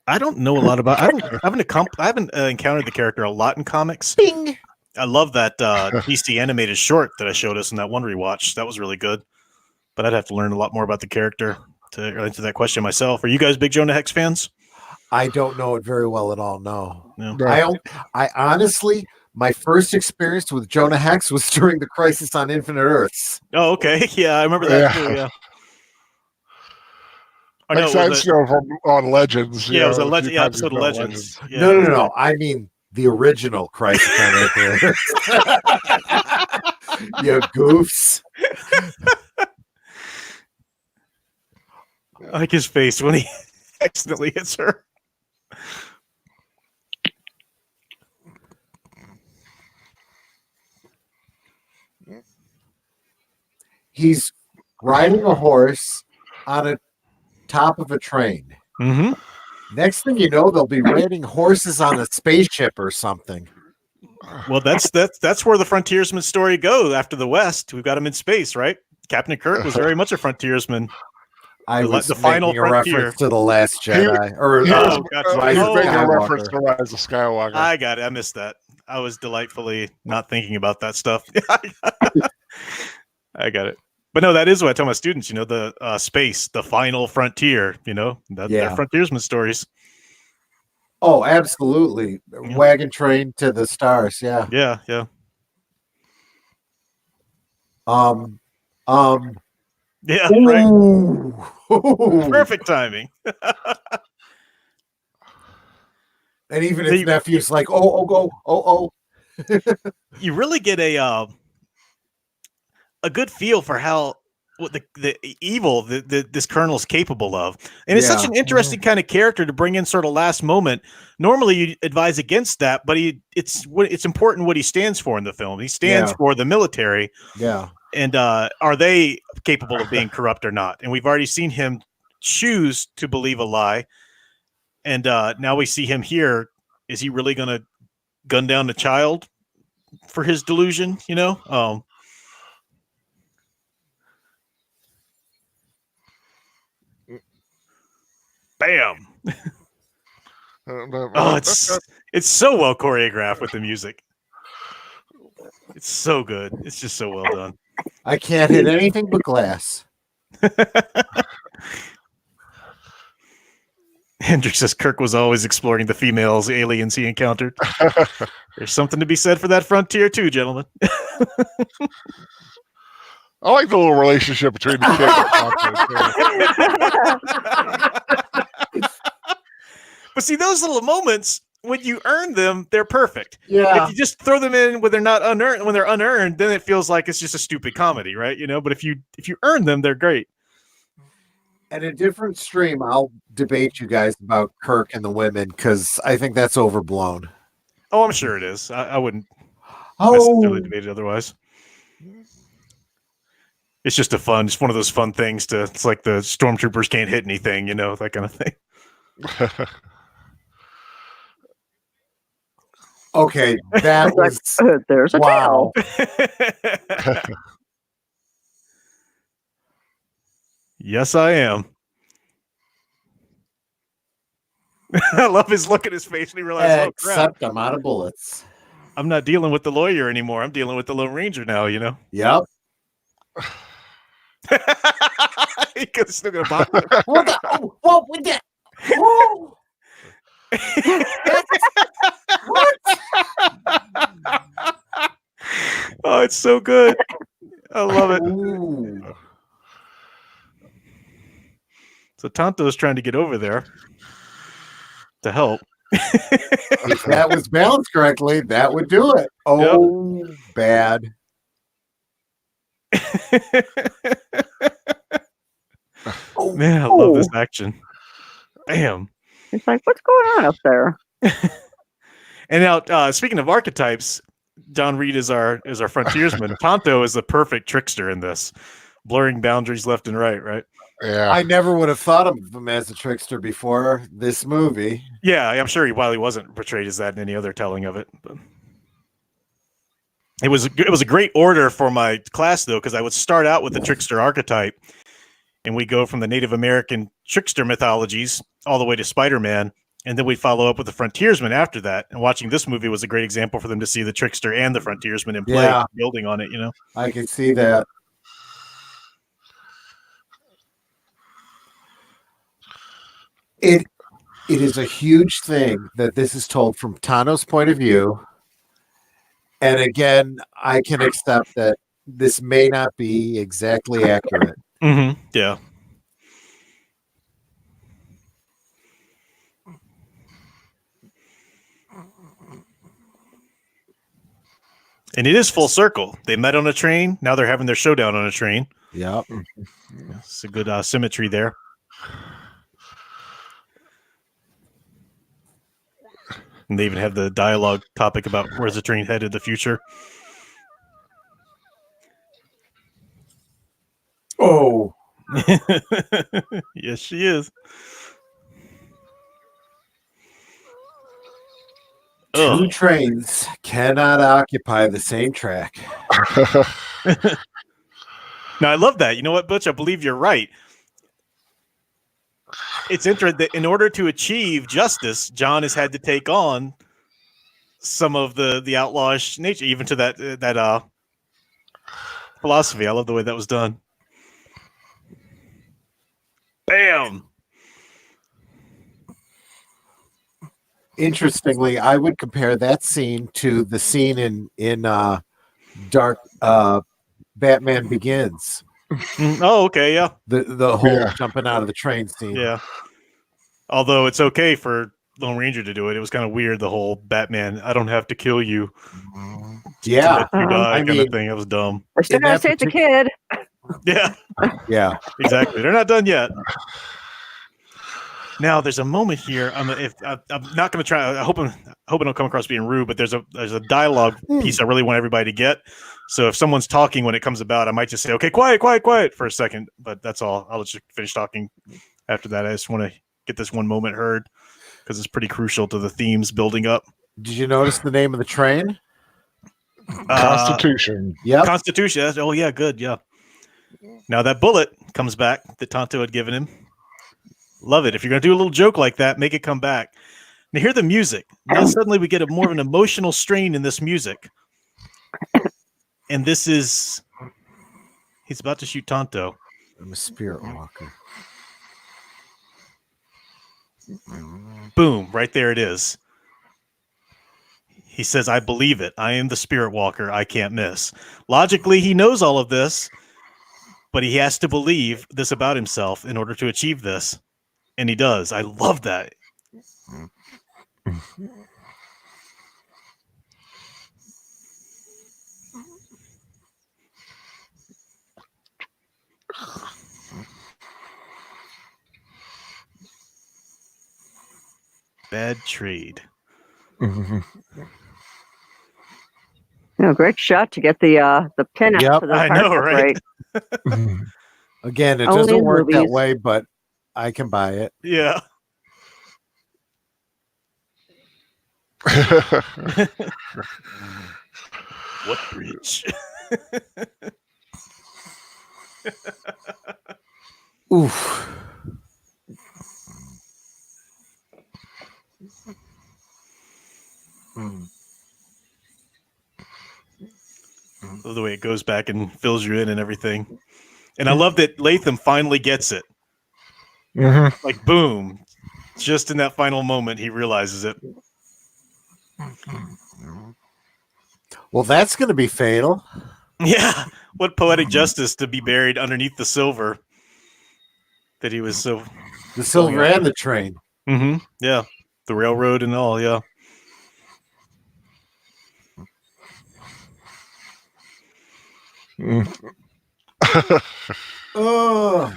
I don't know a lot about. I haven't encountered the character a lot in comics. Bing. I love that DC animated short that I showed us in that one rewatch. That was really good. But I'd have to learn a lot more about the character to answer that question myself. Are you guys big Jonah Hex fans? I don't know it very well at all. No, No. I honestly, my first experience with Jonah Hex was during the Crisis on Infinite Earths. Oh, okay. Yeah, I remember that too. Yeah. I know Like Sideshow on Legends. Yeah, it was a legend. Yeah, episode of Legends. Yeah. No. I mean the original Crisis on Infinite Earths. You goofs. I like his face when he accidentally hits her. He's riding a horse on a top of a train. Mm-hmm. Next thing you know, they'll be riding horses on a spaceship or something. Well, that's where the frontiersman story goes after the West. We've got him in space, right? Captain Kirk was very much a frontiersman. I was the final making a frontier. reference to The Last Jedi. He was making a reference to Rise of Skywalker. I got it. I missed that. I was delightfully not thinking about that stuff. I got it. But no, that is what I tell my students, the space, the final frontier, they're frontiersman stories. Oh, absolutely. Wagon train to the stars. Yeah. Yeah. Yeah, right. Perfect timing. And even his nephew's like, oh. You really get a good feel for what the evil this colonel's capable of, and it's such an interesting kind of character to bring in sort of last moment. Normally, you advise against that, but it's important what he stands for in the film. He stands for the military. Yeah. And are they capable of being corrupt or not? And we've already seen him choose to believe a lie. And now we see him here. Is he really going to gun down the child for his delusion? Bam. Oh, it's so well choreographed with the music. It's so good. It's just so well done. I can't hit anything but glass. Hendrik says Kirk was always exploring the females, aliens he encountered. There's something to be said for that frontier too, gentlemen. I like the little relationship between the kids. But see, those little moments, when you earn them, they're perfect. Yeah. If you just throw them in when they're not unearned, when they're unearned, then it feels like it's just a stupid comedy, right? But if you earn them, they're great. At a different stream, I'll debate you guys about Kirk and the women because I think that's overblown. Oh, I'm sure it is. I wouldn't necessarily debate it otherwise. It's just it's one of those fun things it's like the stormtroopers can't hit anything, that kind of thing. Okay, that was there's a wow. Yes, I am. I love his look at his face when he realizes, except I'm out of bullets. I'm not dealing with the lawyer anymore. I'm dealing with the Lone Ranger now, Yep. He's still gonna bop. What with that? Whoa. What? Oh, it's so good. I love it. Ooh. So Tonto's trying to get over there to help. If that was balanced correctly, that would do it. Oh, yep. Bad. Man, I love this action. Bam. It's like, what's going on up there? And now, speaking of archetypes, John Reed is our frontiersman. Tonto is the perfect trickster in this, blurring boundaries left and right? Yeah. I never would have thought of him as a trickster before this movie. Yeah, I'm sure he wasn't portrayed as that in any other telling of it. But it was a great order for my class, though, because I would start out with the trickster archetype, and we go from the Native American trickster mythologies all the way to Spider-Man, And then we'd follow up with the frontiersman after that. And watching this movie was a great example for them to see the trickster and the frontiersman in play, building on it, you know? I can see that. It is a huge thing that this is told from Tano's point of view. And again, I can accept that this may not be exactly accurate. Mm-hmm. Yeah. And it is full circle. They met on a train. Now they're having their showdown on a train. Yep. It's a good symmetry there. And they even have the dialogue topic about where's the train headed in the future. Oh. Yes, she is. Two trains cannot occupy the same track. Now, I love that. You know what, Butch? I believe you're right. It's interesting that in order to achieve justice, John has had to take on some of the outlawish nature, even to that philosophy. I love the way that was done. Bam! Interestingly, I would compare that scene to the scene in Dark Batman Begins. Oh, okay, yeah. The whole jumping out of the train scene. Yeah. Although it's okay for Lone Ranger to do it. It was kind of weird, the whole Batman, I don't have to kill you. Yeah. You die kind of thing. It was dumb. I still gotta save the kid. Yeah. Yeah. Exactly. They're not done yet. Now there's a moment here. I'm not going to try. I hope I don't come across being rude, but there's a dialogue piece I really want everybody to get. So if someone's talking when it comes about, I might just say, "Okay, quiet for a second." But that's all. I'll let you finish talking after that. I just want to get this one moment heard because it's pretty crucial to the themes building up. Did you notice the name of the train? Constitution. Yeah. Constitution. Oh yeah, good. Yeah. Now that bullet comes back that Tonto had given him. Love it. If you're going to do a little joke like that, make it come back. Now hear the music. Now suddenly we get more of an emotional strain in this music. And this is... He's about to shoot Tonto. I'm a spirit walker. Boom. Right there it is. He says, I believe it. I am the spirit walker. I can't miss. Logically, he knows all of this, but he has to believe this about himself in order to achieve this. And he does. I love that. Bad trade. Great shot to get the pin out to the I know, right? Again, it Only doesn't in work that movies. way, but I can buy it. Yeah. What bridge? Oof. The way it goes back and fills you in and everything. And I love that Latham finally gets it. Like, boom. Just in that final moment, he realizes it. Well, that's going to be fatal. Yeah. What poetic justice to be buried underneath the silver that he was so... The silver and the train. Mm-hmm. Yeah. The railroad and all, yeah. Oh.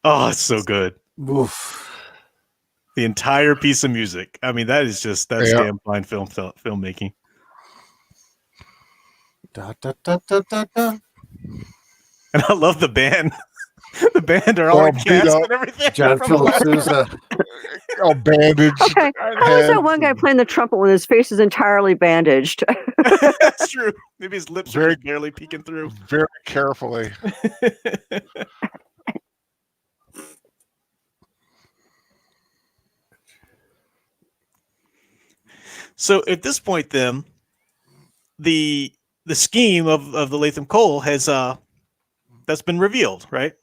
Oh, it's so good. Oof. The entire piece of music. I mean, that's damn fine filmmaking. Da, da, da, da, da, da. And I love the band. The band are all in beat cast up. and everything. John from Philip last- Sousa. All bandaged. Okay, how is that one guy playing the trumpet when his face is entirely bandaged? That's true. Maybe his lips are Very- just barely peeking through. Very carefully. So at this point, then the scheme of the Latham Cole has that's been revealed, right?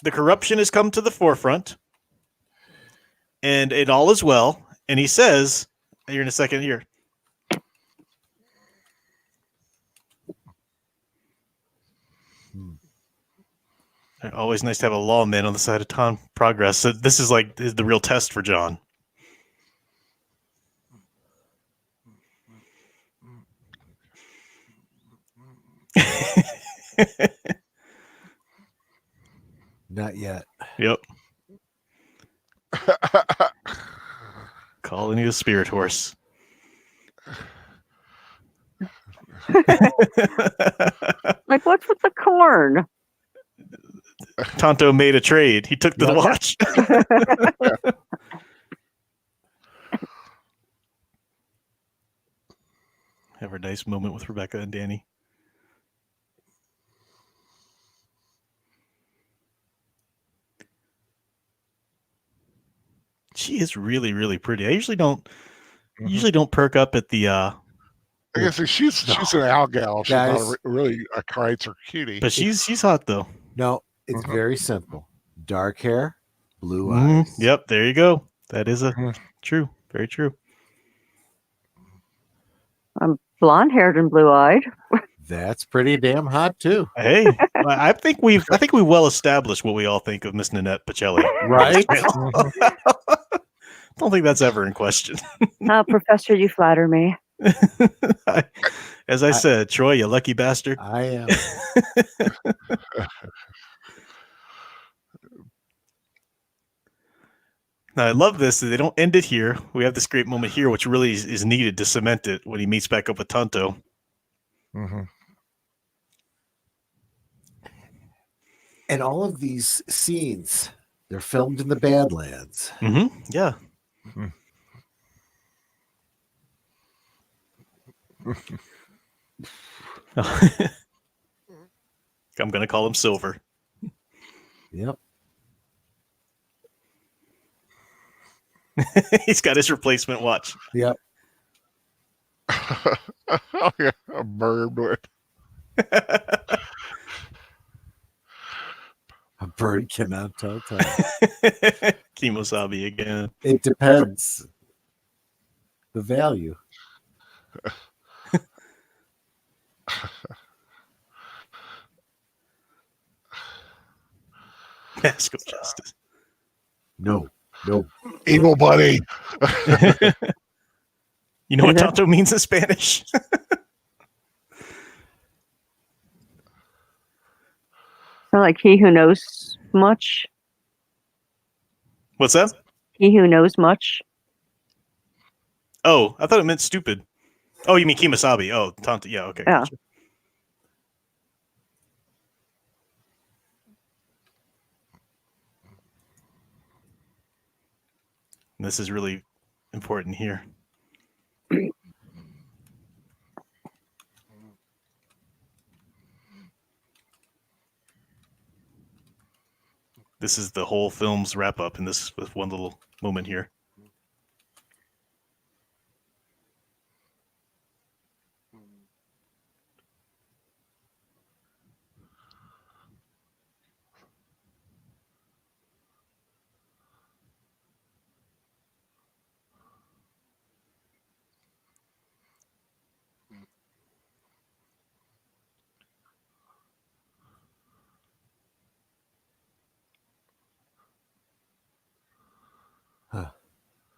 The corruption has come to the forefront, and it all is well. And he says, "Here in a second here." Always nice to have a lawman on the side of town progress. So this is like the real test for John. Not yet. Yep. Calling you a spirit horse. Like, what's with the corn? Tonto made a trade. He took the Yep. watch. Have a nice moment with Rebecca and Danny. She is really, really pretty. I usually don't perk up at the I guess she's an owl gal. She's not Guys. really a Kreitzer cutie. but she's hot though. No, it's very simple. Dark hair, blue Mhm. eyes. Yep, there you go. That is a Mhm. true, very true. I'm blonde-haired and blue-eyed. That's pretty damn hot too. Hey, I think we well established what we all think of Miss Nanette Pacelli. Right? Don't think that's ever in question. Professor, you flatter me. As I said, Troy, you lucky bastard. I am. Now, I love this. They don't end it here. We have this great moment here, which really is needed to cement it when he meets back up with Tonto. Mhm. And all of these scenes, they're filmed in the Badlands. Mm-hmm. Yeah. I'm going to call him Silver. Yep. He's got his replacement watch. Yep. Oh, yeah, a bird with. A bird cannot tell time. Kimosabi again. It depends. The value. Mask of Justice. No. Evil buddy. You know what Tonto means in Spanish? So, like, he who knows much. What's that? He who knows much. Oh, I thought it meant stupid. Oh, you mean Kimosabi? Oh, Tonto. Yeah, okay. Yeah. Gotcha. And this is really important here. This is the whole film's wrap up in this with one little moment here. Huh.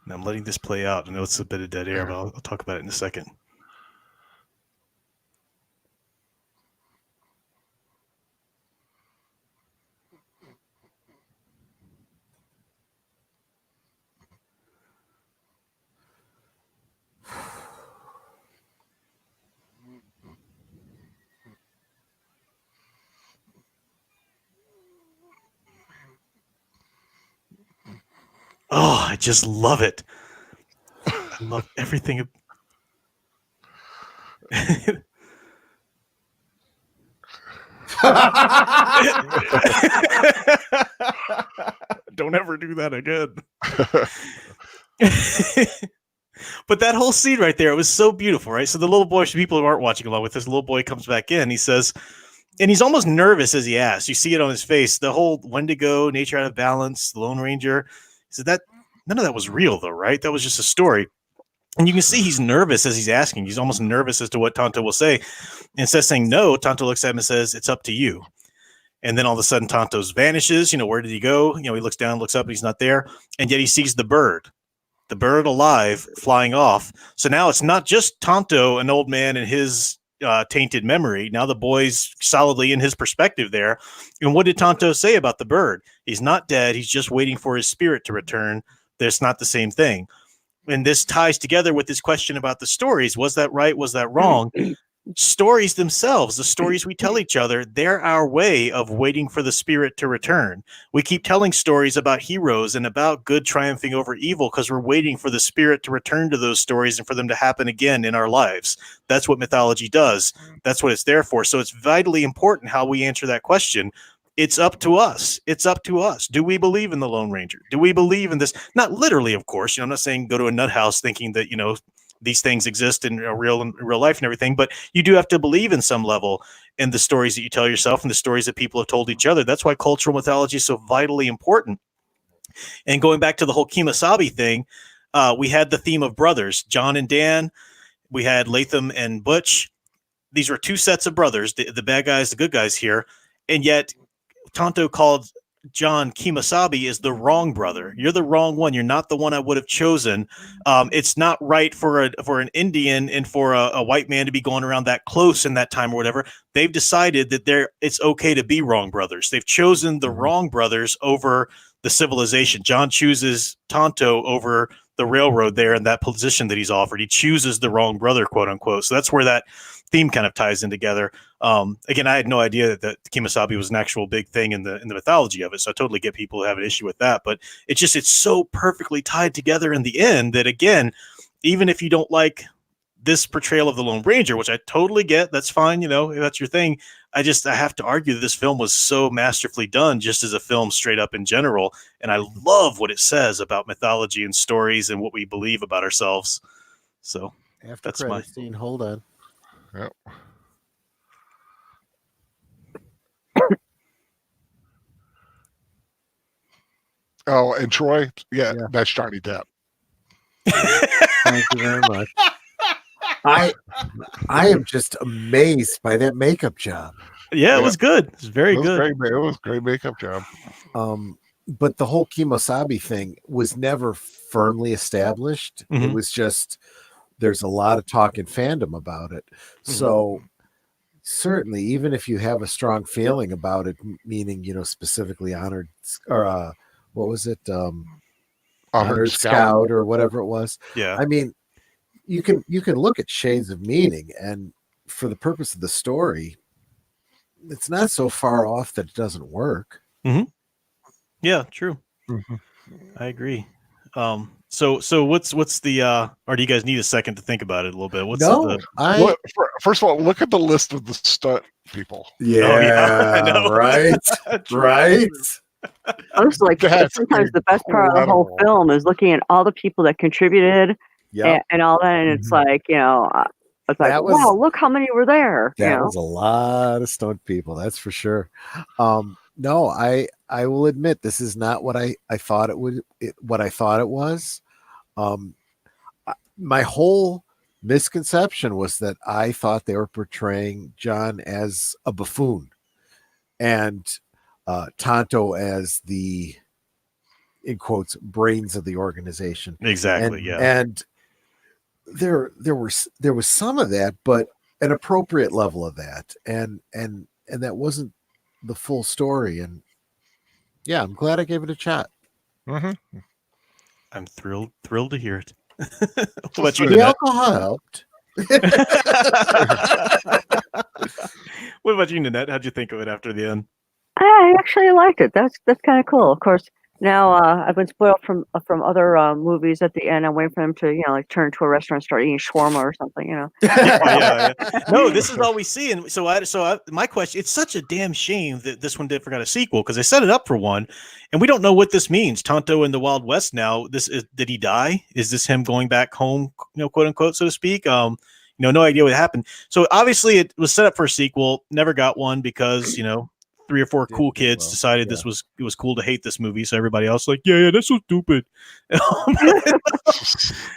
And I'm letting this play out. I know it's a bit of dead air, but I'll talk about it in a second. Oh, I just love it. I love everything. Don't ever do that again. But that whole scene right there, it was so beautiful, right? So the little boy, for people who aren't watching along with this, little boy comes back in. He says, and he's almost nervous as he asks. You see it on his face. The whole Wendigo, nature out of balance, the Lone Ranger. He said that none of that was real, though, right? That was just a story. And you can see he's nervous as he's asking. He's almost nervous as to what Tonto will say. And instead of saying no, Tonto looks at him and says, "It's up to you." And then all of a sudden, Tonto's vanishes. Where did he go? He looks down, looks up, and he's not there. And yet he sees the bird alive, flying off. So now it's not just Tonto, an old man, and his tainted memory. Now the boy's solidly in his perspective there. And what did Tonto say about the bird? He's not dead. He's just waiting for his spirit to return. That's not the same thing. And this ties together with this question about the stories. Was that right? Was that wrong? Stories themselves, the stories we tell each other, they're our way of waiting for the spirit to return. We keep telling stories about heroes and about good triumphing over evil because we're waiting for the spirit to return to those stories and for them to happen again in our lives. That's what mythology does. That's what it's there for. So it's vitally important how we answer that question. It's up to us. It's up to us. Do we believe in the Lone Ranger? Do we believe in this? Not literally, of course. I'm not saying go to a nut house thinking that, these things exist in real life and everything, but you do have to believe in some level in the stories that you tell yourself and the stories that people have told each other. That's why cultural mythology is so vitally important. And going back to the whole Kemosabe thing, we had the theme of brothers, John and Dan. We had Latham and Butch. These were two sets of brothers, the bad guys, the good guys here. And yet Tonto called John Kemosabe is the wrong brother. You're the wrong one. You're not the one I would have chosen. It's not right for an Indian and for a white man to be going around that close in that time or whatever. They've decided that it's okay to be wrong brothers. They've chosen the wrong brothers over the civilization. John chooses Tonto over the railroad there in that position that he's offered. He chooses the wrong brother, quote unquote. So that's where that theme kind of ties in together. Again, I had no idea that Kemosabe was an actual big thing in the mythology of it. So I totally get people who have an issue with that, but it's so perfectly tied together in the end that, again, even if you don't like this portrayal of the Lone Ranger, which I totally get, that's fine. If that's your thing. I have to argue that this film was so masterfully done just as a film straight up in general. And I love what it says about mythology and stories and what we believe about ourselves. So After that's credit scene, hold on. Yep. Oh, and Troy, yeah. That's Johnny Depp. Thank you very much. I am just amazed by that makeup job. Yeah, it was good. It was very good. It was a great makeup job. But the whole Kemosabe thing was never firmly established. Mm-hmm. It was just there's a lot of talk in fandom about it. Mm-hmm. So certainly, even if you have a strong feeling about it, meaning specifically honored or what was it, honored scout or whatever it was. Yeah, I mean, you can look at shades of meaning, and for the purpose of the story, it's not so far off that it doesn't work. Mm-hmm. Yeah, true. Mm-hmm. I agree. So what's the or do you guys need a second to think about it a little bit? First of all, look at the list of the stunt people. Yeah, I know. Right. Right. I was like, sometimes the best part of the whole film is looking at all the people that contributed and all that, and it's like, it's like, wow, look how many were there. That was a lot of stunt people, that's for sure. No, I will admit this is not what I thought it would. What I thought it was. My whole misconception was that I thought they were portraying John as a buffoon, and Tonto as the, in quotes, brains of the organization. Exactly. And there was some of that, but an appropriate level of that, and that wasn't the full story. And yeah, I'm glad I gave it a shot. Mm-hmm. I'm thrilled to hear it. What about you, the alcohol helped. What about you, Nanette? How'd you think of it after the end? I actually liked it. That's kind of cool. Of course, Now I've been spoiled from other movies. At the end, I'm waiting for them to like turn to a restaurant and start eating shawarma or something. Yeah. No, this is all we see, and my question: it's such a damn shame that this one never got a sequel because they set it up for one, and we don't know what this means. Tonto in the Wild West now. Did he die? Is this him going back home? Quote unquote, so to speak. No idea what happened. So obviously, it was set up for a sequel. Never got one because 3 or 4 cool kids decided it was cool to hate this movie. So everybody else yeah, that's so stupid.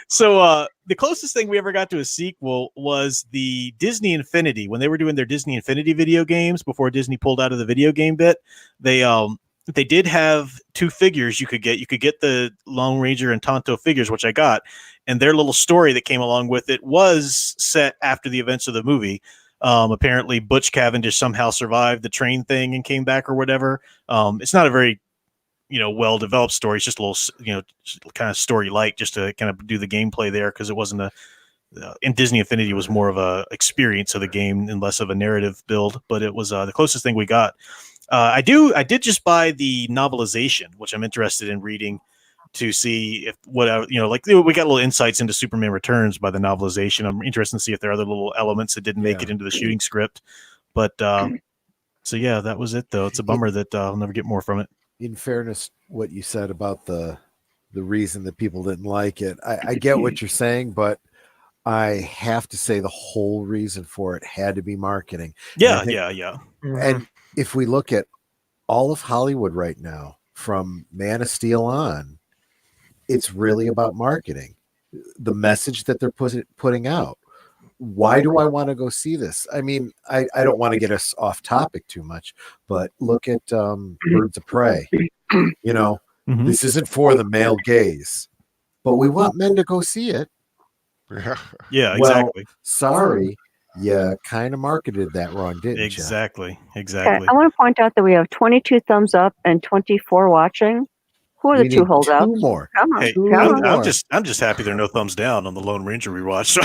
So the closest thing we ever got to a sequel was the Disney Infinity. When they were doing their Disney Infinity video games before Disney pulled out of the video game bit, they did have 2 figures you could get. You could get the Lone Ranger and Tonto figures, which I got, and their little story that came along with it was set after the events of the movie. Apparently Butch Cavendish somehow survived the train thing and came back or whatever. It's not a very, well-developed story. It's just a little, kind of story light just to kind of do the gameplay there. Cause it wasn't in Disney Infinity was more of a experience of the game and less of a narrative build, but it was the closest thing we got. I did just buy the novelization, which I'm interested in reading to see if we got little insights into Superman Returns by the novelization. I'm interested to see if there are other little elements that didn't make it into the shooting script. But so yeah, that was it though. It's a bummer that I'll never get more from it. In fairness, what you said about the reason that people didn't like it, I get what you're saying, but I have to say the whole reason for it had to be marketing. Yeah. And if we look at all of Hollywood right now, from Man of Steel on, it's really about marketing, the message that they're putting out. Why do I want to go see this? I mean, I don't want to get us off topic too much, but look at Birds of Prey. This isn't for the male gaze, but we want men to go see it. Yeah, exactly. Well, sorry, you kind of marketed that wrong, didn't you? Exactly. Okay, I want to point out that we have 22 thumbs up and 24 watching. Who are the 2 holdouts? 2 more. Come on, Hey, come on. I'm just happy there are no thumbs down on the Lone Ranger rewatch. You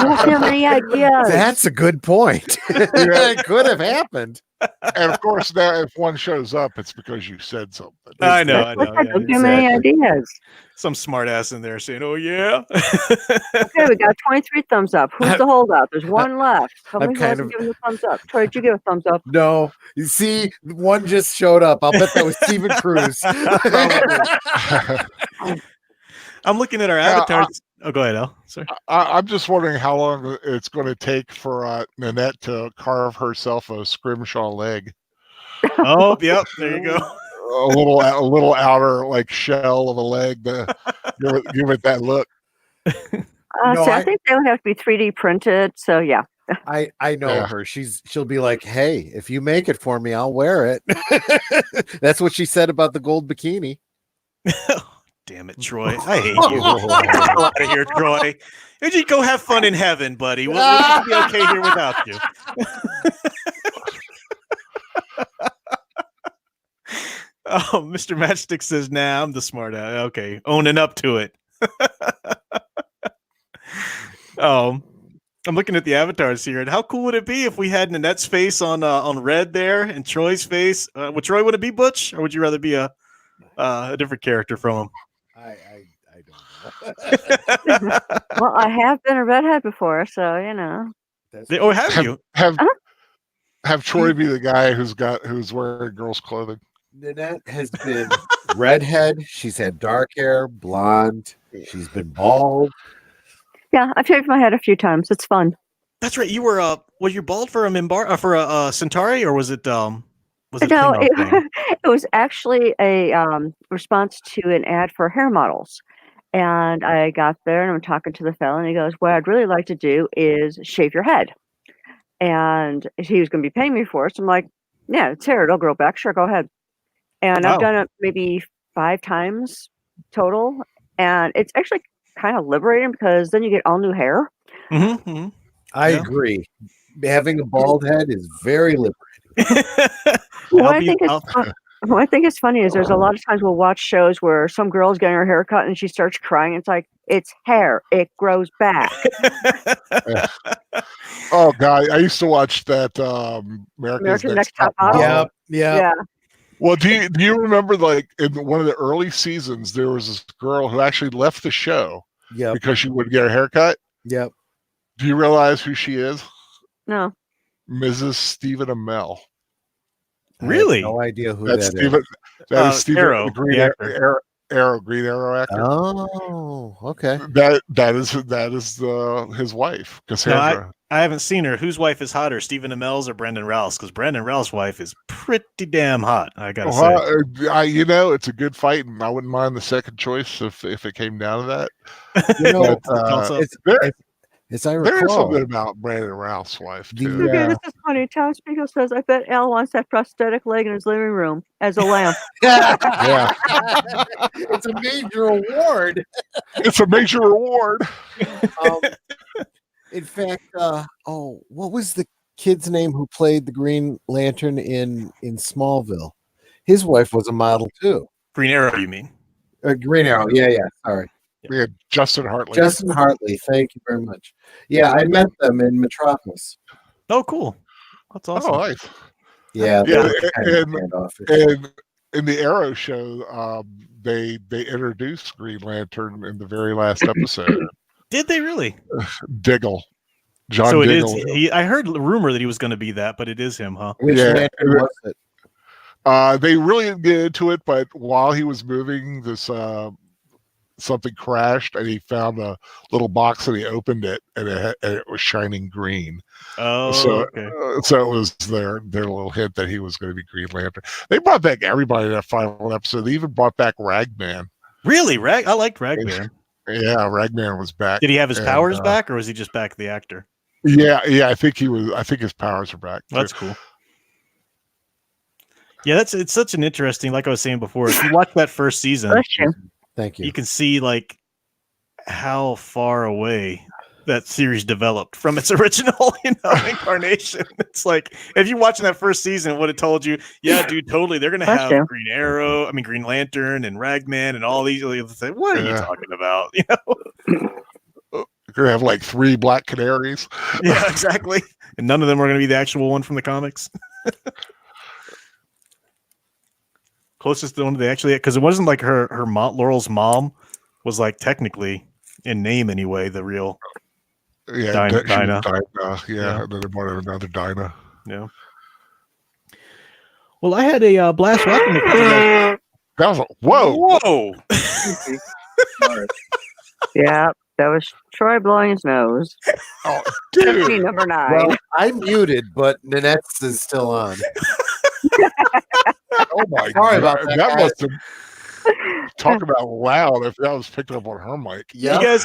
don't have any ideas. That's a good point. It could have happened. And of course, now if one shows up, it's because you said something. I know. Yeah, don't give me any ideas. Some smart ass in there saying, "Oh yeah." Okay, we got 23 thumbs up. Who's the holdout? There's 1 left. Somebody who hasn't given the thumbs up. Troy, did you give a thumbs up? No, you see, one just showed up. I'll bet that was Stephen Cruz. I'm looking at our avatars. Go ahead, Al. Sorry. I'm just wondering how long it's going to take for Nanette to carve herself a scrimshaw leg. Oh, yep. There you go. A little outer shell of a leg to give it that look. I think they would have to be 3D printed. So yeah. I know her. She'll be like, "Hey, if you make it for me, I'll wear it." That's what she said about the gold bikini. Damn it, Troy. I hate you. Get the hell out of here, Troy. You go have fun in heaven, buddy. We'll be okay here without you. Oh, Mr. Matchstick says, "Nah, I'm the smart ass." Okay, owning up to it. I'm looking at the avatars here, and how cool would it be if we had Nanette's face on red there and Troy's face? Would Troy want to be Butch, or would you rather be a different character from him? I don't know. Well, I have been a redhead before, so Have you? Have Troy be the guy who's wearing girls' clothing. Nanette has been redhead. She's had dark hair, blonde. She's been bald. Yeah, I've shaved my head a few times. It's fun. That's right. You were was you bald for a Centauri, or was it No, it was actually a response to an ad for hair models. And I got there and I'm talking to the fellow and he goes, "What I'd really like to do is shave your head." And he was going to be paying me for it. So I'm like, "Yeah, it's hair. It'll grow back. Sure, go ahead." And I've done it maybe 5 times total. And it's actually kind of liberating because then you get all new hair. Mm-hmm. I agree. Having a bald head is very liberating. What I think is funny is there's a lot of times we'll watch shows where some girl's getting her hair cut and she starts crying. It's like, it's hair. It grows back. Oh, God. I used to watch that American Next Top Model. Yeah. Well, do you remember, like, in one of the early seasons, there was this girl who actually left the show Yep. because she wouldn't get a haircut? Yep. Do you realize who she is? No. Mrs. Stephen Amell. I have Really? no idea who That's that Stephen. is. That is Stephen, Arrow, the Green the actor. Arrow, Green Arrow actor. Oh, okay. That is his wife, No, Cassandra. I haven't seen her. Whose wife is hotter, Stephen Amell's or Brendan Routh's? Because Brendan Routh's wife is pretty damn hot. I gotta say. It's a good fight, and I wouldn't mind the second choice if it came down to that. You know, But, as I there is recall, something about Brandon Routh's wife too. The, Okay, this is funny. Tom Spiegel says, I bet Al wants that prosthetic leg in his living room as a lamp. Yeah. It's a major award. It's a major reward. In fact, what was the kid's name who played the Green Lantern in Smallville? His wife was a model too. Green Arrow, you mean? Green Arrow. Yeah. Sorry. We had Justin Hartley. Justin Hartley. Thank you very much. Yeah, I met them in Metropolis. Oh, cool. That's awesome. Oh, nice. Yeah. Yeah, and And in the Arrow show, they introduced Green Lantern in the very last episode. Did they really? Diggle. John so it Diggle. is. I heard the rumor that he was going to be that, but it is him, huh? Which Lantern was it? They really didn't get into it, but while he was moving, this something crashed, and he found a little box, and he opened it, and it was shining green. Oh, okay. So it was their little hint that he was going to be Green Lantern. They brought back everybody in that final episode. They even brought back Ragman. Really? I liked Ragman. Yeah, Ragman was back. Did he have his powers back, or was he just back the actor? Yeah. I think he was. I think his powers are back. That's cool. Yeah, it's such an interesting. Like I was saying before, if you watch that first season, Thank you. You can see like how far away that series developed from its original, incarnation. It's like if you watching that first season, it would have told you, yeah, dude, totally. They're gonna have Green Lantern, and Ragman, and all these. What are you talking about? You're gonna have like 3 Black Canaries. Yeah, exactly. And none of them are gonna be the actual one from the comics. Closest to the one they actually had, because it wasn't like her mom, Laurel's mom was like technically in name anyway, the real Dinah. Yeah, and then they brought in another Dinah. Yeah. Well, I had a blast watching it. That was whoa. Yeah, that was Troy blowing his nose. Oh, dude. Number 9. Well, I'm muted, but Nanette's is still on. Oh my Sorry God. about that. That must have talk about loud if that was picking up on her mic. Yeah.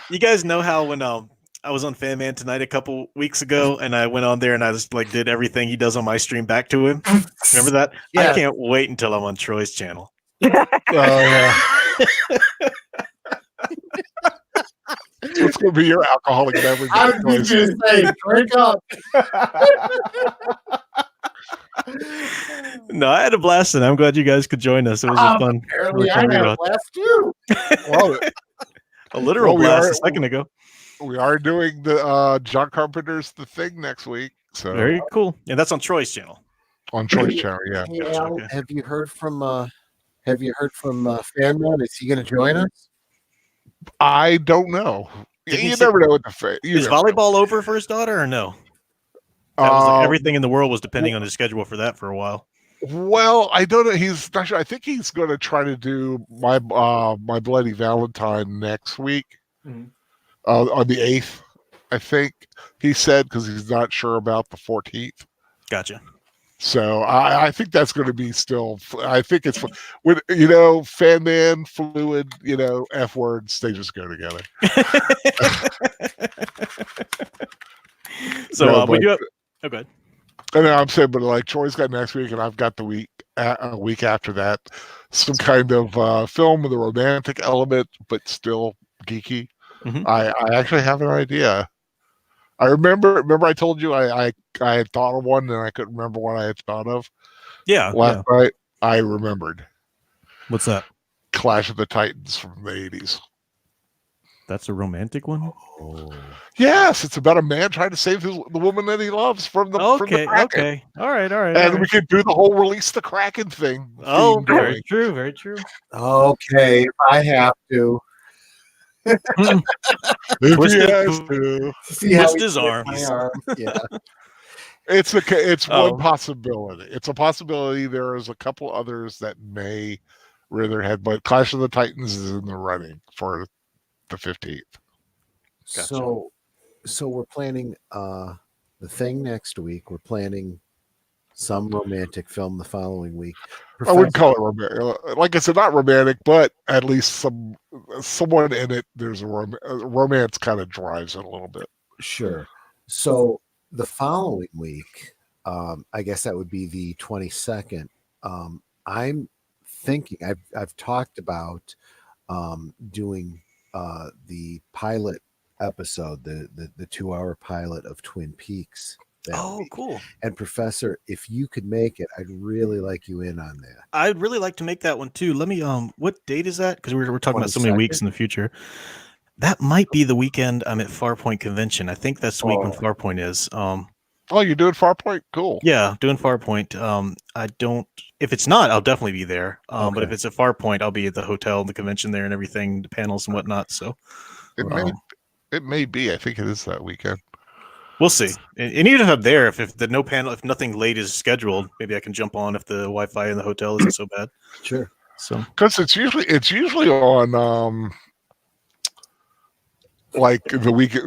You guys know how when I was on Fan Man Tonight a couple weeks ago, and I went on there and I just like did everything he does on my stream back to him. Remember that? Yeah. I can't wait until I'm on Troy's channel. Oh yeah. It's going to be your alcoholic beverage. I was just saying, drink up. No, I had a blast, and I'm glad you guys could join us. It was fun. Apparently, I had a blast too. Well, a literal blast a second ago. We are doing the John Carpenter's The Thing next week. So very cool. And that's on Troy's channel. On Troy's channel, yeah. Hey, Al, have you heard from Fanman? Is he going to join us? I don't know. You never know what the fate. Is volleyball over for his daughter or no? That was like everything in the world was depending on his schedule for that for a while. Well, I don't know. He's not sure. I think he's going to try to do my Bloody Valentine next week, on the 8th. I think he said, because he's not sure about the 14th. Gotcha. So I think that's going to be still. I think it's when Fan Man, fluid, F words, they just go together. So we do have. Oh, good. I know I'm saying, but like Troy's got next week, and I've got the week a week after that, some kind of film with a romantic element, but still geeky. Mm-hmm. I actually have an idea. I remember I told you I had thought of one, and I couldn't remember what I had thought of. Yeah. Last night I remembered. What's that? Clash of the Titans from the 80s. That's a romantic one. Oh. Yes, it's about a man trying to save the woman that he loves from the Okay, Kraken. okay, all right. And we could do the whole release the Kraken thing. Oh, theme very going. true, very true. Okay, if I have to. If Twist he his- has to. See how Twist he his twists arm. my arm. Yeah. It's one Oh. possibility. It's a possibility. There is a couple others that may rear their head, but Clash of the Titans is in the running for the 15th. Gotcha. So we're planning the thing next week. We're planning some romantic film the following week. I wouldn't call it romantic. Like I said, not romantic, but at least someone in it. There's a romance kind of drives it a little bit. Sure. So the following week, I guess that would be the 22nd. I'm thinking I've talked about doing the pilot episode, the 2-hour pilot of Twin Peaks. Oh, week. cool. And Professor, if you could make it, I'd really like you in on that. I'd really like to make that one too. Let me what date is that? Because we're talking about so many 22nd? weeks in the future. That might be the weekend I'm at Farpoint Convention. I think that's the week when Farpoint is. Oh, you're doing Farpoint? Cool. Yeah, doing Farpoint. I don't. If it's not, I'll definitely be there. But Okay. if it's a Farpoint, I'll be at the hotel, the convention there, and everything, the panels and whatnot. So It may be. I think it is that weekend. we'll see. And even if I'm there, if the no panel, if nothing late is scheduled, maybe I can jump on if the Wi-Fi in the hotel isn't so bad. Sure. So Because it's usually on like the week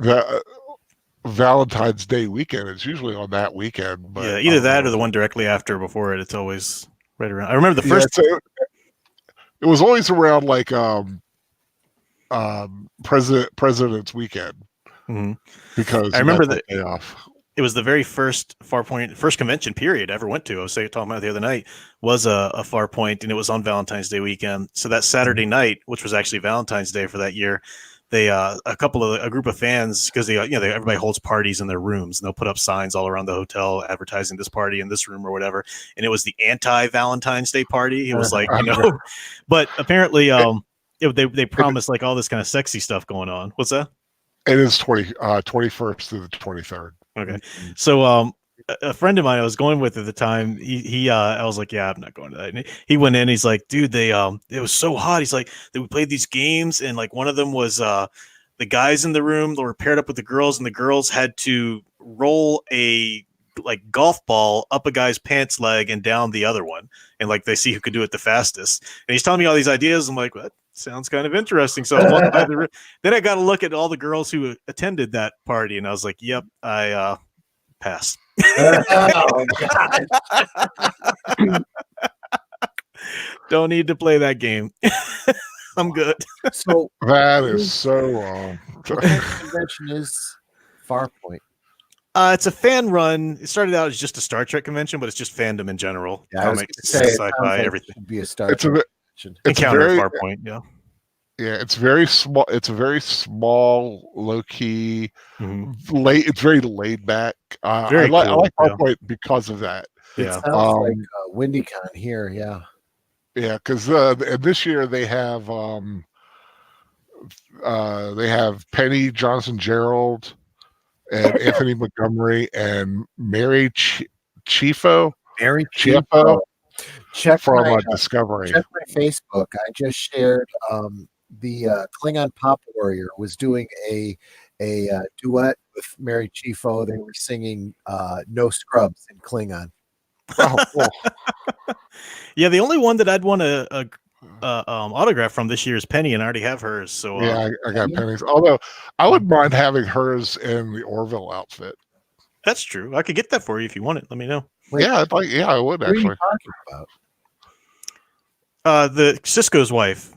Valentine's Day weekend. It's usually on that weekend. But, yeah, either that or the one directly after before it. It's always right around. I remember the first. It was always around like President's Weekend. Mhm. Because I remember that that day off. it was the very first first convention period I ever went to. I was talking about the other night was a Farpoint, and it was on Valentine's Day weekend. So that Saturday night, which was actually Valentine's Day for that year, they a group of fans, because everybody holds parties in their rooms, and they'll put up signs all around the hotel advertising this party in this room or whatever. And it was the anti-Valentine's Day party. It was like but apparently they promised like all this kind of sexy stuff going on. What's that? It is 21st through the 23rd. Okay. So a friend of mine I was going with at the time, he I was like, yeah, I'm not going to that. And he went in, he's like, dude, it was so hot. He's like, we played these games, and like one of them was the guys in the room that were paired up with the girls, and the girls had to roll a like golf ball up a guy's pants leg and down the other one, and like they see who could do it the fastest. And he's telling me all these ideas. I'm like, what? Sounds kind of interesting. So then I got to look at all the girls who attended that party, and I was like, yep, I pass. Oh, God. Don't need to play that game. I'm good. So That is so wrong. what kind of convention is Farpoint? It's a fan run. It started out as just a Star Trek convention, but it's just fandom in general. Yeah, I was Comics, gonna say, it sci-fi, sounds like it everything. should be a Star It's Trek a convention. it's Encounter very Farpoint, yeah. yeah. It's very small. It's a very small, low key. Mhm. It's very laid back. Very I like cool, yeah. Farpoint because of that. It Yeah. sounds like WindyCon here. Yeah. Yeah, because and this year they have Penny Johnson Gerald and Anthony Montgomery and Mary Chieffo Mary Chieffo Check from my, Discovery. check my Facebook. I just shared the Klingon Pop Warrior was doing a duet with Mary Chieffo. They were singing "No Scrubs" in Klingon. Oh, cool. Yeah, the only one that I'd want a autograph from this year is Penny, and I already have hers. So Yeah, I got Penny's. Although I wouldn't mind having hers in the Orville outfit. that's true. I could get that for you if you want it. Let me know. Wait, I would What are you actually. talking about? The Cisco's wife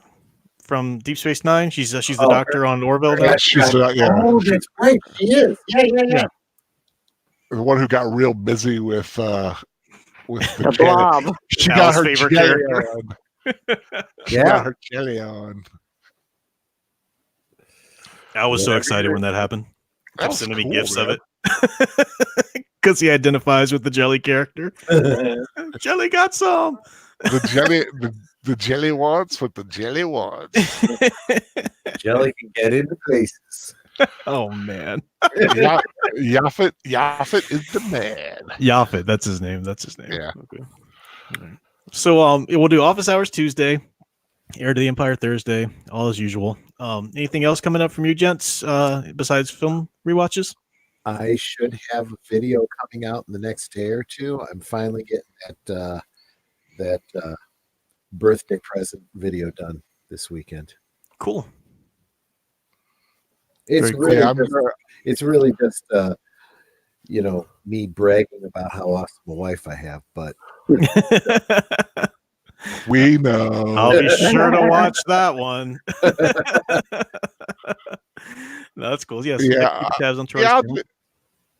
from Deep Space Nine. She's the Oh, doctor on Orville. Yeah, She's Oh, that's right. She is. Yeah. the one who got real busy with the The blob. She Al's got her favorite jelly character. on. She Yeah. got her jelly on. I was so Yeah. excited when that happened. That Kept was sending me cool, gifts of man. it because he identifies with the jelly character. Jelly got some. The the jelly wants what the jelly wants. Jelly can get into places. Oh man, Yaphet is the man. Yaphet, that's his name. Yeah. Okay. All right. So we'll do office hours Tuesday, Heir to the Empire Thursday, all as usual. Anything else coming up from you gents besides film rewatches? I should have a video coming out in the next day or two. I'm finally getting that birthday present video done this weekend. Cool. It's Very really cool. it's really just me bragging about how awesome a wife I have, but We know. I'll be sure to watch that one. No, that's cool. Yes. Yeah. Keep tabs on Troy's Yeah, channel.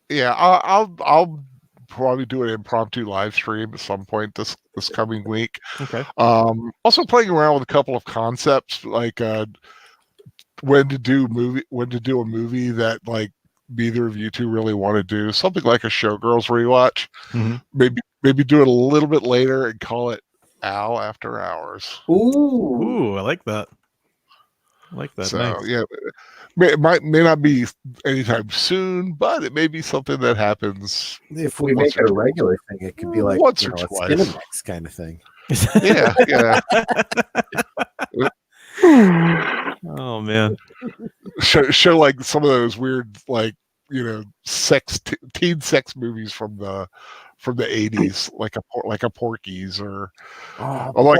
yeah. I'll probably do an impromptu live stream at some point this coming week. Okay. Also playing around with a couple of concepts like when to do a movie that like neither of you two really want to do. Something like a Showgirls rewatch. Mhm. Maybe do it a little bit later and call it Al After Hours. Ooh, I like that. So Nice. yeah, may not be anytime soon, but it may be something that happens. if we make it a regular thing, it could be like Once a or twice. Cinemax kind of thing. Yeah, yeah. Oh man. Show like some of those weird like teen sex movies from the 80s, like a Porky's or although I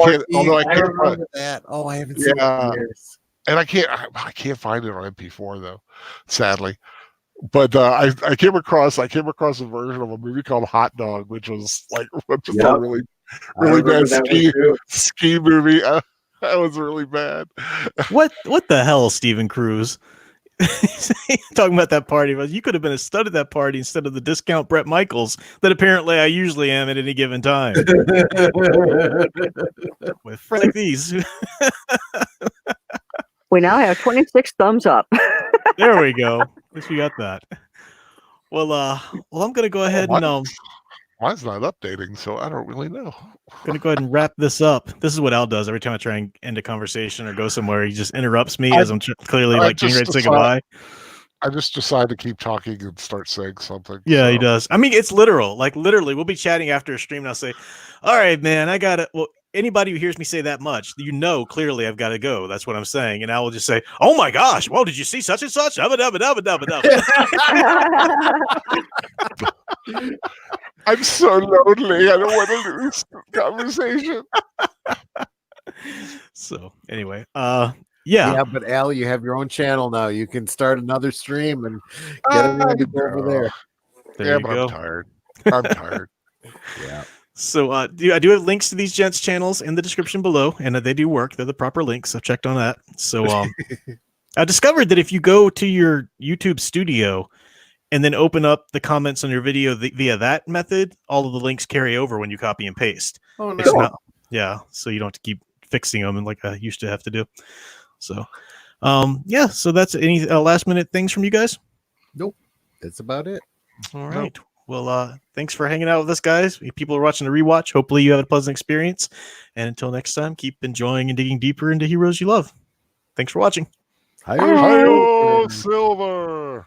can't remember that. Oh, I haven't seen it in years. And I can't find it on MP4 though, sadly. But I came across a version of a movie called Hot Dog, which was like a really bad ski movie. That was really bad. What the hell, Stephen Cruz? Talking about that party, you could have been a stud at that party instead of the discount Bret Michaels that apparently I usually am at any given time. With friends like these. We now have 26 thumbs up. There we go. At least we got that. Well, I'm gonna go ahead and mine's not updating, so I don't really know. Gonna go ahead and wrap this up. This is what Al does every time I try and end a conversation or go somewhere. He just interrupts me as I'm clearly getting ready to say goodbye. I just decide to keep talking and start saying something. Yeah, so. he does. I mean, it's literal. Like literally, we'll be chatting after a stream, and I'll say, "All right, man, I gotta." Well, anybody who hears me say that much, clearly I've got to go. That's what I'm saying, and I will just say, "Oh my gosh, well, did you see such and such?" Dabba. I'm so lonely. I don't want to lose the conversation. So anyway, yeah, but Al, you have your own channel now. You can start another stream and get everybody over there. There you but go. I'm tired. Yeah. So I do have links to these gents' channels in the description below, and they do work. They're the proper links. I've checked on that. So I discovered that if you go to your YouTube studio and then open up the comments on your video via that method, all of the links carry over when you copy and paste. Oh, no. It's not, so you don't have to keep fixing them like I used to have to do. So, so that's any last minute things from you guys? Nope. That's about it. All right. Nope. Well, thanks for hanging out with us, guys. If people are watching the rewatch, hopefully you have a pleasant experience. And until next time, keep enjoying and digging deeper into heroes you love. Thanks for watching. Hi-yo, Silver.